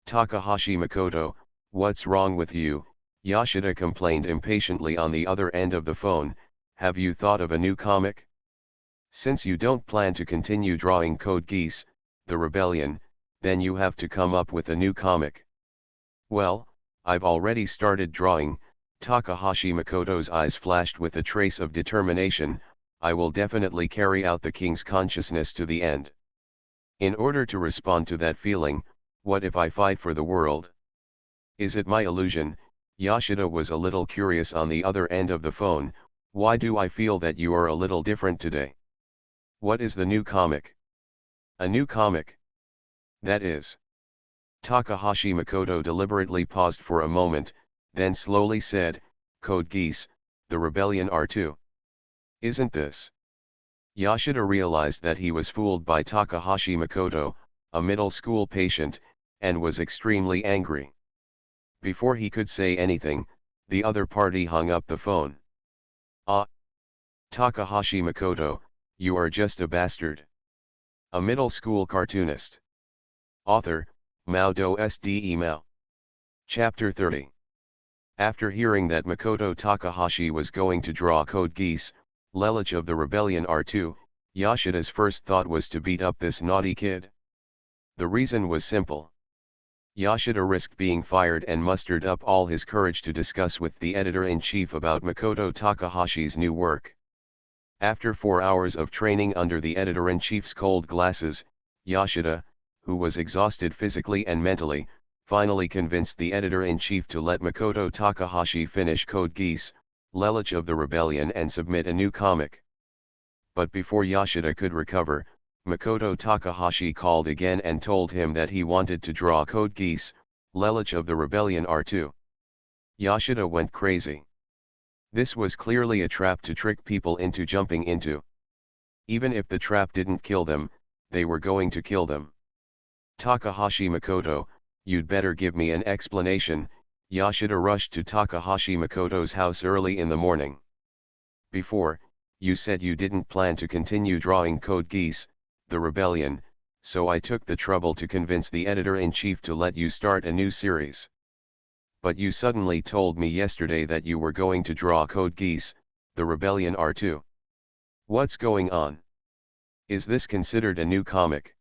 Takahashi Makoto, what's wrong with you? Yashida complained impatiently on the other end of the phone. Have you thought of a new comic? Since you don't plan to continue drawing Code Geass, the Rebellion, then you have to come up with a new comic. Well, I've already started drawing. Takahashi Makoto's eyes flashed with a trace of determination. I will definitely carry out the king's consciousness to the end. In order to respond to that feeling, what if I fight for the world? Is it my illusion? Yashida was a little curious on the other end of the phone. Why do I feel that you are a little different today? What is the new comic? A new comic? That is. Takahashi Makoto deliberately paused for a moment, then slowly said, Code Geass, the Rebellion R2. Isn't this? Yashida realized that he was fooled by Takahashi Makoto, a middle school patient, and was extremely angry. Before he could say anything, the other party hung up the phone. Takahashi Makoto, you are just a bastard. A middle school cartoonist. Author, MaleProtagonist. Chapter 30. After hearing that Makoto Takahashi was going to draw Code Geass, Lelich of the Rebellion R2, Yashida's first thought was to beat up this naughty kid. The reason was simple. Yashida risked being fired and mustered up all his courage to discuss with the editor-in-chief about Makoto Takahashi's new work. After 4 hours of training under the editor-in-chief's cold glasses, Yashida, who was exhausted physically and mentally, finally convinced the editor-in-chief to let Makoto Takahashi finish Code Geass, Lelich of the Rebellion, and submit a new comic. But before Yashida could recover, Makoto Takahashi called again and told him that he wanted to draw Code Geass, Lelich of the Rebellion R2. Yashida went crazy. This was clearly a trap to trick people into jumping into. Even if the trap didn't kill them, they were going to kill them. Takahashi Makoto, you'd better give me an explanation. Yashida rushed to Takahashi Makoto's house early in the morning. Before, you said you didn't plan to continue drawing Code Geass, the Rebellion, so I took the trouble to convince the editor-in-chief to let you start a new series. But you suddenly told me yesterday that you were going to draw Code Geass, The Rebellion R2. What's going on? Is this considered a new comic?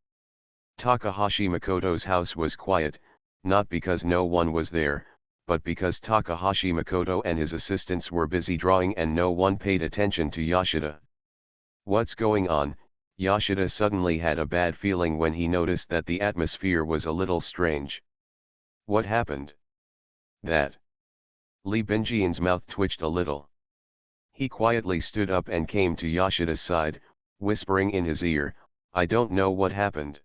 Takahashi Makoto's house was quiet, not because no one was there, but because Takahashi Makoto and his assistants were busy drawing and no one paid attention to Yoshida. What's going on? Yoshida suddenly had a bad feeling when he noticed that the atmosphere was a little strange. What happened? That. Lee Binjian's mouth twitched a little. He quietly stood up and came to Yoshida's side, whispering in his ear, I don't know what happened.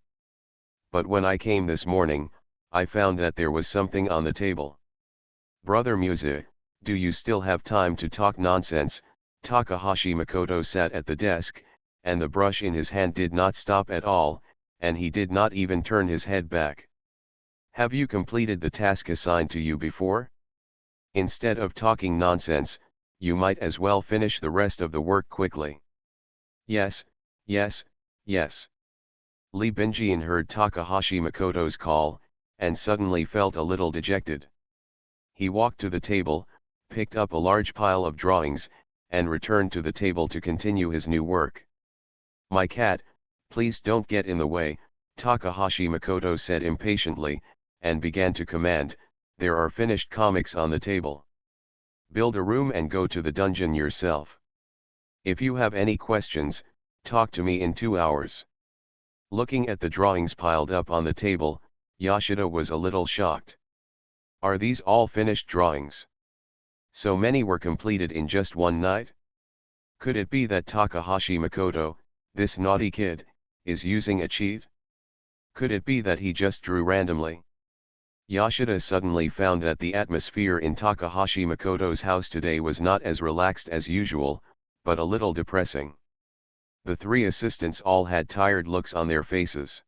But when I came this morning, I found that there was something on the table. Brother Musa, do you still have time to talk nonsense? Takahashi Makoto sat at the desk, and the brush in his hand did not stop at all, and he did not even turn his head back. Have you completed the task assigned to you before? Instead of talking nonsense, you might as well finish the rest of the work quickly. Yes, yes, yes. Lee Binjian heard Takahashi Makoto's call, and suddenly felt a little dejected. He walked to the table, picked up a large pile of drawings, and returned to the table to continue his new work. My cat, please don't get in the way, Takahashi Makoto said impatiently, and began to command, there are finished comics on the table. Build a room and go to the dungeon yourself. If you have any questions, talk to me in 2 hours. Looking at the drawings piled up on the table, Yoshida was a little shocked. Are these all finished drawings? So many were completed in just one night? Could it be that Takahashi Makoto, this naughty kid, is using a cheat? Could it be that he just drew randomly? Yoshida suddenly found that the atmosphere in Takahashi Makoto's house today was not as relaxed as usual, but a little depressing. The three assistants all had tired looks on their faces.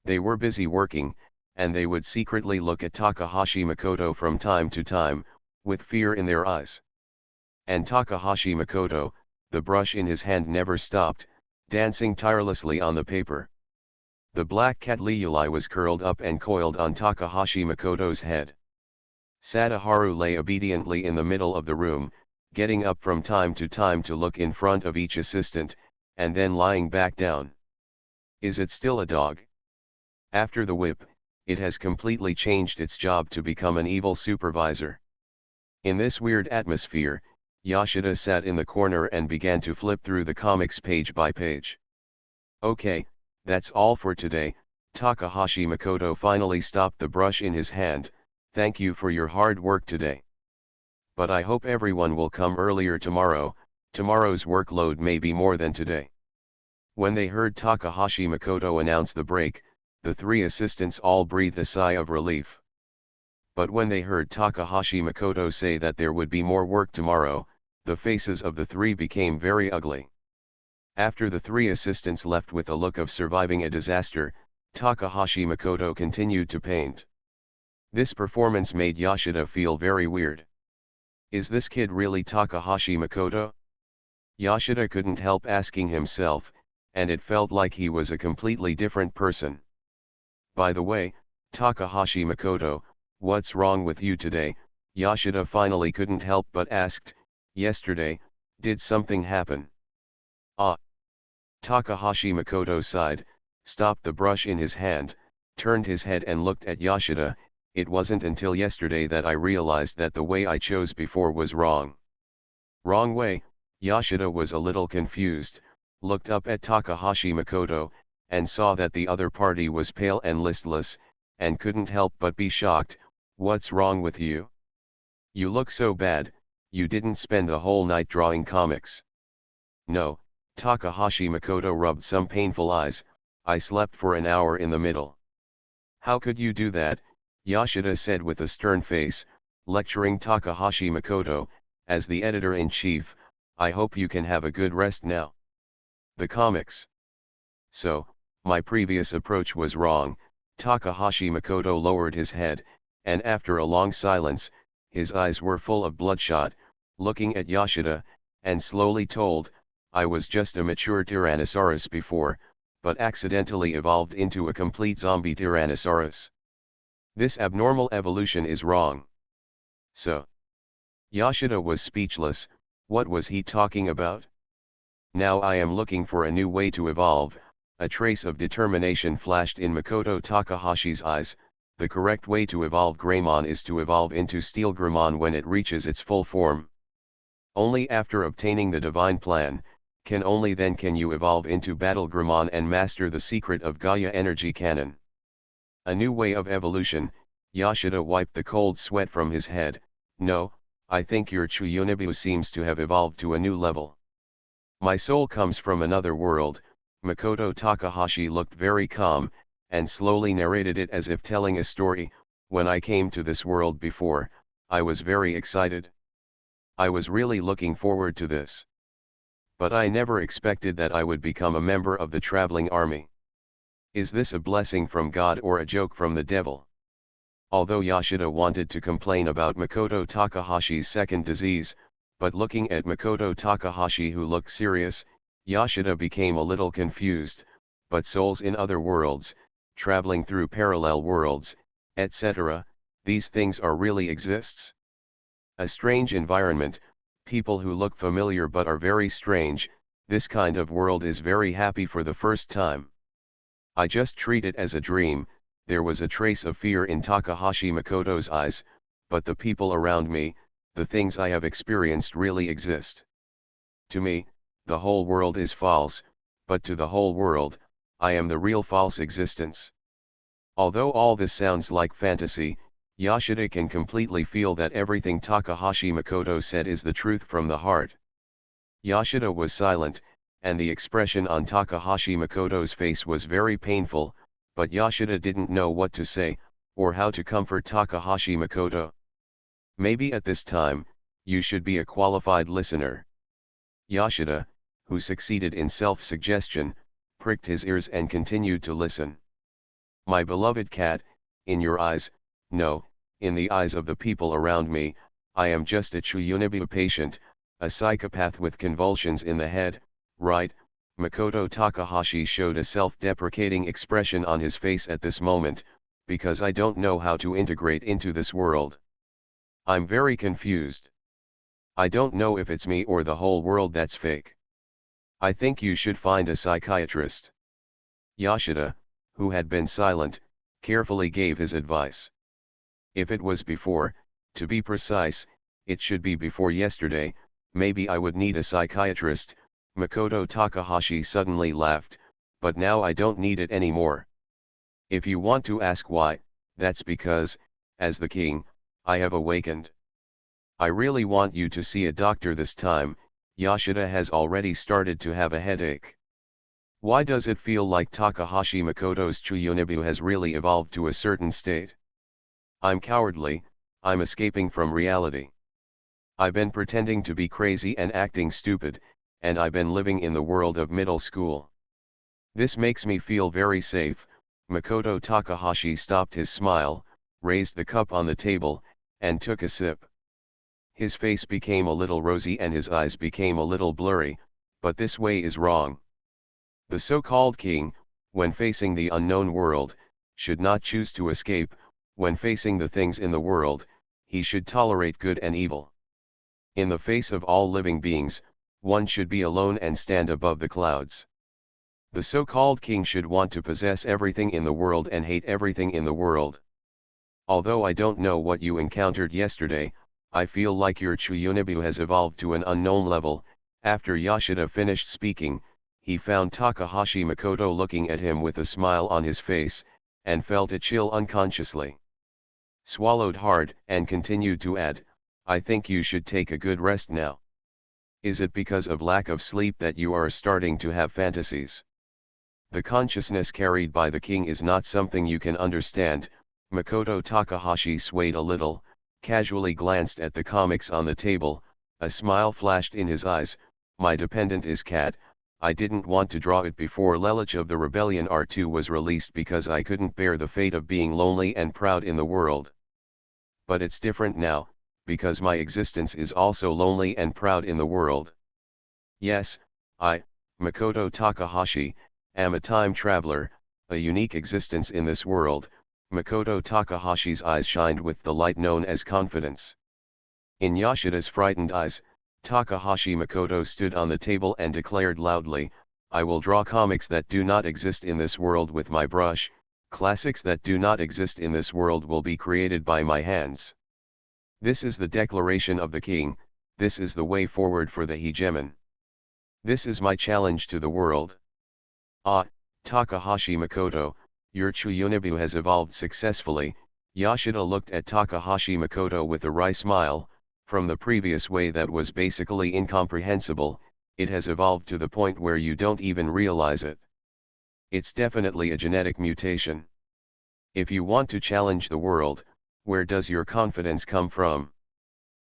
They were busy working, and they would secretly look at Takahashi Makoto from time to time, with fear in their eyes. And Takahashi Makoto, the brush in his hand never stopped, dancing tirelessly on the paper. The black cat Liuli was curled up and coiled on Takahashi Makoto's head. Sadaharu lay obediently in the middle of the room, getting up from time to look in front of each assistant, and then lying back down. Is it still a dog? After the whip, it has completely changed its job to become an evil supervisor. In this weird atmosphere, Yoshida sat in the corner and began to flip through the comics page by page. Okay, that's all for today. Takahashi Makoto finally stopped the brush in his hand. Thank you for your hard work today. But I hope everyone will come earlier tomorrow. Tomorrow's workload may be more than today. When they heard Takahashi Makoto announce the break, the three assistants all breathed a sigh of relief. But when they heard Takahashi Makoto say that there would be more work tomorrow, the faces of the three became very ugly. After the three assistants left with a look of surviving a disaster, Takahashi Makoto continued to paint. This performance made Yoshida feel very weird. Is this kid really Takahashi Makoto? Yoshida couldn't help asking himself, and it felt like he was a completely different person. By the way, Takahashi Makoto, what's wrong with you today? Yoshida finally couldn't help but asked. Yesterday, did something happen? Ah. Takahashi Makoto sighed, stopped the brush in his hand, turned his head and looked at Yoshida. It wasn't until yesterday that I realized that the way I chose before was wrong. Wrong way? Yoshida was a little confused, looked up at Takahashi Makoto, and saw that the other party was pale and listless, and couldn't help but be shocked. What's wrong with you? You look so bad. You didn't spend the whole night drawing comics. No, Takahashi Makoto rubbed some painful eyes. I slept for an hour in the middle. How could you do that? Yoshida said with a stern face, lecturing Takahashi Makoto. As the editor-in-chief, I hope you can have a good rest now. The comics. So, my previous approach was wrong. Takahashi Makoto lowered his head, and after a long silence, his eyes were full of bloodshot, looking at Yoshida, and slowly told, I was just a mature Tyrannosaurus before, but accidentally evolved into a complete zombie Tyrannosaurus. This abnormal evolution is wrong. So. Yoshida was speechless. What was he talking about? Now I am looking for a new way to evolve. A trace of determination flashed in Makoto Takahashi's eyes. The correct way to evolve Greymon is to evolve into Steel Greymon when it reaches its full form. Only after obtaining the divine plan, only then can you evolve into Battle Greymon and master the secret of Gaia Energy Cannon. A new way of evolution. Yoshida wiped the cold sweat from his head. No, I think your Chuyunibu seems to have evolved to a new level. My soul comes from another world. Makoto Takahashi looked very calm, and slowly narrated it as if telling a story. When I came to this world before, I was very excited. I was really looking forward to this. But I never expected that I would become a member of the traveling army. Is this a blessing from God or a joke from the devil? Although Yoshida wanted to complain about Makoto Takahashi's second disease, but looking at Makoto Takahashi who looked serious, Yoshida became a little confused. But souls in other worlds, traveling through parallel worlds, etc., these things are really exists? A strange environment, people who look familiar but are very strange. This kind of world is very happy for the first time. I just treat it as a dream. There was a trace of fear in Takahashi Makoto's eyes, but the people around me, the things I have experienced really exist. To me, the whole world is false, but to the whole world, I am the real false existence. Although all this sounds like fantasy, Yoshida can completely feel that everything Takahashi Makoto said is the truth from the heart. Yoshida was silent, and the expression on Takahashi Makoto's face was very painful, but Yoshida didn't know what to say, or how to comfort Takahashi Makoto. Maybe at this time, you should be a qualified listener. Yoshida, who succeeded in self-suggestion, pricked his ears and continued to listen. My beloved cat, in your eyes, no, in the eyes of the people around me, I am just a Chuyunibu patient, a psychopath with convulsions in the head, right? Makoto Takahashi showed a self-deprecating expression on his face at this moment, because I don't know how to integrate into this world. I'm very confused. I don't know if it's me or the whole world that's fake. I think you should find a psychiatrist. Yoshida, who had been silent, carefully gave his advice. If it was before, to be precise, it should be before yesterday, maybe I would need a psychiatrist. Makoto Takahashi suddenly laughed, but now I don't need it anymore. If you want to ask why, that's because, as the king, I have awakened. I really want you to see a doctor this time. Yoshida has already started to have a headache. Why does it feel like Takahashi Makoto's Chuyunibu has really evolved to a certain state? I'm cowardly, I'm escaping from reality. I've been pretending to be crazy and acting stupid, and I've been living in the world of middle school. This makes me feel very safe. Makoto Takahashi stopped his smile, raised the cup on the table, and took a sip. His face became a little rosy and his eyes became a little blurry, but this way is wrong. The so-called king, when facing the unknown world, should not choose to escape. When facing the things in the world, he should tolerate good and evil. In the face of all living beings, one should be alone and stand above the clouds. The so-called king should want to possess everything in the world and hate everything in the world. Although I don't know what you encountered yesterday, I feel like your Chuyunibu has evolved to an unknown level. After Yoshida finished speaking, he found Takahashi Makoto looking at him with a smile on his face, and felt a chill unconsciously. Swallowed hard and continued to add, I think you should take a good rest now. Is it because of lack of sleep that you are starting to have fantasies? The consciousness carried by the king is not something you can understand. Makoto Takahashi swayed a little, casually glanced at the comics on the table, a smile flashed in his eyes. My dependent is cat. I didn't want to draw it before Lelich of the Rebellion R2 was released because I couldn't bear the fate of being lonely and proud in the world. But it's different now, because my existence is also lonely and proud in the world. Yes, Makoto Takahashi, am a time traveler, a unique existence in this world. Makoto Takahashi's eyes shined with the light known as confidence. In Yashida's frightened eyes, Takahashi Makoto stood on the table and declared loudly, I will draw comics that do not exist in this world with my brush, classics that do not exist in this world will be created by my hands. This is the declaration of the king, this is the way forward for the hegemon. This is my challenge to the world. Ah, Takahashi Makoto, your Chuyunibu has evolved successfully. Yashida looked at Takahashi Makoto with a wry smile. From the previous way that was basically incomprehensible, it has evolved to the point where you don't even realize it. It's definitely a genetic mutation. If you want to challenge the world, where does your confidence come from?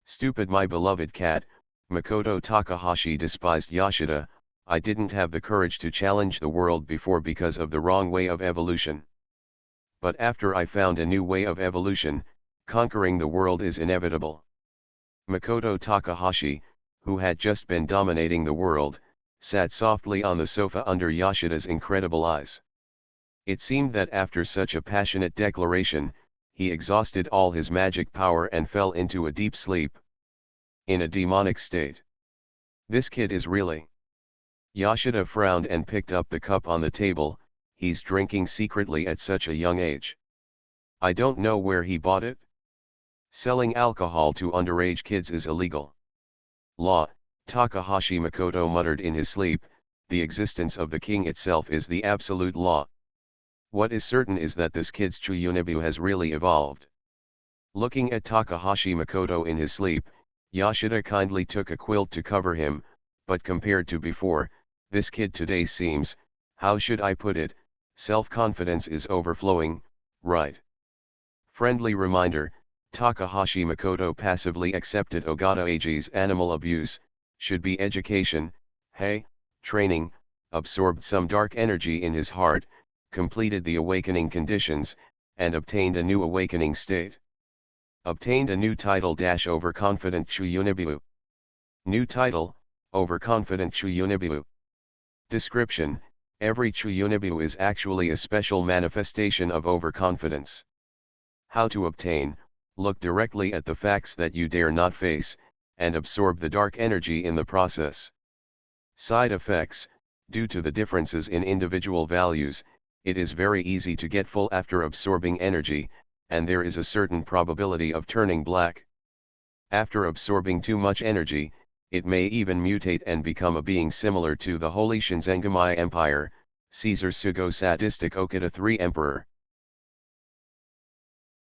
Stupid my beloved cat, Makoto Takahashi despised Yashida, I didn't have the courage to challenge the world before because of the wrong way of evolution. But after I found a new way of evolution, conquering the world is inevitable. Makoto Takahashi, who had just been dominating the world, sat softly on the sofa under Yashida's incredible eyes. It seemed that after such a passionate declaration, he exhausted all his magic power and fell into a deep sleep. In a demonic state. This kid is really. Yashida frowned and picked up the cup on the table, he's drinking secretly at such a young age. I don't know where he bought it. Selling alcohol to underage kids is illegal. Law, Takahashi Makoto muttered in his sleep, the existence of the king itself is the absolute law. What is certain is that this kid's Chuyunibu has really evolved. Looking at Takahashi Makoto in his sleep, Yashida kindly took a quilt to cover him, but compared to before, this kid today seems, how should I put it, self-confidence is overflowing, right? Friendly reminder, Takahashi Makoto passively accepted Ogata Eiji's animal abuse, should be education, hey, training, absorbed some dark energy in his heart, completed the awakening conditions, and obtained a new awakening state. Obtained a new title - Overconfident Chuyunibu. New title, Overconfident Chuyunibu. Description, every Chuyunibu is actually a special manifestation of overconfidence. How to obtain, look directly at the facts that you dare not face, and absorb the dark energy in the process. Side effects, due to the differences in individual values, it is very easy to get full after absorbing energy, and there is a certain probability of turning black. After absorbing too much energy, it may even mutate and become a being similar to the Holy Shinzengamai Empire, Caesar Sugo Sadistic Okita III Emperor.